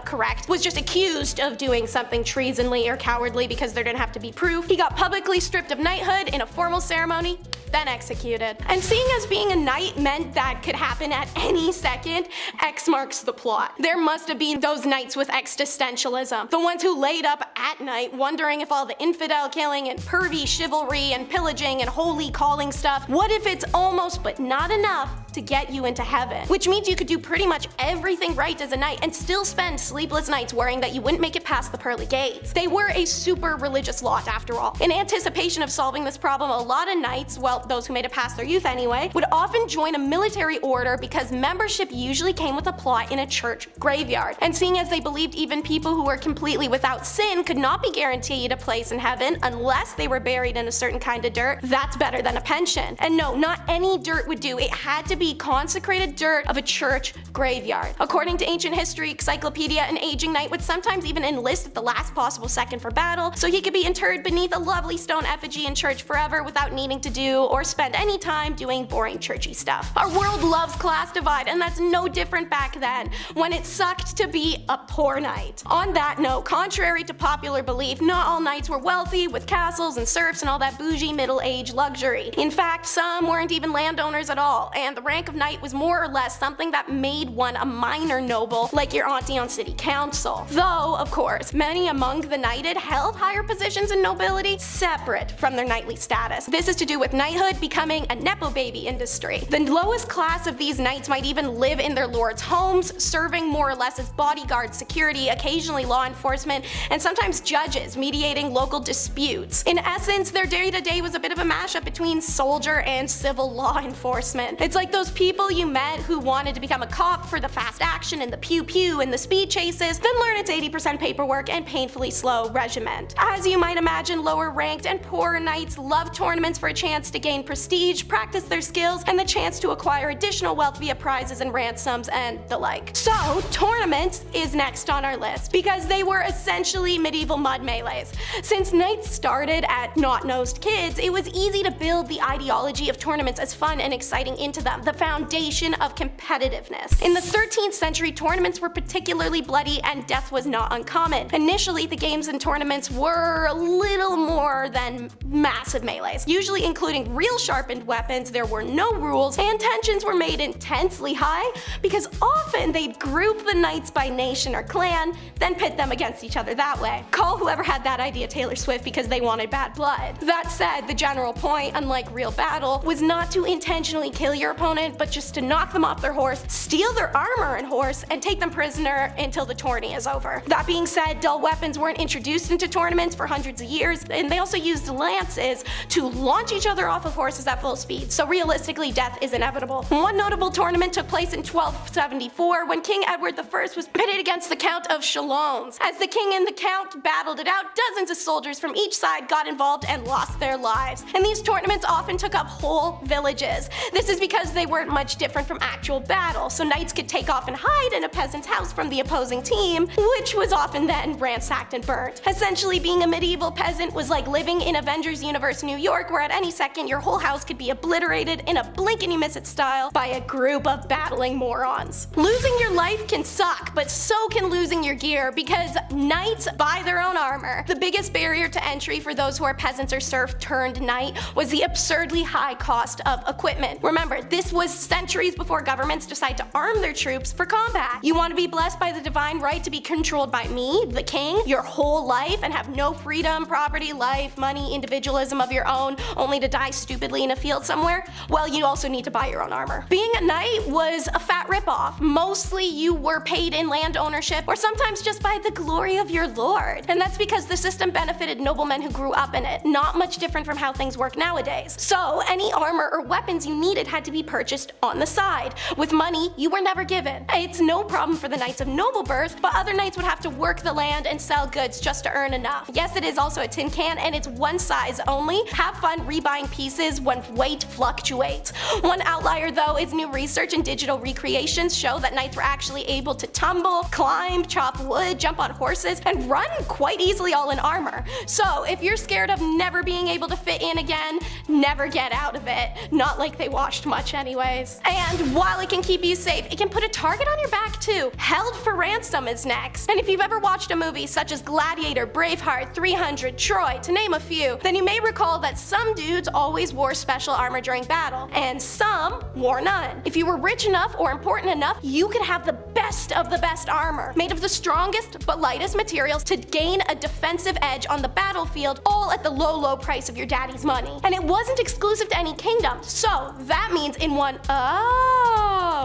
correct, was just accused of doing something treasonly or cowardly because there didn't have to be proof, he got publicly stripped of knighthood in a formal ceremony, then executed. And seeing as being a knight meant that could happen at any second, X marks the plot. There must have been those knights with existentialism, the ones who laid up at night wondering if all the infidel killing and pervy chivalry and pillaging and holy calling stuff, what if it's almost but not enough to get you into heaven? Which means you could do pretty much everything right as a knight and still spend sleepless nights worrying that you wouldn't make it past the pearly gates. They were a super religious lot after all. In anticipation of solving this problem, a lot of knights, well, those who made it past their youth anyway, would often join a military order because membership usually came with a plot in a church graveyard. And seeing as they believed even people who were completely without sin could not be guaranteed a place in heaven unless they were buried in a certain kind of dirt, that's better than a pension. And no, not any dirt would do. It had to be consecrated dirt of a church graveyard. According to ancient history encyclopedia, an aging knight would sometimes even enlist at the last possible second for battle so he could be interred beneath a lovely stone effigy in church forever without needing to do or spend any time doing boring churchy stuff. Our world loves class divide, and that's no different back then, when it sucked to be a poor knight. On that note, contrary to popular belief, not all knights were wealthy with castles and serfs and all that bougie middle-age luxury. In fact, some weren't even landowners at all, and the rank of knight was more or less something that made one a minor noble, like your auntie on city council. Though, of course, many among the knighted held higher positions in nobility separate from their knightly status. This is to do with knighthood becoming a nepo baby industry. The lowest class of these knights might even live in their lords' homes, serving more or less as bodyguards, security, occasionally law enforcement, and sometimes judges, mediating local disputes. In essence, their day-to-day was a bit of a mashup between soldier and civil law enforcement. It's like those people you met who wanted to become a cop for the fast action and the pew-pew and the speed chases, then learn it's 80% paperwork and painfully slow regiment. As you might imagine, lower ranked and poorer knights love tournaments for a chance to gain prestige, practice their skills, and the chance to acquire additional wealth via prizes and ransoms and the like. So, tournaments is next on our list, because they were essentially medieval mud melees. Since knights started at not-nosed kids, it was easy to build the ideology of tournaments as fun and exciting into them, the foundation of competitiveness. In the 13th century, tournaments were particularly bloody and death was not uncommon. Initially, the games and tournaments were a little more than massive melees, usually including real sharpened weapons. There were no rules, and tensions were made intensely high because often they'd group the knights by nation or clan, then pit them against each other that way. Call whoever had that idea Taylor Swift because they wanted bad blood. That said, the general point, unlike real battle, was not to intentionally kill your opponent, but just to knock them off their horse, steal their armor and horse, and take them prisoner until the tourney is over. That being said, dull weapons weren't introduced into tournaments for hundreds of years, and they also used lances to launch each other off of horses at full speed, so realistically death is inevitable. One notable tournament took place in 1274 when King Edward I was pitted against the Count of Chalons. As the king and the count battled it out, dozens of soldiers from each side got involved and lost their lives. And these tournaments often took up whole villages. This is because they weren't much different from actual battle, so knights could take off and hide in a peasant's house from the opposing team, which was often then ransacked and burnt. Essentially, being a medieval peasant was like living in Avengers Universe New York, where at any second your whole house could be obliterated in a blink and you miss it style by a group of battling morons. Losing your life can suck, but so can losing your gear, because knights buy their own armor. The biggest barrier to entry for those who are peasants or serf turned knight was the absurdly high cost of equipment. Remember, this was centuries before governments decided to arm their troops for combat. You want to be blessed by the divine right to be controlled by me, the king, your whole life and have no freedom, property, life, money, individualism of your own, only to die stupidly in a field somewhere? Well, you also need to buy your own armor. Being a knight was a fat ripoff. Mostly you were paid in land ownership, or sometimes just by the glory of your lord. And that's because the system benefited noblemen who grew up in it, not much different from how things work nowadays. So any armor or weapons you needed had to be purchased on the side. With money, you were never given. It's no problem for the knights of noble birth, but other knights would have to work the land and sell goods just to earn enough. Yes, it is also a tin can, and it's one size only. Have fun rebuying pieces when weight fluctuates. One outlier though is new research and digital recreations show that knights were actually able to tumble, climb, chop wood, jump on horses, and run quite easily all in armor. So if you're scared of never being able to fit in again, never get out of it. Not like they washed much anyways. And while it can keep you safe, it can put a target on your back too. Held for ransom is next. And if you've ever watched a movie such as Gladiator, Braveheart, 300, Troy, to name a few, then you may recall that some dudes always wore special armor during battle, and some wore none. If you were rich enough or important enough, you could have the best of the best armor, made of the strongest but lightest materials to gain a defensive edge on the battlefield, all at the low price of your daddy's money. And it wasn't exclusive to any kingdom, so that means in one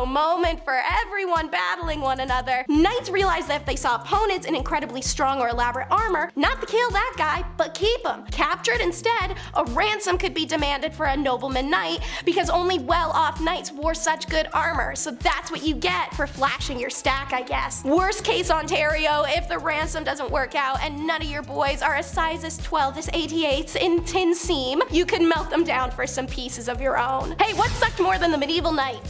moment for everyone battling one another, knights realized that if they saw opponents in incredibly strong or elaborate armor, not to kill that guy, but keep him. Captured instead, a ransom could be demanded for a nobleman knight, because only well-off knights wore such good armor, so that's what you get for flashing your stack, I guess. Worst case Ontario, if the ransom doesn't work out and none of your boys are as sizes 12 as 88s in tin seam, you can melt them down for some pieces of your own. Hey, what sucked more than the medieval knight?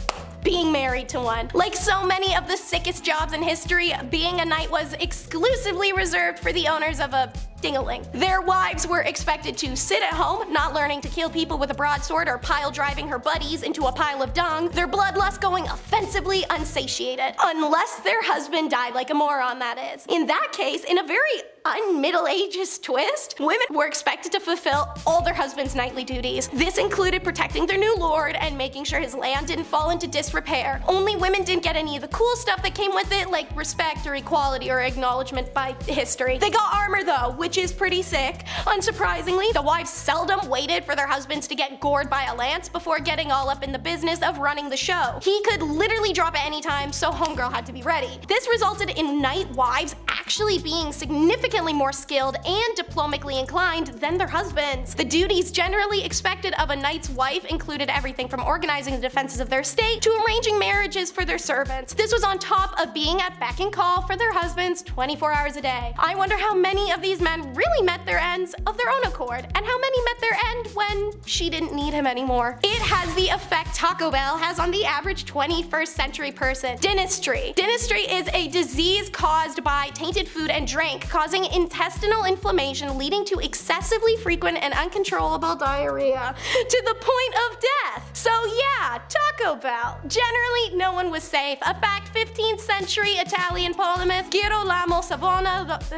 Being married to one. Like so many of the sickest jobs in history, being a knight was exclusively reserved for the owners of a ding-a-ling. Their wives were expected to sit at home, not learning to kill people with a broadsword or pile driving her buddies into a pile of dung, their bloodlust going offensively unsatiated. Unless their husband died like a moron, that is. In that case, in a very un-Middle Ages twist, women were expected to fulfill all their husband's knightly duties. This included protecting their new lord and making sure his land didn't fall into disrepair. Only women didn't get any of the cool stuff that came with it, like respect or equality or acknowledgement by history. They got armor though, which is pretty sick. Unsurprisingly, the wives seldom waited for their husbands to get gored by a lance before getting all up in the business of running the show. He could literally drop at any time, so homegirl had to be ready. This resulted in knight wives actually being significantly more skilled and diplomatically inclined than their husbands. The duties generally expected of a knight's wife included everything from organizing the defenses of their state to arranging marriages for their servants. This was on top of being at beck and call for their husbands 24 hours a day. I wonder how many of these men really met their ends of their own accord, and how many met their end when she didn't need him anymore. It has the effect Taco Bell has on the average 21st century person. Dynastry. Dynastry is a disease caused by tainted food and drink, causing intestinal inflammation leading to excessively frequent and uncontrollable diarrhea to the point of death. So yeah, Taco Bell. Generally, no one was safe. A fact 15th century Italian polymath Girolamo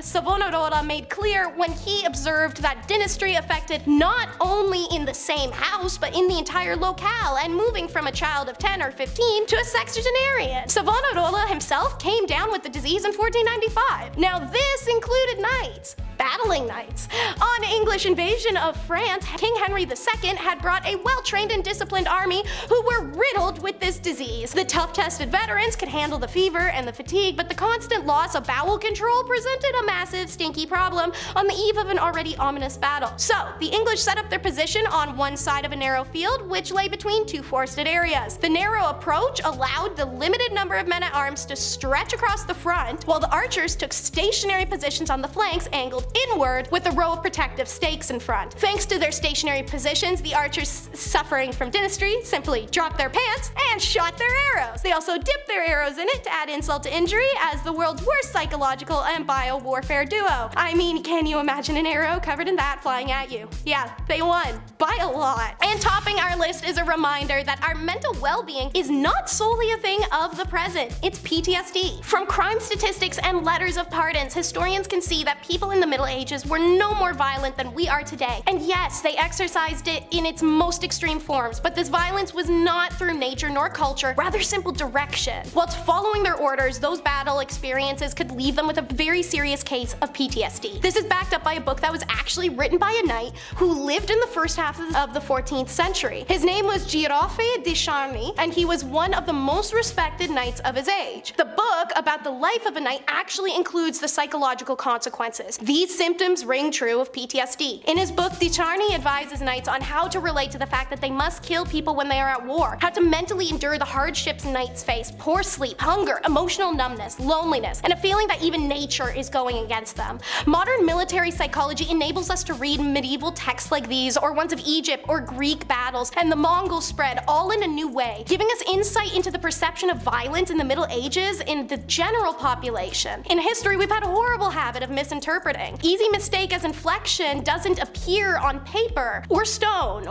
Savonarola made clear when he observed that dynastry affected not only in the same house, but in the entire locale, and moving from a child of 10 or 15 to a sexagenarian. Savonarola himself came down with the disease in 1495. Now this included knights. Battling knights. On English invasion of France, King Henry II had brought a well-trained and disciplined army who were riddled with this disease. The tough-tested veterans could handle the fever and the fatigue, but the constant loss of bowel control presented a massive, stinky problem on the eve of an already ominous battle. So, the English set up their position on one side of a narrow field, which lay between two forested areas. The narrow approach allowed the limited number of men at arms to stretch across the front, while the archers took stationary positions on the flanks, angled inward with a row of protective stakes in front. Thanks to their stationary positions, the archers suffering from dynastry simply dropped their pants and shot their arrows. They also dipped their arrows in it to add insult to injury as the world's worst psychological and bio-warfare duo. I mean, can you imagine an arrow covered in that flying at you? Yeah, they won by a lot. And topping our list is a reminder that our mental well-being is not solely a thing of the present, it's PTSD. From crime statistics and letters of pardons, historians can see that people in the Middle Ages were no more violent than we are today. And yes, they exercised it in its most extreme forms, but this violence was not through nature nor culture, rather simple direction. Whilst following their orders, those battle experiences could leave them with a very serious case of PTSD. This is backed up by a book that was actually written by a knight who lived in the first half of the 14th century. His name was Giroflée de Charny, and he was one of the most respected knights of his age. The book about the life of a knight actually includes the psychological consequences. These symptoms ring true of PTSD. In his book, de Charny advises knights on how to relate to the fact that they must kill people when they are at war, how to mentally endure the hardships knights face, poor sleep, hunger, emotional numbness, loneliness, and a feeling that even nature is going against them. Modern military psychology enables us to read medieval texts like these, or ones of Egypt or Greek battles and the Mongol spread, all in a new way, giving us insight into the perception of violence in the Middle Ages in the general population. In history, we've had a horrible habit of misinterpreting. Easy mistake as inflection doesn't appear on paper or stone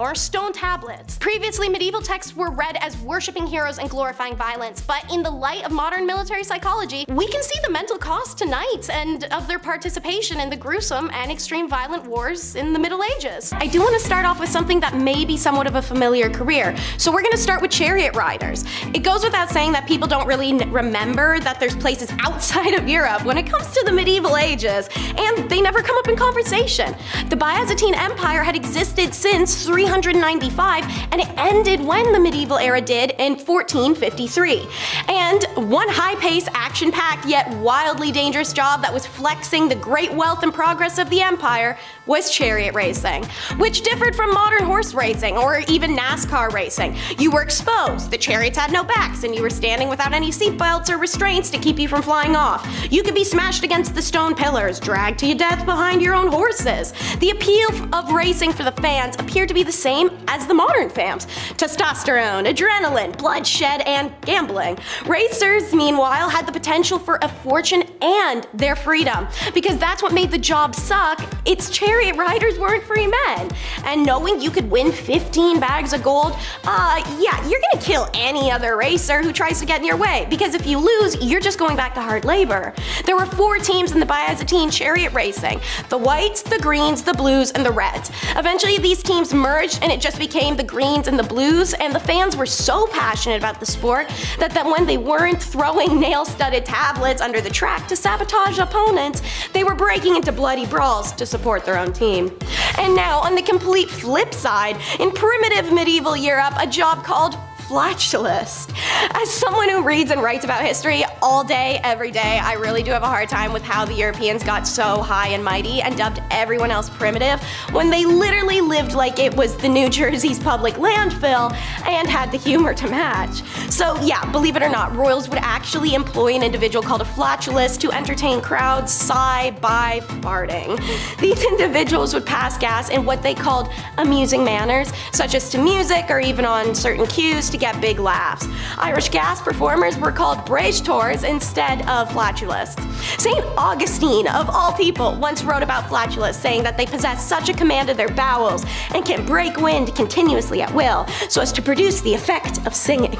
tablets. Previously, medieval texts were read as worshipping heroes and glorifying violence, but in the light of modern military psychology, we can see the mental cost to knights and of their participation in the gruesome and extreme violent wars in the Middle Ages. I do want to start off with something that may be somewhat of a familiar career, so we're going to start with chariot riders. It goes without saying that people don't really remember that there's places outside of Europe when it comes to the medieval ages, and they never come up in conversation. The Byzantine Empire had existed since 395, and it ended when the medieval era did in 1453. And one high-paced, action-packed, yet wildly dangerous job that was flexing the great wealth and progress of the empire was chariot racing, which differed from modern horse racing or even NASCAR racing. You were exposed, the chariots had no backs, and you were standing without any seatbelts or restraints to keep you from flying off. You could be smashed against the stone pillars, dragged to your death behind your own horses. The appeal of racing for the fans appeared to be the same as the modern fans: testosterone, adrenaline, bloodshed, and gambling. Racers, meanwhile, had the potential for a fortune and their freedom, because that's what made the job suck. Its chariot riders weren't free men. And knowing you could win 15 bags of gold, yeah, you're gonna kill any other racer who tries to get in your way, because if you lose, you're just going back to hard labor. There were 4 teams in the Byzantine chariot racing: the whites, the greens, the blues, and the reds. Eventually these teams merged and it just became the greens and the blues, and the fans were so passionate about the sport that when they weren't throwing nail-studded tablets under the track to sabotage opponents, they were breaking into bloody brawls to support their own team. And now, on the complete flip side, in primitive medieval Europe, a job called flatulist. As someone who reads and writes about history all day, every day, I really do have a hard time with how the Europeans got so high and mighty and dubbed everyone else primitive when they literally lived like it was the New Jersey's public landfill and had the humor to match. So yeah, believe it or not, royals would actually employ an individual called a flatulist to entertain crowds by farting. These individuals would pass gas in what they called amusing manners, such as to music or even on certain cues to get big laughs. Irish gas performers were called bracetors instead of flatulists. St. Augustine, of all people, once wrote about flatulists, saying that they possess such a command of their bowels and can break wind continuously at will, so as to produce the effect of singing.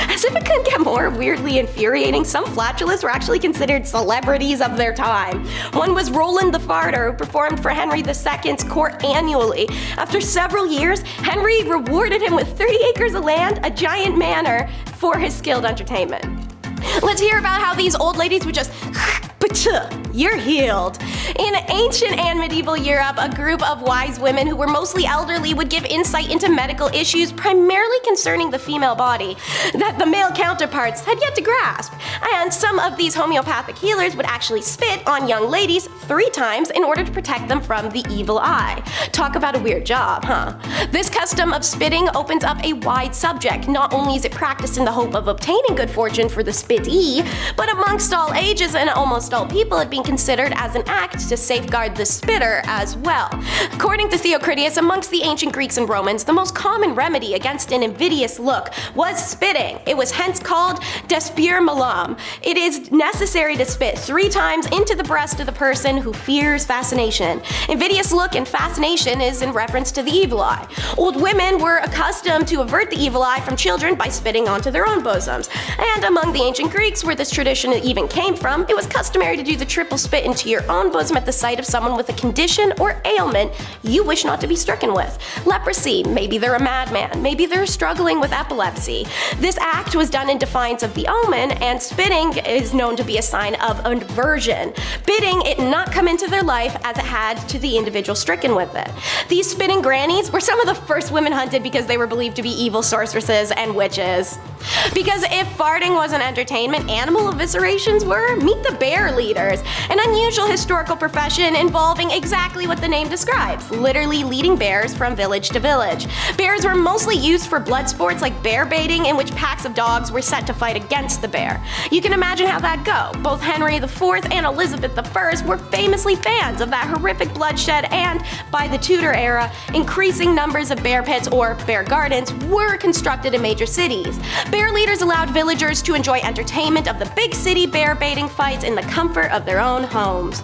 As if it couldn't get more weirdly infuriating, some flatulists were actually considered celebrities of their time. One was Roland the Farter, who performed for Henry II's court annually. After several years, Henry rewarded him with 30 acres of land, a giant manor, for his skilled entertainment. Let's hear about how these old ladies would just you're healed. In ancient and medieval Europe, a group of wise women who were mostly elderly would give insight into medical issues primarily concerning the female body that the male counterparts had yet to grasp. And some of these homeopathic healers would actually spit on young ladies 3 times in order to protect them from the evil eye. Talk about a weird job, huh? This custom of spitting opens up a wide subject. Not only is it practiced in the hope of obtaining good fortune for the spittee, but amongst all ages and almost amongst all people had been considered as an act to safeguard the spitter as well. According to Theocritus, amongst the ancient Greeks and Romans, the most common remedy against an invidious look was spitting. It was hence called despure malam. It is necessary to spit 3 times into the breast of the person who fears fascination. Invidious look and fascination is in reference to the evil eye. Old women were accustomed to avert the evil eye from children by spitting onto their own bosoms. And among the ancient Greeks, where this tradition even came from, it was customary to do the triple spit into your own bosom at the sight of someone with a condition or ailment you wish not to be stricken with. Leprosy, maybe they're a madman, maybe they're struggling with epilepsy. This act was done in defiance of the omen, and spitting is known to be a sign of aversion, bidding it not come into their life as it had to the individual stricken with it. These spitting grannies were some of the first women hunted because they were believed to be evil sorceresses and witches. Because if farting wasn't entertainment, animal eviscerations were. Meet the bear leaders, an unusual historical profession involving exactly what the name describes, literally leading bears from village to village. Bears were mostly used for blood sports like bear baiting, in which packs of dogs were set to fight against the bear. You can imagine how that'd go. Both Henry IV and Elizabeth I were famously fans of that horrific bloodshed, and by the Tudor era, increasing numbers of bear pits or bear gardens were constructed in major cities. Bear leaders allowed villagers to enjoy entertainment of the big city bear baiting fights in the comfort of their own homes.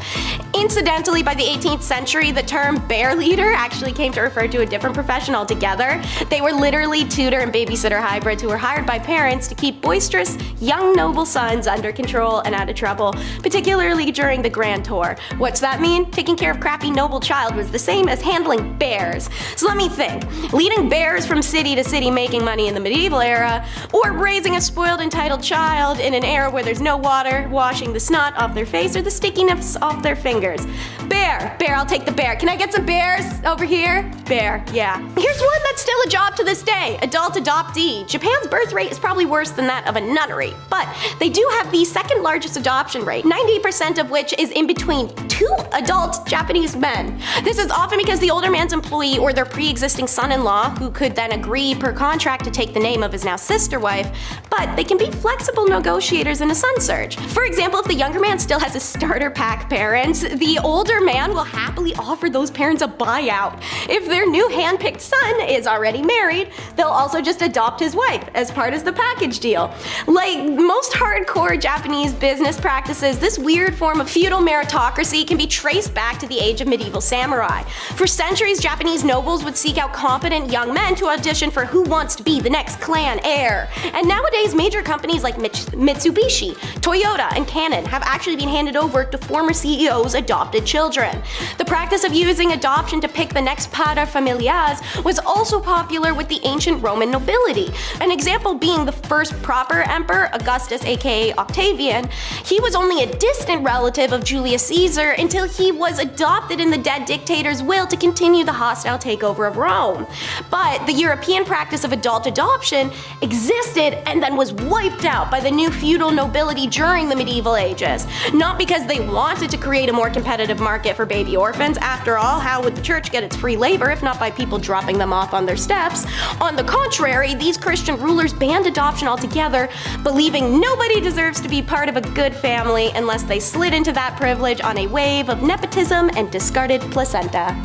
Incidentally, by the 18th century, the term bear leader actually came to refer to a different profession altogether. They were literally tutor and babysitter hybrids who were hired by parents to keep boisterous, young noble sons under control and out of trouble, particularly during the Grand Tour. What's that mean? Taking care of crappy noble child was the same as handling bears. So let me think. Leading bears from city to city making money in the medieval era, or raising a spoiled entitled child in an era where there's no water washing the snot off their face or the stickiness off their fingers. Bear, I'll take the bear. Can I get some bears over here? Bear, yeah. Here's one that's still a job to this day, adult adoptee. Japan's birth rate is probably worse than that of a nunnery, but they do have the second largest adoption rate, 90% of which is in between 2 adult Japanese men. This is often because the older man's employee or their pre-existing son-in-law, who could then agree per contract to take the name of his now sister wife, but they can be flexible negotiators in a son search. For example, if the younger man still has his starter pack parents, the older man will happily offer those parents a buyout. If their new hand-picked son is already married, they'll also just adopt his wife as part of the package deal. Like most hardcore Japanese business practices, this weird form of feudal meritocracy can be traced back to the age of medieval samurai. For centuries, Japanese nobles would seek out competent young men to audition for who wants to be the next clan heir. And nowadays, major companies like Mitsubishi, Toyota, and Canon have actually been handed over to former CEOs' adopted children. The practice of using adoption to pick the next paterfamilias was also popular with the ancient Roman nobility. An example being the first proper emperor, Augustus aka Octavian. He was only a distant relative of Julius Caesar until he was adopted in the dead dictator's will to continue the hostile takeover of Rome. But the European practice of adult adoption existed and then was wiped out by the new feudal nobility during the medieval ages. Not because they wanted to create a more competitive market for baby orphans. After all, how would the church get its free labor if not by people dropping them off on their steps? On the contrary, these Christian rulers banned adoption altogether, believing nobody deserves to be part of a good family unless they slid into that privilege on a wave of nepotism and discarded placenta.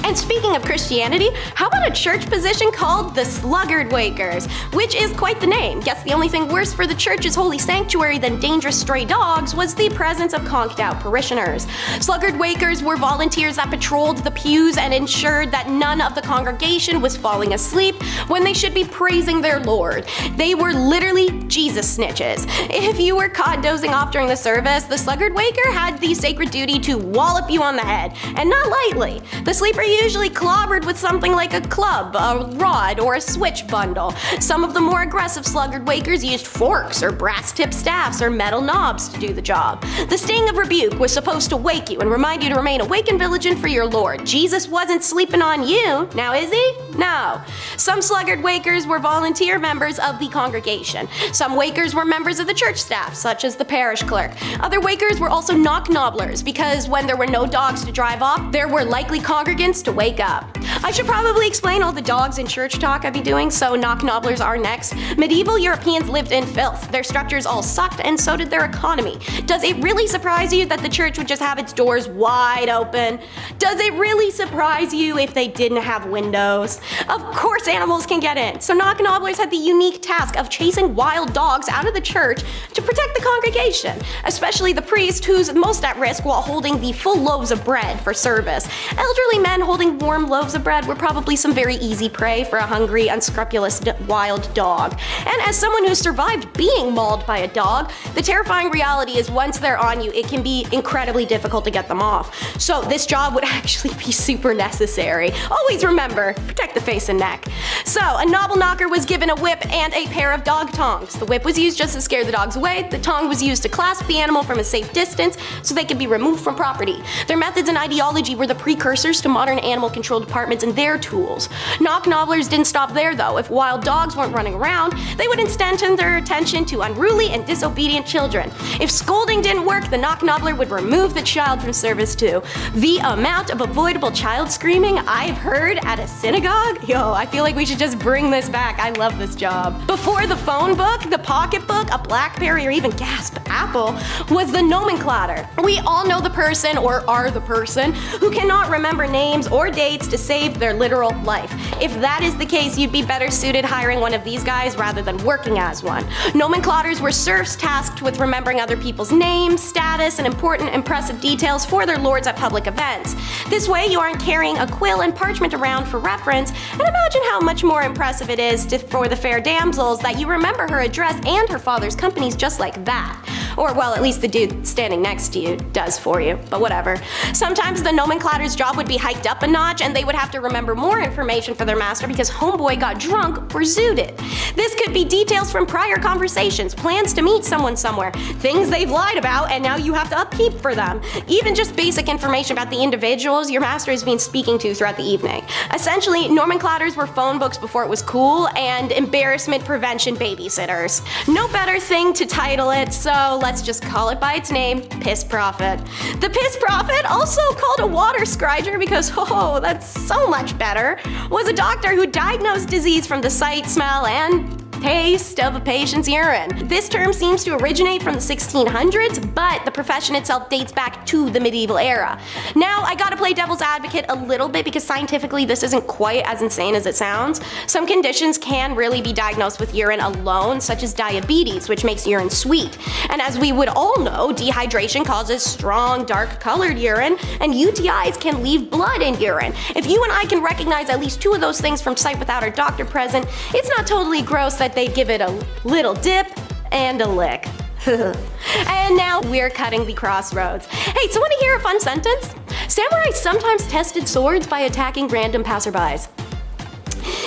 And speaking of Christianity, how about a church position called the Sluggard Wakers, which is quite the name. Guess the only thing worse for the church's holy sanctuary than dangerous stray dogs was the presence of conked out parishioners. Sluggard Wakers were volunteers that patrolled the pews and ensured that none of the congregation was falling asleep when they should be praising their Lord. They were literally Jesus snitches. If you were caught dozing off during the service, the Sluggard Waker had the sacred duty to wallop you on the head, and not lightly. The sleeper usually clobbered with something like a club, a rod, or a switch bundle. Some of the more aggressive Sluggard Wakers used forks or brass-tipped staffs or metal knobs to do the job. The sting of rebuke was supposed to wake you and remind you to remain awake and vigilant for your Lord. Jesus wasn't sleeping on you, now is he? No. Some Sluggard Wakers were volunteer members of the congregation. Some Wakers were members of the church staff, such as the parish clerk. Other Wakers were also knock-nobblers, because when there were no dogs to drive off, there were likely congregants to wake up. I should probably explain all the dogs in church talk I'd be doing, so knock-nobblers are next. Medieval Europeans lived in filth. Their structures all sucked, and so did their economy. Does it really surprise you that the church would just have its doors wide open? Does it really surprise you if they didn't have windows? Of course animals can get in, so knock-nobblers had the unique task of chasing wild dogs out of the church to protect the congregation, especially the priest who's most at risk while holding the full loaves of bread for service. Elderly men holding warm loaves of bread were probably some very easy prey for a hungry, unscrupulous wild dog. And as someone who survived being mauled by a dog, the terrifying reality is once they're on you, it can be incredibly difficult to get them off. So this job would actually be super necessary. Always remember, protect the face and neck. So a nobble knocker was given a whip and a pair of dog tongs. The whip was used just to scare the dogs away. The tong was used to clasp the animal from a safe distance so they could be removed from property. Their methods and ideology were the precursors to modern animal control departments and their tools. Knock-nobblers didn't stop there though. If wild dogs weren't running around, they would instead turn their attention to unruly and disobedient children. If scolding didn't work, the knock-nobbler would remove the child from service too. The amount of avoidable child screaming I've heard at a synagogue? Yo, I feel like we should just bring this back. I love this job. Before the phone book, the pocketbook, a BlackBerry, or even gasp, Apple, was the nomenclator. We all know the person, or are the person, who cannot remember names or dates to save their literal life. If that is the case, you'd be better suited hiring one of these guys rather than working as one. Nomenclators were serfs tasked with remembering other people's names, status, and important impressive details for their lords at public events. This way you aren't carrying a quill and parchment around for reference, and imagine how much more impressive it is for the fair damsels that you remember her address and her father's companies just like that. Or, well, at least the dude standing next to you does for you, but whatever. Sometimes the nomenclator's job would be hiked up a notch and they would have to remember more information for their master because homeboy got drunk or zooted. This could be details from prior conversations, plans to meet someone somewhere, things they've lied about and now you have to upkeep for them. Even just basic information about the individuals your master has been speaking to throughout the evening. Essentially, nomenclators were phone books before it was cool and embarrassment prevention babysitters. No better thing to title it, so let's just call it by its name, Piss Prophet. The Piss Prophet, also called a water scriger because, oh, that's so much better, was a doctor who diagnosed disease from the sight, smell, and taste of a patient's urine. This term seems to originate from the 1600s, but the profession itself dates back to the medieval era. Now, I gotta play devil's advocate a little bit because scientifically this isn't quite as insane as it sounds. Some conditions can really be diagnosed with urine alone, such as diabetes, which makes urine sweet. And as we would all know, dehydration causes strong, dark-colored urine, and UTIs can leave blood in urine. If you and I can recognize at least two of those things from sight without our doctor present, it's not totally gross that they give it a little dip and a lick. And now we're cutting the crossroads. Hey, so wanna hear a fun sentence? Samurai sometimes tested swords by attacking random passerbys.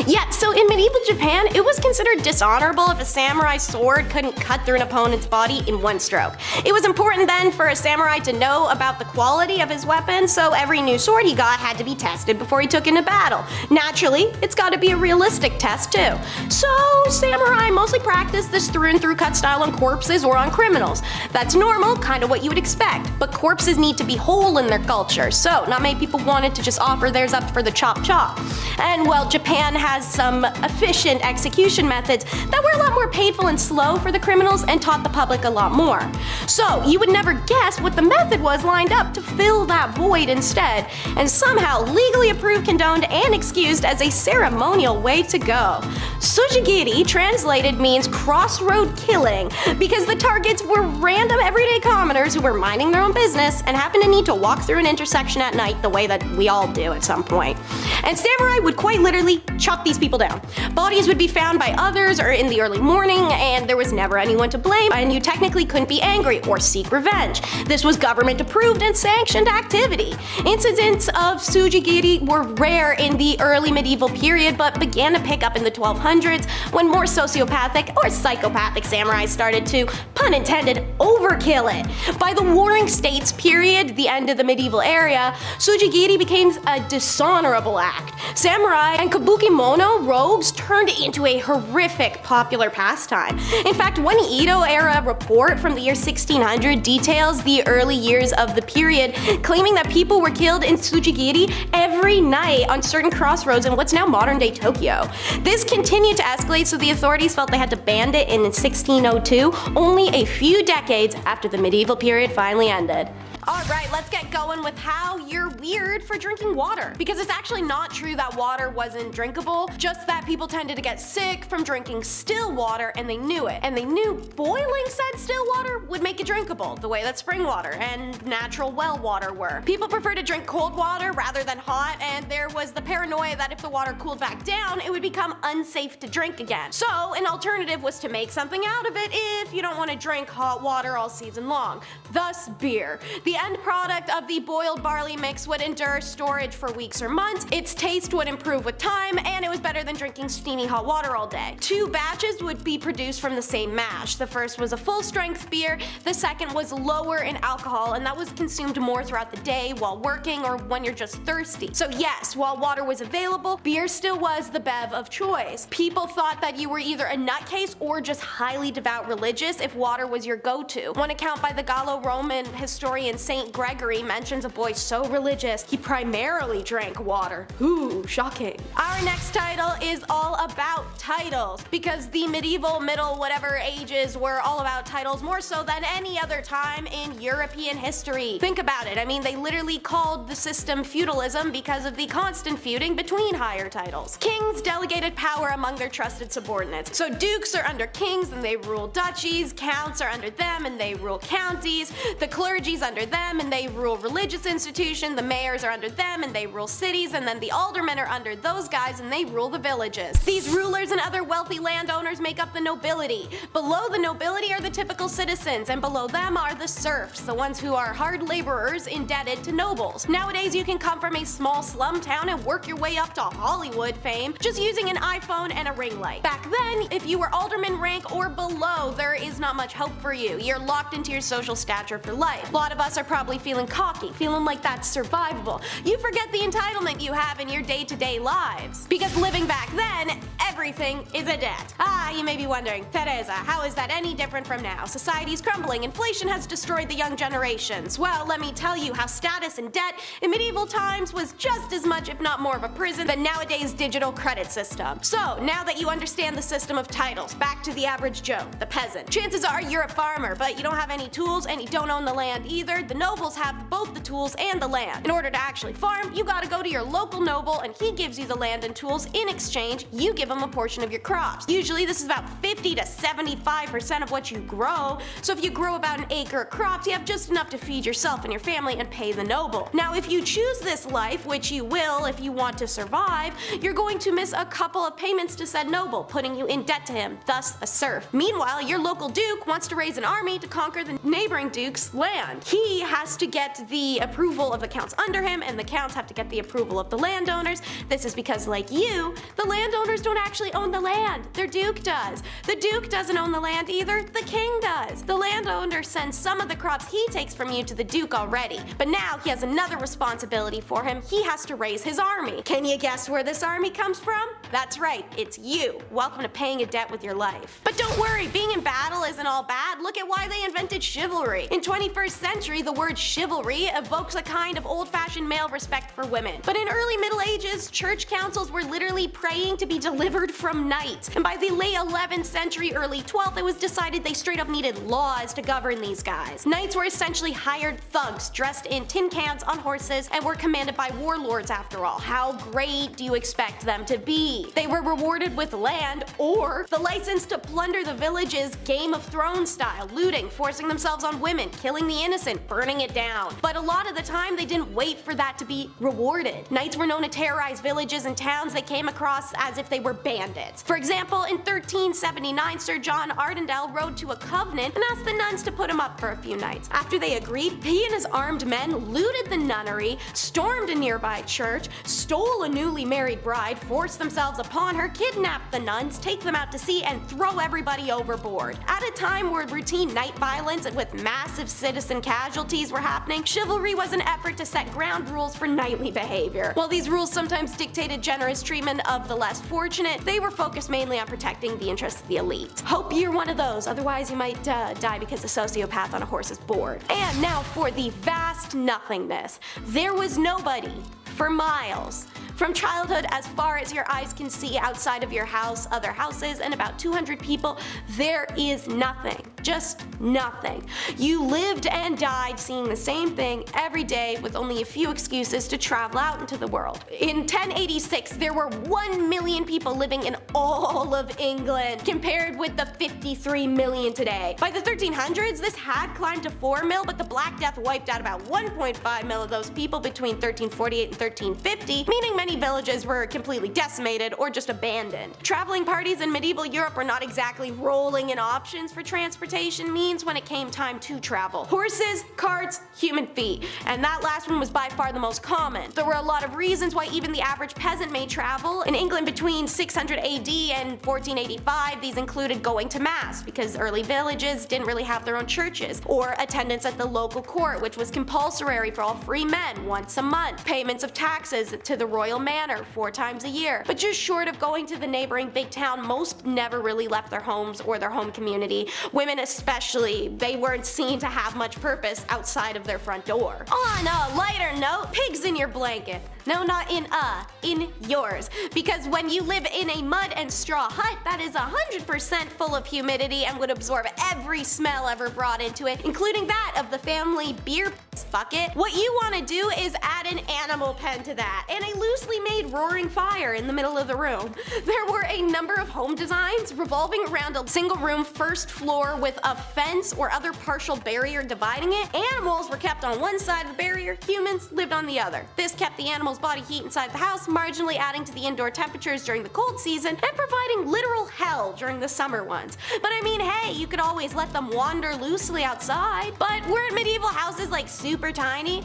Yeah, so in medieval Japan, it was considered dishonorable if a samurai sword couldn't cut through an opponent's body in one stroke. It was important then for a samurai to know about the quality of his weapon, so every new sword he got had to be tested before he took into battle. Naturally, it's gotta be a realistic test too. So samurai mostly practiced this through and through cut style on corpses or on criminals. That's normal, kinda what you would expect, but corpses need to be whole in their culture, so not many people wanted to just offer theirs up for the chop chop. And well, Japan has some efficient execution methods that were a lot more painful and slow for the criminals and taught the public a lot more. So you would never guess what the method was lined up to fill that void instead, and somehow legally approved, condoned, and excused as a ceremonial way to go. Sujigiri translated means crossroad killing because the targets were random everyday commoners who were minding their own business and happened to need to walk through an intersection at night the way that we all do at some point. And samurai would quite literally chop these people down. Bodies would be found by others or in the early morning, and there was never anyone to blame, and you technically couldn't be angry or seek revenge. This was government approved and sanctioned activity. Incidents of sujigiri were rare in the early medieval period, but began to pick up in the 1200s when more sociopathic or psychopathic samurais started to, pun intended, overkill it. By the Warring States period, the end of the medieval era, sujigiri became a dishonorable act. Samurai and kabuki kimono robes turned into a horrific popular pastime. In fact, one Edo-era report from the year 1600 details the early years of the period, claiming that people were killed in Tsujigiri every night on certain crossroads in what's now modern-day Tokyo. This continued to escalate, so the authorities felt they had to ban it in 1602, only a few decades after the medieval period finally ended. Alright, let's get going with how you're weird for drinking water. Because it's actually not true that water wasn't drinkable, just that people tended to get sick from drinking still water and they knew it. And they knew boiling said still water would make it drinkable, the way that spring water and natural well water were. People prefer to drink cold water rather than hot, and there was the paranoia that if the water cooled back down, it would become unsafe to drink again. So an alternative was to make something out of it if you don't want to drink hot water all season long. Thus, beer. The end product of the boiled barley mix would endure storage for weeks or months, its taste would improve with time, and it was better than drinking steamy hot water all day. 2 batches would be produced from the same mash. The first was a full-strength beer, the second was lower in alcohol, and that was consumed more throughout the day while working or when you're just thirsty. So yes, while water was available, beer still was the bev of choice. People thought that you were either a nutcase or just highly devout religious if water was your go-to. One account by the Gallo-Roman historian St. Gregory mentions a boy so religious he primarily drank water. Ooh, shocking. Our next title is all about titles, because the medieval, middle, whatever ages were all about titles more so than any other time in European history. Think about it, I mean they literally called the system feudalism because of the constant feuding between higher titles. Kings delegated power among their trusted subordinates. So dukes are under kings and they rule duchies, counts are under them and they rule counties, the clergy's under them and they rule religious institutions, the mayors are under them and they rule cities, and then the aldermen are under those guys and they rule the villages. These rulers and other wealthy landowners make up the nobility. Below the nobility are the typical citizens, and below them are the serfs, the ones who are hard laborers indebted to nobles. Nowadays you can come from a small slum town and work your way up to Hollywood fame just using an iPhone and a ring light. Back then, if you were alderman rank or below, there is not much hope for you. You're locked into your social stature for life. A lot of us are probably feeling cocky, feeling like that's survivable. You forget the entitlement you have in your day-to-day lives. Because living back then, everything is a debt. You may be wondering, Teresa, how is that any different from now? Society's crumbling, inflation has destroyed the young generations. Well, let me tell you how status and debt in medieval times was just as much, if not more, of a prison than nowadays' digital credit system. So, now that you understand the system of titles, back to the average Joe, the peasant. Chances are you're a farmer, but you don't have any tools and you don't own the land either. The nobles have both the tools and the land. In order to actually farm, you gotta go to your local noble and he gives you the land and tools. In exchange, you give him a portion of your crops. Usually this is about 50 to 75% of what you grow, so if you grow about an acre of crops, you have just enough to feed yourself and your family and pay the noble. Now if you choose this life, which you will if you want to survive, you're going to miss a couple of payments to said noble, putting you in debt to him, thus a serf. Meanwhile, your local duke wants to raise an army to conquer the neighboring duke's land. He has to get the approval of the counts under him, and the counts have to get the approval of the landowners. This is because, like you, the landowners don't actually own the land. Their duke does. The duke doesn't own the land either. The king does. The landowner sends some of the crops he takes from you to the duke already, but now he has another responsibility for him. He has to raise his army. Can you guess where this army comes from? That's right, it's you. Welcome to paying a debt with your life. But don't worry, being in battle isn't all bad. Look at why they invented chivalry. In 21st century, the word chivalry evokes a kind of old-fashioned male respect for women. But in early Middle Ages, church councils were literally praying to be delivered from knights. And by the late 11th century, early 12th, it was decided they straight up needed laws to govern these guys. Knights were essentially hired thugs dressed in tin cans on horses and were commanded by warlords after all. How great do you expect them to be? They were rewarded with land or the license to plunder the villages, Game of Thrones style, looting, forcing themselves on women, killing the innocent, burning it down. But a lot of the time they didn't wait for that to be rewarded. Knights were known to terrorize villages and towns they came across as if they were bandits. For example, in 1379, Sir John Arundel rode to a convent and asked the nuns to put him up for a few nights. After they agreed, he and his armed men looted the nunnery, stormed a nearby church, stole a newly married bride, forced themselves upon her, kidnapped the nuns, take them out to sea, and throw everybody overboard. At a time where routine night violence and with massive citizen casualties were happening, chivalry was an effort to set ground rules for knightly behavior. While these rules sometimes dictated generous treatment of the less fortunate, they were focused mainly on protecting the interests of the elite. Hope you're one of those, otherwise you might die because a sociopath on a horse is bored. And now for the vast nothingness. There was nobody for miles. From childhood as far as your eyes can see outside of your house, other houses, and about 200 people, there is nothing. Just nothing. You lived and died seeing the same thing every day with only a few excuses to travel out into the world. In 1086, there were 1 million people living in all of England, compared with the 53 million today. By the 1300s, this had climbed to 4 mil, but the Black Death wiped out about 1.5 mil of those people between 1348 and 1350, meaning many villages were completely decimated or just abandoned. Traveling parties in medieval Europe were not exactly rolling in options for transportation means when it came time to travel. Horses, carts, human feet, and that last one was by far the most common. There were a lot of reasons why even the average peasant may travel. In England between 600 AD and 1485, these included going to mass, because early villages didn't really have their own churches, or attendance at the local court, which was compulsory for all free men once a month, payments of taxes to the royal manor 4 times a year. But just short of going to the neighboring big town, most never really left their homes or their home community. Women especially, they weren't seen to have much purpose outside of their front door. On a lighter note, pigs in your blanket. No, not in yours. Because when you live in a mud and straw hut that is 100% full of humidity and would absorb every smell ever brought into it, including that of the family beer bucket, what you want to do is add an animal pen to that and a loosely made roaring fire in the middle of the room. There were a number of home designs revolving around a single room first floor with a fence or other partial barrier dividing it. Animals were kept on one side of the barrier, humans lived on the other. This kept the animals' body heat inside the house, marginally adding to the indoor temperatures during the cold season and providing literal hell during the summer ones. But I mean, hey, you could always let them wander loosely outside. But weren't medieval houses like super tiny?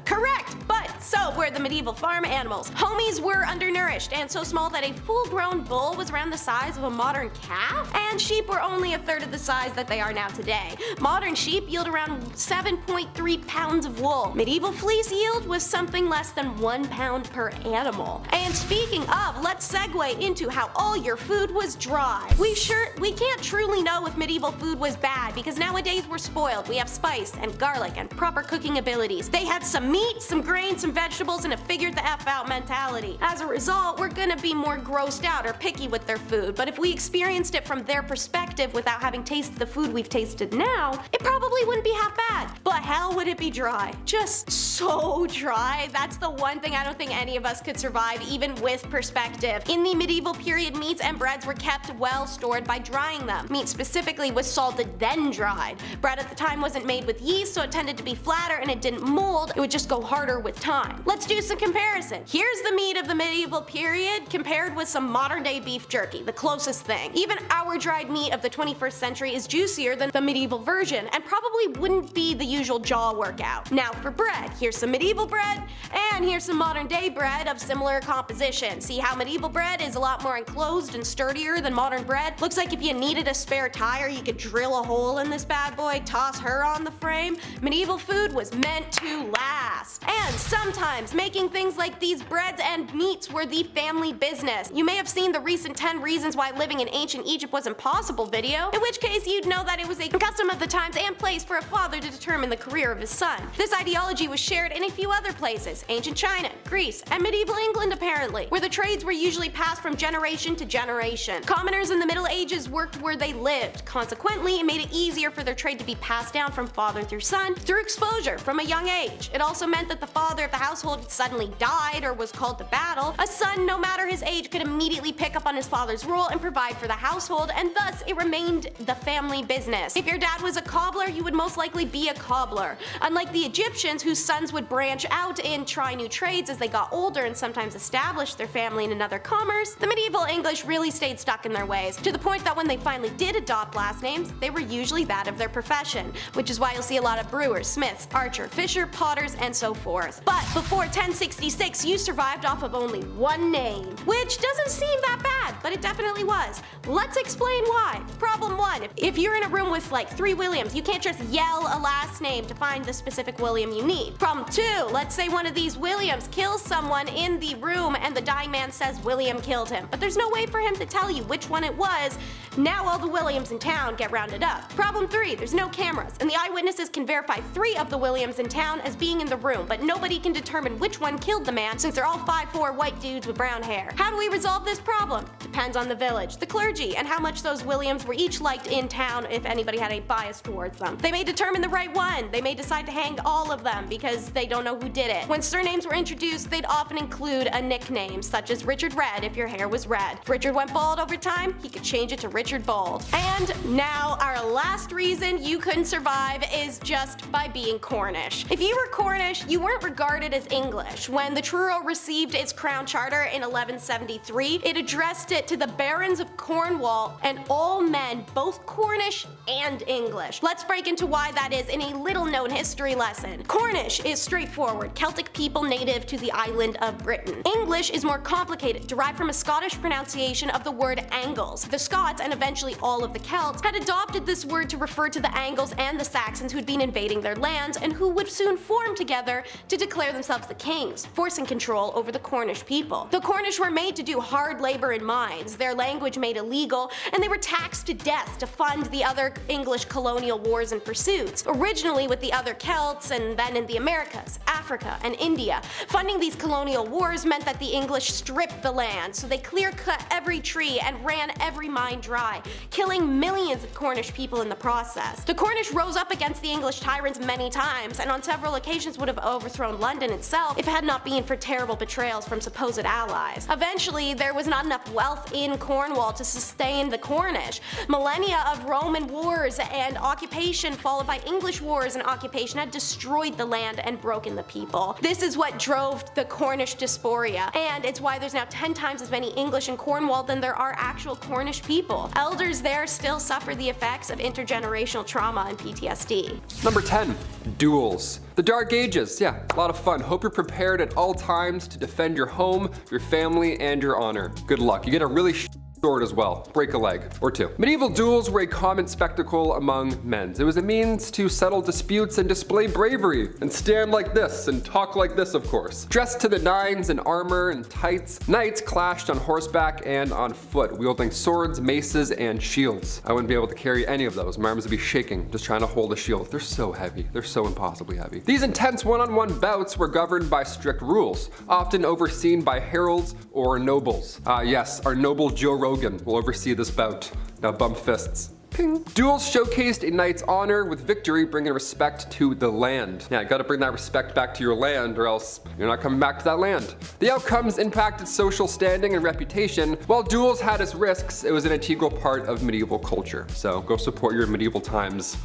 Correct, but so were the medieval farm animals. Homies were undernourished and so small that a full-grown bull was around the size of a modern calf, and sheep were only a third of the size that they are now today. Modern sheep yield around 7.3 pounds of wool. Medieval fleece yield was something less than 1 pound per animal. And speaking of, let's segue into how all your food was dry. We can't truly know if medieval food was bad because nowadays we're spoiled. We have spice and garlic and proper cooking abilities. They had some meat, some grains, some vegetables, and a figured the F out mentality. As a result, we're gonna be more grossed out or picky with their food, but if we experienced it from their perspective without having tasted the food we've tasted now, it probably wouldn't be half bad. But hell would it be dry. Just so dry. That's the one thing I don't think any of us could survive, even with perspective. In the medieval period, meats and breads were kept well stored by drying them. Meat specifically was salted then dried. Bread at the time wasn't made with yeast, so it tended to be flatter and it didn't mold. It would just go harder with time. Let's do some comparison. Here's the meat of the medieval period compared with some modern day beef jerky, the closest thing. Even our dried meat of the 21st century is juicier than the medieval version and probably wouldn't be the usual jaw workout. Now for bread, here's some medieval bread and here's some modern day bread of similar composition. See how medieval bread is a lot more enclosed and sturdier than modern bread? Looks like if you needed a spare tire, you could drill a hole in this bad boy, toss her on the frame. Medieval food was meant to last. And sometimes making things like these breads and meats were the family business. You may have seen the recent 10 reasons why living in ancient Egypt was impossible video, in which case you'd know that it was a custom of the times and place for a father to determine the career of his son. This ideology was shared in a few other places, ancient China, Greece, and medieval England apparently, where the trades were usually passed from generation to generation. Commoners in the Middle Ages worked where they lived. Consequently, it made it easier for their trade to be passed down from father through son through exposure from a young age. It also meant that the father, if the household suddenly died or was called to battle, a son, no matter his age, could immediately pick up on his father's role and provide for the household, and thus it remained the family business. If your dad was a cobbler, you would most likely be a cobbler. Unlike the Egyptians, whose sons would branch out and try new trades as they got older and sometimes establish their family in another commerce, the medieval English really stayed stuck in their ways, to the point that when they finally did adopt last names, they were usually that of their profession, which is why you'll see a lot of brewers, smiths, archer, fisher, potters, and so forth. But before 1066, you survived off of only one name, which doesn't seem that bad, but it definitely was. Let's explain why. Problem 1, if you're in a room with like 3 Williams, you can't just yell a last name to find the specific William you need. Problem 2, let's say one of these Williams kills someone in the room and the dying man says William killed him, but there's no way for him to tell you which one it was. Now all the Williams in town get rounded up. Problem 3, there's no cameras, and the eyewitnesses can verify 3 of the Williams in town as being in the room, but nobody can determine which one killed the man since they're all 5'4" white dudes with brown hair. How do we resolve this problem? Depends on the village, the clergy, and how much those Williams were each liked in town if anybody had a bias towards them. They may determine the right one. They may decide to hang all of them because they don't know who did it. When surnames were introduced, they'd often include a nickname, such as Richard Red if your hair was red. If Richard went bald over time, he could change it to Richard Bald. And now our last reason you couldn't survive is just by being Cornish. If you were Cornish, you weren't regarded as English. When the Truro received its crown charter in 1173, it addressed it to the barons of Cornwall and all men, both Cornish and English. Let's break into why that is in a little known history lesson. Cornish is straightforward, Celtic people native to the island of Britain. English is more complicated, derived from a Scottish pronunciation of the word Angles. The Scots, and eventually all of the Celts, had adopted this word to refer to the Angles and the Saxons who'd been invading their lands and who would soon form together to declare themselves the kings, forcing control over the Cornish people. The Cornish were made to do hard labor in mines, their language made illegal, and they were taxed to death to fund the other English colonial wars and pursuits, originally with the other Celts and then in the Americas, Africa, and India. Funding these colonial wars meant that the English stripped the land, so they clear-cut every tree and ran every mine dry, killing millions of Cornish people in the process. The Cornish rose up against the English tyrants many times, and on several occasions would have overthrown London itself if it had not been for terrible betrayals from supposed allies. Eventually, there was not enough wealth in Cornwall to sustain the Cornish. Millennia of Roman wars and occupation followed by English wars and occupation had destroyed the land and broken the people. This is what drove the Cornish diaspora, and it's why there's now 10 times as many English in Cornwall than there are actual Cornish people. Elders there still suffer the effects of intergenerational trauma and PTSD. Number 10, duels. The Dark Ages, yeah, a lot of fun. Hope you're prepared at all times to defend your home, your family, and your honor. Good luck. You get a really sword as well. Break a leg or two. Medieval duels were a common spectacle among men. It was a means to settle disputes and display bravery and stand like this and talk like this, of course. Dressed to the nines in armor and tights, knights clashed on horseback and on foot, wielding swords, maces, and shields. I wouldn't be able to carry any of those. My arms would be shaking just trying to hold a shield. They're so heavy. They're so impossibly heavy. These intense one-on-one bouts were governed by strict rules, often overseen by heralds or nobles. Yes, our noble Joe Rogan will oversee this bout. Now bump fists. Ping. Duels showcased a knight's honor, with victory bringing respect to the land. Yeah, you gotta bring that respect back to your land or else you're not coming back to that land. The outcomes impacted social standing and reputation. While duels had its risks, it was an integral part of medieval culture. So go support your medieval times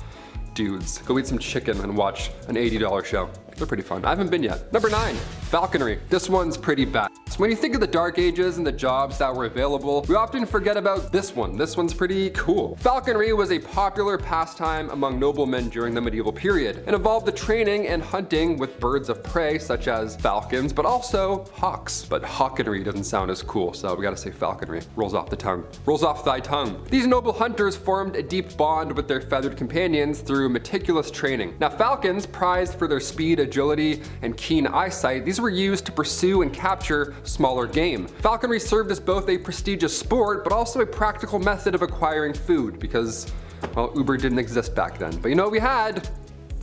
dudes. Go eat some chicken and watch an $80 show. They're pretty fun. I haven't been yet. Number 9, falconry. This one's pretty bad. So when you think of the Dark Ages and the jobs that were available, we often forget about this one. This one's pretty cool. Falconry was a popular pastime among noblemen during the medieval period and involved the training and hunting with birds of prey such as falcons, but also hawks. But hawkenry doesn't sound as cool, so we gotta say falconry. Rolls off the tongue. Rolls off thy tongue. These noble hunters formed a deep bond with their feathered companions through meticulous training. Now falcons, prized for their speed, agility, and keen eyesight, these were used to pursue and capture smaller game. Falconry served as both a prestigious sport, but also a practical method of acquiring food because, well, Uber didn't exist back then. But you know what we had?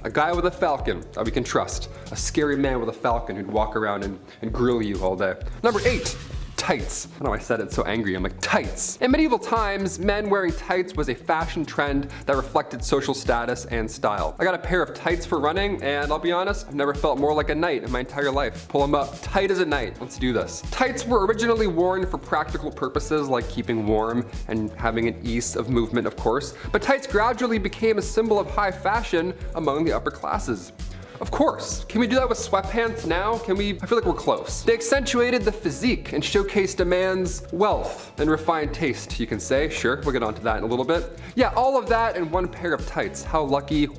A guy with a falcon that we can trust. A scary man with a falcon who'd walk around and grill you all day. Number 8. tights. I don't know why I said it so angry. I'm like, tights. In medieval times, men wearing tights was a fashion trend that reflected social status and style. I got a pair of tights for running, and I'll be honest, I've never felt more like a knight in my entire life. Pull them up, tight as a knight. Let's do this. Tights were originally worn for practical purposes like keeping warm and having an ease of movement, of course, but tights gradually became a symbol of high fashion among the upper classes. Of course. Can we do that with sweatpants now? Can we? I feel like we're close. They accentuated the physique and showcased a man's wealth and refined taste, you can say. Sure, we'll get onto that in a little bit. Yeah, all of that in one pair of tights. How lucky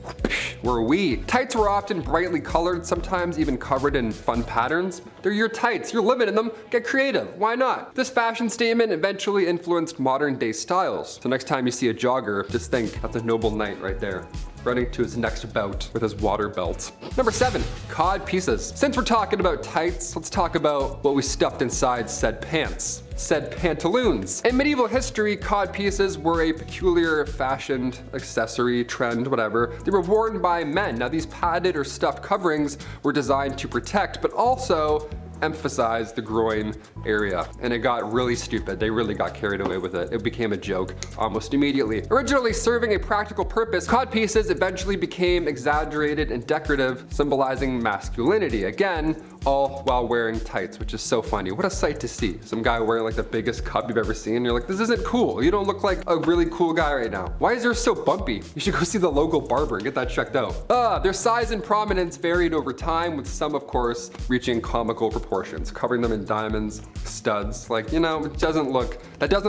were we? Tights were often brightly colored, sometimes even covered in fun patterns. They're your tights, you're living in them, get creative, why not? This fashion statement eventually influenced modern day styles. So next time you see a jogger, just think, that's a noble knight right there, running to his next bout with his water belt. Number 7, cod pieces. Since we're talking about tights, let's talk about what we stuffed inside said pants. Said pantaloons. In medieval history, cod pieces were a peculiar fashioned accessory, trend, whatever. They were worn by men. Now these padded or stuffed coverings were designed to protect, but also emphasize the groin area, and it got really stupid. They really got carried away with it. It became a joke almost immediately. Originally serving a practical purpose, cod pieces eventually became exaggerated and decorative, symbolizing masculinity. Again, all while wearing tights, which is so funny. What a sight to see. Some guy wearing like the biggest cup you've ever seen. You're like, this isn't cool. You don't look like a really cool guy right now. Why is yours so bumpy? You should go see the local barber and get that checked out. Their size and prominence varied over time, with some, of course, reaching comical proportions, covering them in diamonds, studs. Like, you know, that doesn't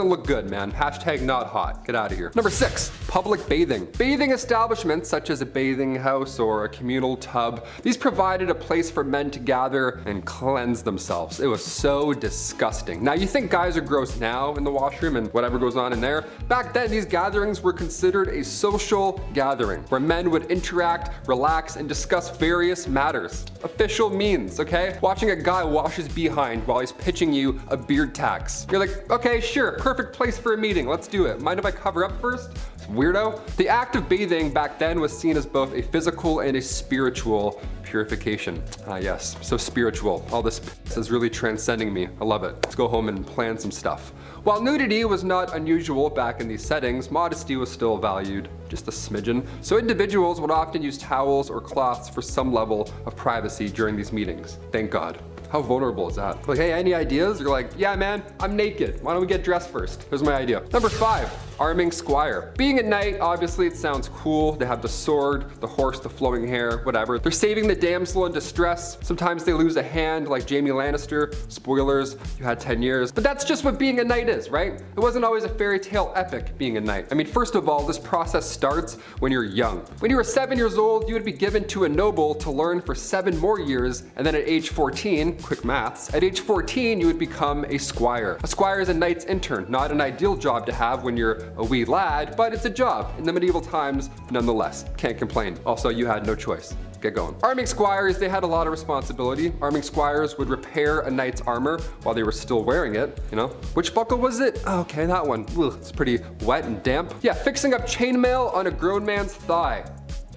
look good, man. Hashtag not hot. Get out of here. Number 6, public bathing. Bathing establishments, such as a bathing house or a communal tub, these provided a place for men to gather and cleanse themselves. It was so disgusting. Now you think guys are gross now in the washroom and whatever goes on in there. Back then, these gatherings were considered a social gathering where men would interact, relax, and discuss various matters. Official means, okay? Watching a guy wash his behind while he's pitching you a beard tax. You're like, okay, sure, perfect place for a meeting. Let's do it. Mind if I cover up first? Weirdo. The act of bathing back then was seen as both a physical and a spiritual purification. Yes, so spiritual. All this is really transcending me. I love it. Let's go home and plan some stuff. While nudity was not unusual back in these settings, modesty was still valued, just a smidgen. So individuals would often use towels or cloths for some level of privacy during these meetings. Thank God. How vulnerable is that? Like, hey, any ideas? You're like, yeah, man, I'm naked. Why don't we get dressed first? Here's my idea. Number 5, arming squire. Being a knight, obviously it sounds cool. They have the sword, the horse, the flowing hair, whatever. They're saving the damsel in distress. Sometimes they lose a hand like Jaime Lannister. Spoilers, you had 10 years. But that's just what being a knight is, right? It wasn't always a fairy tale epic being a knight. I mean, first of all, this process starts when you're young. When you were 7 years old, you would be given to a noble to learn for 7 more years, and then at age 14, quick maths, at age 14, you would become a squire. A squire is a knight's intern, not an ideal job to have when you're a wee lad, but it's a job in the medieval times nonetheless. Can't complain. Also, you had no choice. Get going. Arming squires, they had a lot of responsibility. Arming squires would repair a knight's armor while they were still wearing it, you know? Which buckle was it? Oh, okay, that one. Ugh, it's pretty wet and damp. Yeah, fixing up chainmail on a grown man's thigh.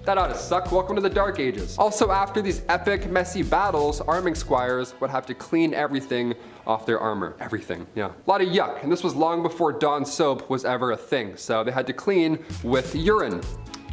That ought to suck. Welcome to the Dark Ages. Also, after these epic, messy battles, arming squires would have to clean everything off their armor. Everything, yeah. A lot of yuck, and this was long before Dawn soap was ever a thing, so they had to clean with urine.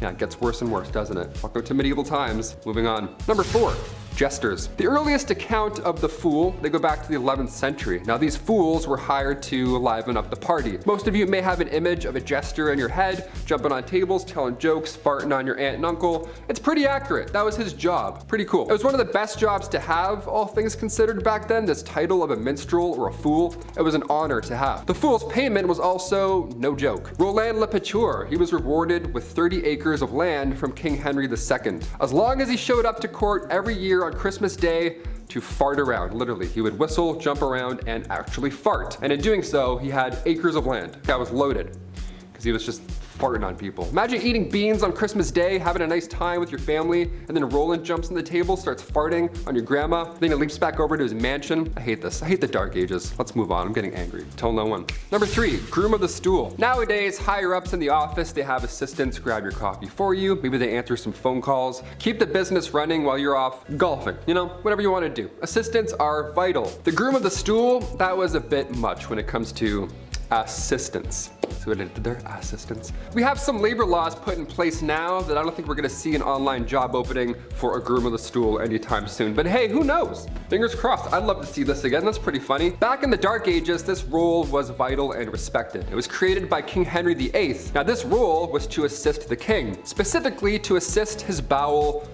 Yeah, it gets worse and worse, doesn't it? Welcome to medieval times. Moving on. Number 4. Jesters. The earliest account of the fool, they go back to the 11th century. Now these fools were hired to liven up the party. Most of you may have an image of a jester in your head, jumping on tables, telling jokes, farting on your aunt and uncle. It's pretty accurate. That was his job. Pretty cool. It was one of the best jobs to have, all things considered back then, this title of a minstrel or a fool. It was an honor to have. The fool's payment was also no joke. Roland Le Couture, he was rewarded with 30 acres of land from King Henry II. As long as he showed up to court every year on Christmas Day to fart around. Literally, he would whistle, jump around, and actually fart. And in doing so, he had acres of land. That was loaded because he was just farting on people. Imagine eating beans on Christmas Day, having a nice time with your family, and then Roland jumps on the table, starts farting on your grandma, then he leaps back over to his mansion. I hate this. I hate the dark ages. Let's move on. I'm getting angry. Tell no one. Number 3, groom of the stool. Nowadays, higher ups in the office, they have assistants grab your coffee for you. Maybe they answer some phone calls. Keep the business running while you're off golfing. You know, whatever you want to do. Assistants are vital. The groom of the stool, that was a bit much when it comes to assistants. See what I did there? Assistants. We have some labor laws put in place now that I don't think we're gonna see an online job opening for a groom of the stool anytime soon. But hey, who knows? Fingers crossed. I'd love to see this again. That's pretty funny. Back in the Dark Ages, this role was vital and respected. It was created by King Henry VIII. Now this role was to assist the king, specifically to assist his bowel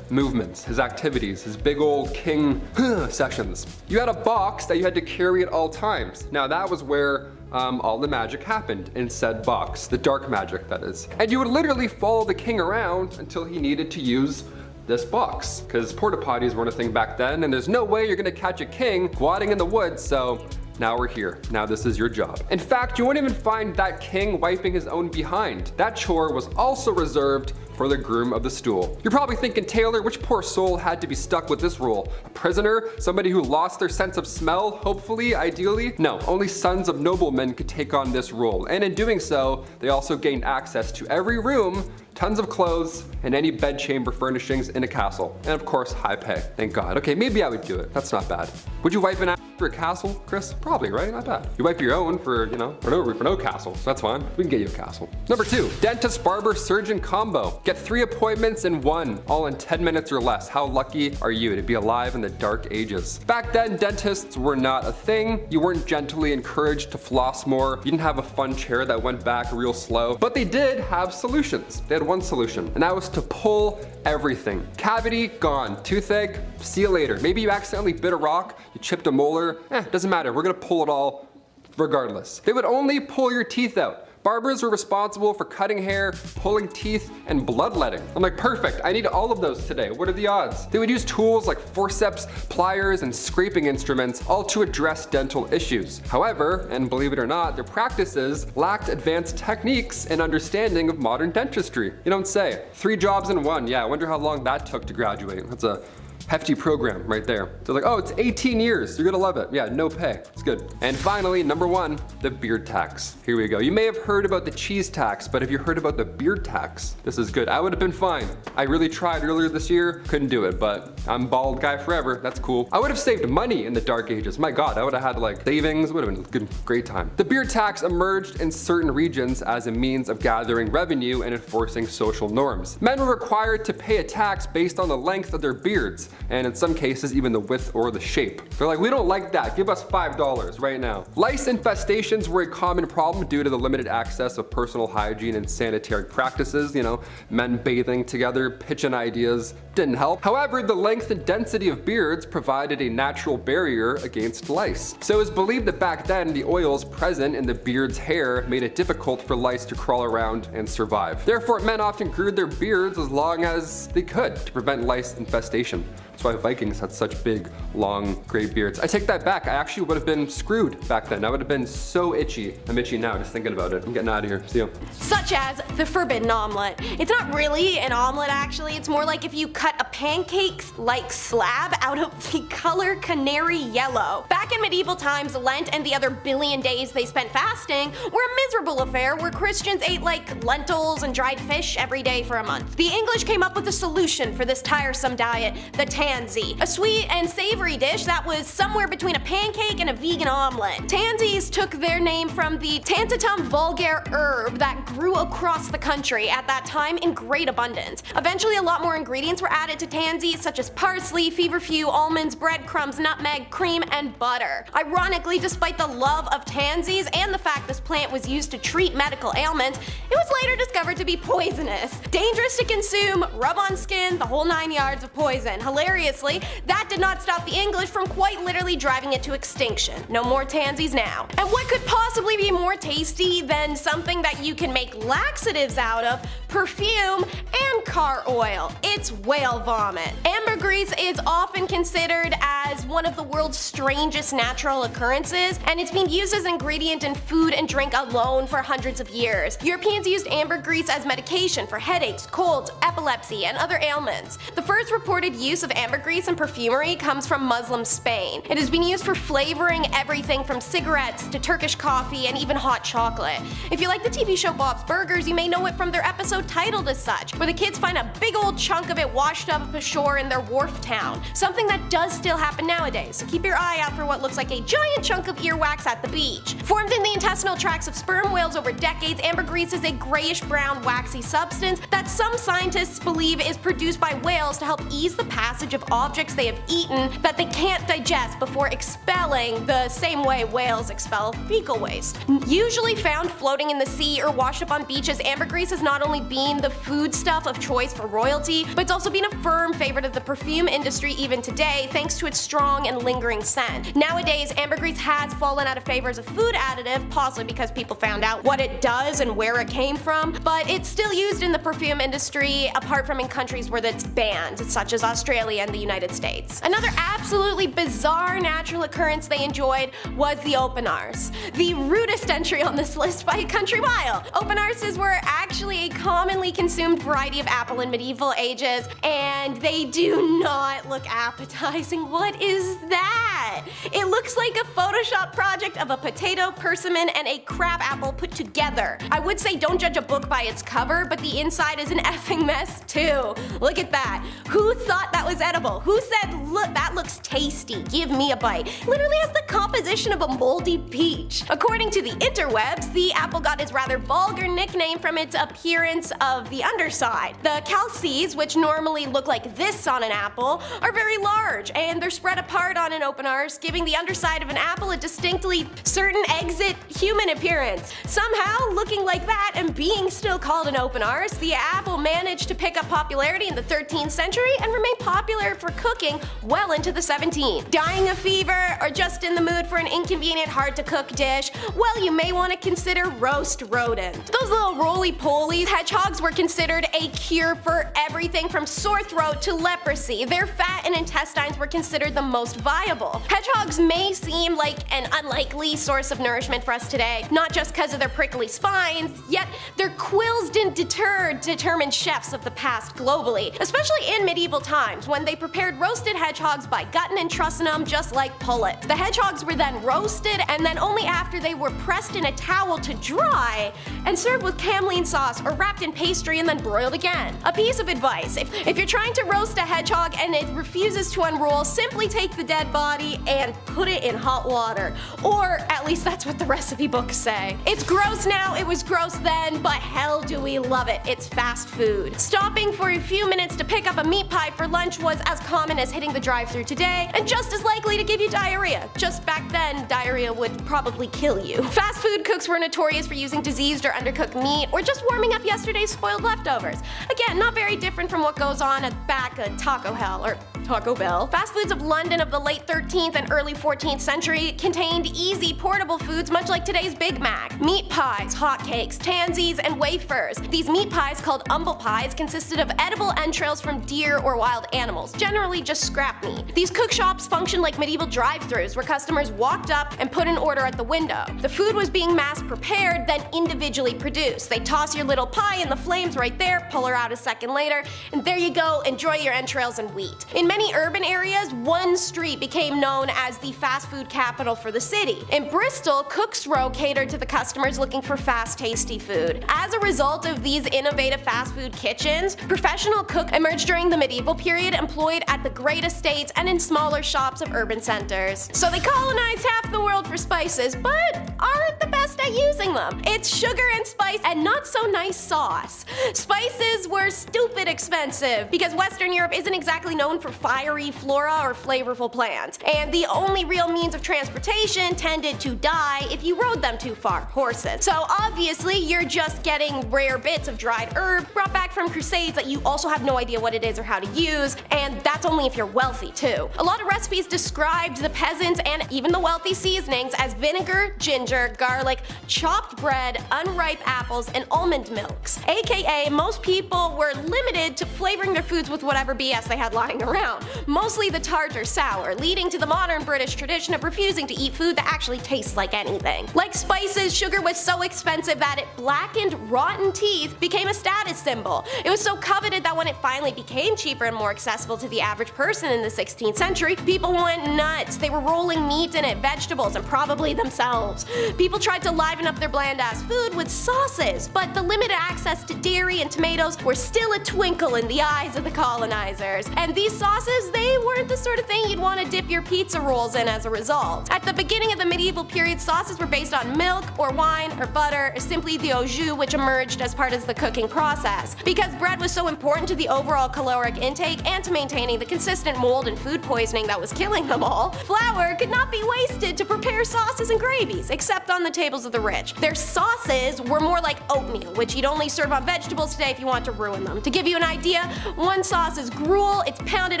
movements, his activities, his big old king sessions. You had a box that you had to carry at all times. Now that was where all the magic happened in said box, the dark magic that is. And you would literally follow the king around until he needed to use this box, because porta potties weren't a thing back then, and there's no way you're gonna catch a king squatting in the woods, so now we're here. Now this is your job. In fact, you wouldn't even find that king wiping his own behind. That chore was also reserved for the groom of the stool. You're probably thinking, Taylor, which poor soul had to be stuck with this role? A prisoner? Somebody who lost their sense of smell, hopefully, ideally? No, only sons of noblemen could take on this role. And in doing so, they also gained access to every room, tons of clothes, and any bedchamber furnishings in a castle. And of course, high pay. Thank God. Okay, maybe I would do it. That's not bad. Would you wipe an ass for a castle, Chris? Probably, right? Not bad. You wipe your own for, you know, for no castle. So that's fine. We can get you a castle. Number 2, dentist, barber, surgeon combo. Get 3 appointments in 1, all in 10 minutes or less. How lucky are you to be alive in the Dark Ages? Back then, dentists were not a thing. You weren't gently encouraged to floss more. You didn't have a fun chair that went back real slow. But they did have solutions. They had one solution, and that was to pull everything. Cavity, gone. Toothache, see you later. Maybe you accidentally bit a rock, you chipped a molar. Doesn't matter. We're gonna pull it all regardless. They would only pull your teeth out. Barbers were responsible for cutting hair, pulling teeth, and bloodletting. I'm like, perfect, I need all of those today. What are the odds? They would use tools like forceps, pliers, and scraping instruments, all to address dental issues. However, and believe it or not, their practices lacked advanced techniques and understanding of modern dentistry. You don't say. 3 jobs in 1, yeah, I wonder how long that took to graduate. That's a hefty program right there. So like, oh, it's 18 years. You're gonna love it. Yeah, no pay. It's good. And finally, number 1, the beard tax. Here we go. You may have heard about the cheese tax, but have you heard about the beard tax? This is good. I would have been fine. I really tried earlier this year. Couldn't do it, but I'm bald guy forever. That's cool. I would have saved money in the Dark Ages. My God, I would have had like savings. Would have been a good, great time. The beard tax emerged in certain regions as a means of gathering revenue and enforcing social norms. Men were required to pay a tax based on the length of their beards, and in some cases even the width or the shape. They're like, we don't like that, give us $5 right now. Lice infestations were a common problem due to the limited access of personal hygiene and sanitary practices. You know, men bathing together, pitching ideas, didn't help. However, the length and density of beards provided a natural barrier against lice. So it was believed that back then the oils present in the beard's hair made it difficult for lice to crawl around and survive. Therefore, men often grew their beards as long as they could to prevent lice infestation. That's why Vikings had such big, long, gray beards. I take that back. I actually would have been screwed back then. I would have been so itchy. I'm itchy now just thinking about it. I'm getting out of here. See you. Such as the forbidden omelet. It's not really an omelet actually, it's more like if you cut a pancake-like slab out of the color canary yellow. Back in medieval times, Lent and the other billion days they spent fasting were a miserable affair where Christians ate like lentils and dried fish every day for a month. The English came up with a solution for this tiresome diet, the tansy, a sweet and savory dish that was somewhere between a pancake and a vegan omelet. Tansies took their name from the Tantatum vulgare herb that grew across the country at that time in great abundance. Eventually a lot more ingredients were added to tansies such as parsley, feverfew, almonds, breadcrumbs, nutmeg, cream, and butter. Ironically, despite the love of tansies and the fact this plant was used to treat medical ailments, it was later discovered to be poisonous. Dangerous to consume, rub on skin, the whole 9 yards of poison. Hilarious seriously, that did not stop the English from quite literally driving it to extinction. No more tansies now. And what could possibly be more tasty than something that you can make laxatives out of, perfume, and car oil? It's whale vomit. Ambergris is often considered as one of the world's strangest natural occurrences, and it's been used as an ingredient in food and drink alone for hundreds of years. Europeans used ambergris as medication for headaches, colds, epilepsy, and other ailments. The first reported use of ambergris in perfumery comes from Muslim Spain. It has been used for flavoring everything from cigarettes to Turkish coffee and even hot chocolate. If you like the TV show Bob's Burgers, you may know it from their episode titled as such, where the kids find a big old chunk of it washed up ashore in their wharf town. Something that does still happen nowadays, so keep your eye out for what looks like a giant chunk of earwax at the beach. Formed in the intestinal tracts of sperm whales over decades, ambergris is a grayish-brown waxy substance that some scientists believe is produced by whales to help ease the passage of objects they have eaten that they can't digest before expelling the same way whales expel fecal waste. Usually found floating in the sea or washed up on beaches, ambergris has not only been the foodstuff of choice for royalty, but it's also been a firm favorite of the perfume industry even today, thanks to its strong and lingering scent. Nowadays, ambergris has fallen out of favor as a food additive, possibly because people found out what it does and where it came from, but it's still used in the perfume industry apart from in countries where it's banned, such as Australia and the United States. Another absolutely bizarre natural occurrence they enjoyed was the open arse. The rudest entry on this list by a country mile. Open arses were actually a commonly consumed variety of apple in medieval ages, and they do not look appetizing. What is that? It looks like a Photoshop project of a potato, persimmon, and a crab apple put together. I would say don't judge a book by its cover, but the inside is an effing mess too. Look at that. Who thought that was edible? Who said, look, that looks tasty, give me a bite? Literally has the composition of a moldy peach. According to the interwebs, the apple got its rather vulgar nickname from its appearance of the underside. The calces, which normally look like this on an apple, are very large, and they're spread apart on an open arse, giving the underside of an apple a distinctly certain exit human appearance. Somehow, looking like that and being still called an open arse, the apple managed to pick up popularity in the 13th century and remain popular for cooking well into the 17th. Dying of fever or just in the mood for an inconvenient, hard-to-cook dish? Well, you may want to consider roast rodent. Those little roly-polies, hedgehogs were considered a cure for everything from sore throat to leprosy. Their fat and intestines were considered the most viable. Hedgehogs may seem like an unlikely source of nourishment for us today, not just because of their prickly spines, yet their quills didn't deter determined chefs of the past globally, especially in medieval times when they prepared roasted hedgehogs by gutting and trussing them just like pullets. The hedgehogs were then roasted, and then only after they were pressed in a towel to dry and served with camelline sauce or wrapped in pastry and then broiled again. A piece of advice: if you're trying to roast a hedgehog and it refuses to unroll, simply take the dead body and put it in hot water. Or at least that's what the recipe books say. It's gross now, it was gross then, but hell do we love it. It's fast food. Stopping for a few minutes to pick up a meat pie for lunch was as common as hitting the drive-thru today, and just as likely to give you diarrhea. Just back then, diarrhea would probably kill you. Fast food cooks were notorious for using diseased or undercooked meat, or just warming up yesterday's spoiled leftovers. Again, not very different from what goes on at back at Taco Hell, or Taco Bell. Fast foods of London of the late 13th and early 14th century contained easy, portable foods much like today's Big Mac. Meat pies, hotcakes, tansies, and wafers. These meat pies, called umble pies, consisted of edible entrails from deer or wild animals, generally just scrap meat. These cook shops functioned like medieval drive-thrus where customers walked up and put an order at the window. The food was being mass prepared, then individually produced. They toss your little pie in the flames right there, pull her out a second later, and there you go, enjoy your entrails and wheat. In many urban areas, one street became known as the fast food capital for the city. In Bristol, Cook's Row catered to the customers looking for fast, tasty food. As a result of these innovative fast food kitchens, professional cooks emerged during the medieval period, employed at the great estates and in smaller shops of urban centers. So they colonized half the world for spices, but aren't the best at using killing them. It's sugar and spice and not so nice sauce. Spices were stupid expensive because Western Europe isn't exactly known for fiery flora or flavorful plants, and the only real means of transportation tended to die if you rode them too far, horses. So obviously you're just getting rare bits of dried herb brought back from crusades that you also have no idea what it is or how to use, and that's only if you're wealthy too. A lot of recipes described the peasants and even the wealthy seasonings as vinegar, ginger, garlic, chopped bread, unripe apples, and almond milks. AKA most people were limited to flavoring their foods with whatever BS they had lying around, mostly the tart or sour, leading to the modern British tradition of refusing to eat food that actually tastes like anything. Like spices, sugar was so expensive that it blackened rotten teeth became a status symbol. It was so coveted that when it finally became cheaper and more accessible to the average person in the 16th century, people went nuts. They were rolling meat in it, vegetables, and probably themselves. People tried to liven up their bland-ass food with sauces, but the limited access to dairy and tomatoes were still a twinkle in the eyes of the colonizers. And these sauces, they weren't the sort of thing you'd want to dip your pizza rolls in as a result. At the beginning of the medieval period, sauces were based on milk or wine or butter or simply the au jus, which emerged as part of the cooking process. Because bread was so important to the overall caloric intake and to maintaining the consistent mold and food poisoning that was killing them all, flour could not be wasted to prepare sauces and gravies, except on the tables of the rich. Their sauces were more like oatmeal, which you'd only serve on vegetables today if you want to ruin them. To give you an idea, one sauce is gruel, it's pounded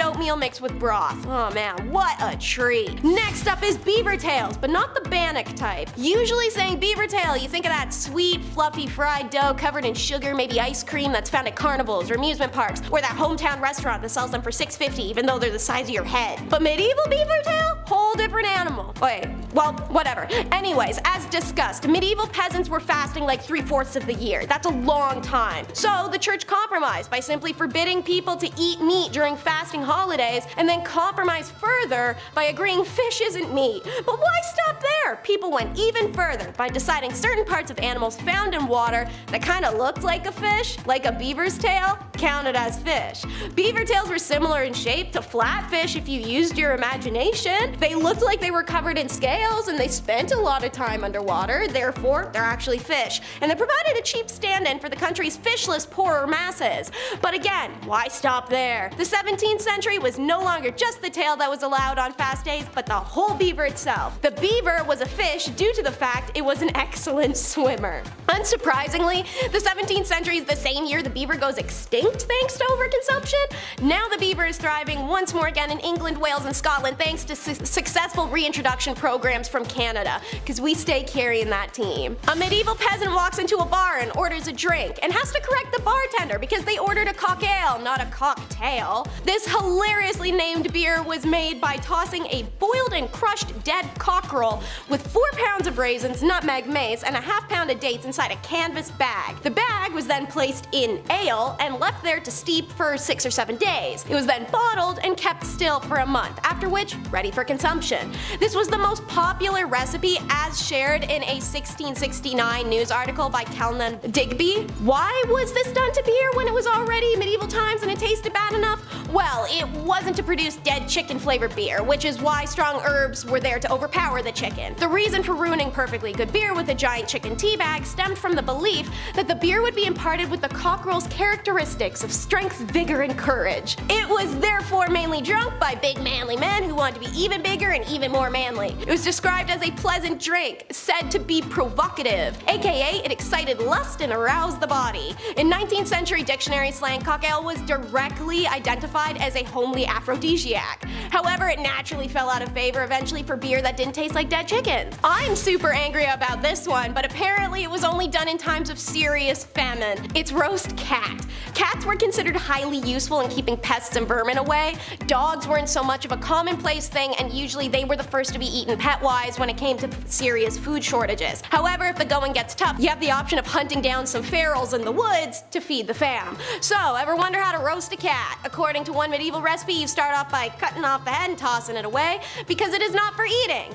oatmeal mixed with broth. Oh man, what a treat. Next up is beaver tails, but not the bannock type. Usually saying beaver tail, you think of that sweet, fluffy fried dough covered in sugar, maybe ice cream that's found at carnivals or amusement parks, or that hometown restaurant that sells them for $6.50 even though they're the size of your head. But medieval beaver tail? Whole different animal. Wait, well, whatever. Anyways, as discussed, medieval peasants were fasting like 3/4 of the year. That's a long time. So the church compromised by simply forbidding people to eat meat during fasting holidays, and then compromised further by agreeing fish isn't meat. But why stop there? People went even further by deciding certain parts of animals found in water that kind of looked like a fish, like a beaver's tail, counted as fish. Beaver tails were similar in shape to flatfish if you used your imagination. They looked like they were covered in scales and they spent a lot of time underwater, therefore they're actually fish. And they provided a cheap stand-in for the country's fishless poorer masses. But again, why stop there? The 17th century was no longer just the tail that was allowed on fast days, but the whole beaver itself. The beaver was a fish due to the fact it was an excellent swimmer. Unsurprisingly, the 17th century is the same year the beaver goes extinct thanks to overconsumption. Now the beaver is thriving once more again in England, Wales, and Scotland thanks to successful reintroduction programs from Canada, because we stay carrying that team. A medieval peasant walks into a bar and orders a drink and has to correct the bartender because they ordered a cocktail, not a cocktail. This hilariously named beer was made by tossing a boiled and crushed dead cockerel with 4 pounds of raisins, nutmeg, mace, and a ½ pound of dates inside a canvas bag. The bag was then placed in ale and left there to steep for 6 or 7 days. It was then bottled and kept still for a month, after which, ready for consumption. This was the most popular recipe as shared in a 1669 news article by Kelnan Digby. Why was this done to beer when it was already medieval times and it tasted bad enough? Well, it wasn't to produce dead chicken flavored beer, which is why strong herbs were there to overpower the chicken. The reason for ruining perfectly good beer with a giant chicken tea bag stemmed from the belief that the beer would be imparted with the cockerel's characteristics of strength, vigor, and courage. It was therefore mainly drunk by big manly men who wanted to be even bigger and even more manly. It was described as a pleasant drink, said to be provocative, aka it excited lust and aroused the body. In 19th century dictionary slang, cock ale was directly identified as a homely aphrodisiac. However, it naturally fell out of favor eventually for beer that didn't taste like dead chickens. I'm super angry about this one, but apparently it was only done in times of serious famine. It's roast cat. Cats were considered highly useful in keeping pests and vermin away. Dogs weren't so much of a commonplace thing, and usually they were the first to be eaten pet-wise when it came to serious food shortages. However, if the going gets tough, you have the option of hunting down some ferals in the woods to feed the fam. So, ever wonder how to roast a cat? According to one medieval recipe, you start off by cutting off off the head and tossing it away, because it is not for eating.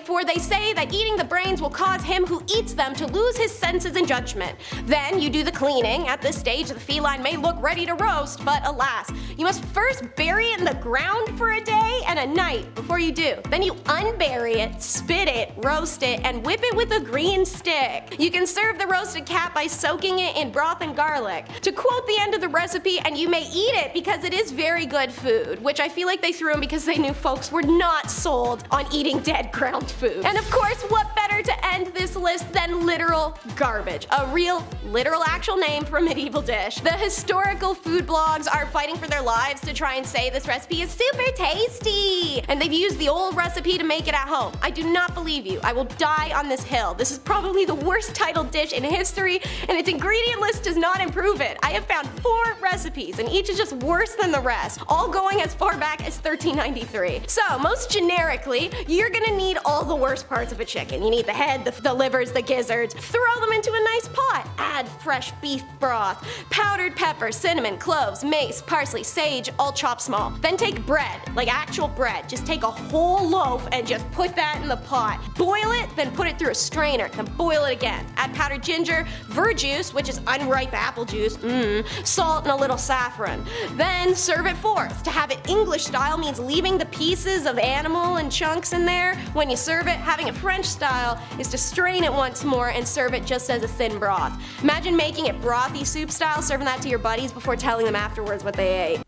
For they say that eating the brains will cause him who eats them to lose his senses and judgment. Then you do the cleaning. At this stage, the feline may look ready to roast, but alas, you must first bury it in the ground for a day and a night before you do. Then you unbury it, spit it, roast it, and whip it with a green stick. You can serve the roasted cat by soaking it in broth and garlic. To quote the end of the recipe, and you may eat it because it is very good food, which I feel like they threw in because they knew folks were not sold on eating dead ground food. And of course, what better to end this list than literal garbage, a real, literal actual name for a medieval dish. The historical food blogs are fighting for their lives to try and say this recipe is super tasty, and they've used the old recipe to make it at home. I do not believe you. I will die on this hill. This is probably the worst titled dish in history, and its ingredient list does not improve it. I have found 4 recipes, and each is just worse than the rest, all going as far back as 1393. So, most generically, you're gonna need all the worst parts of a chicken. You need the head, the livers, the gizzards. Throw them into a nice pot. Add fresh beef broth, powdered pepper, cinnamon, cloves, mace, parsley, sage, all chopped small. Then take bread, like actual bread. Just take a whole loaf and just put that in the pot. Boil it, then put it through a strainer, then boil it again. Add powdered ginger, verjuice, which is unripe apple juice, salt, and a little saffron. Then serve it forth. To have it English style means leaving the pieces of animal and chunks in there when you serve it. Having it French style is to strain it once more and serve it just as a thin broth. Imagine making it brothy soup style, serving that to your buddies before telling them afterwards what they ate.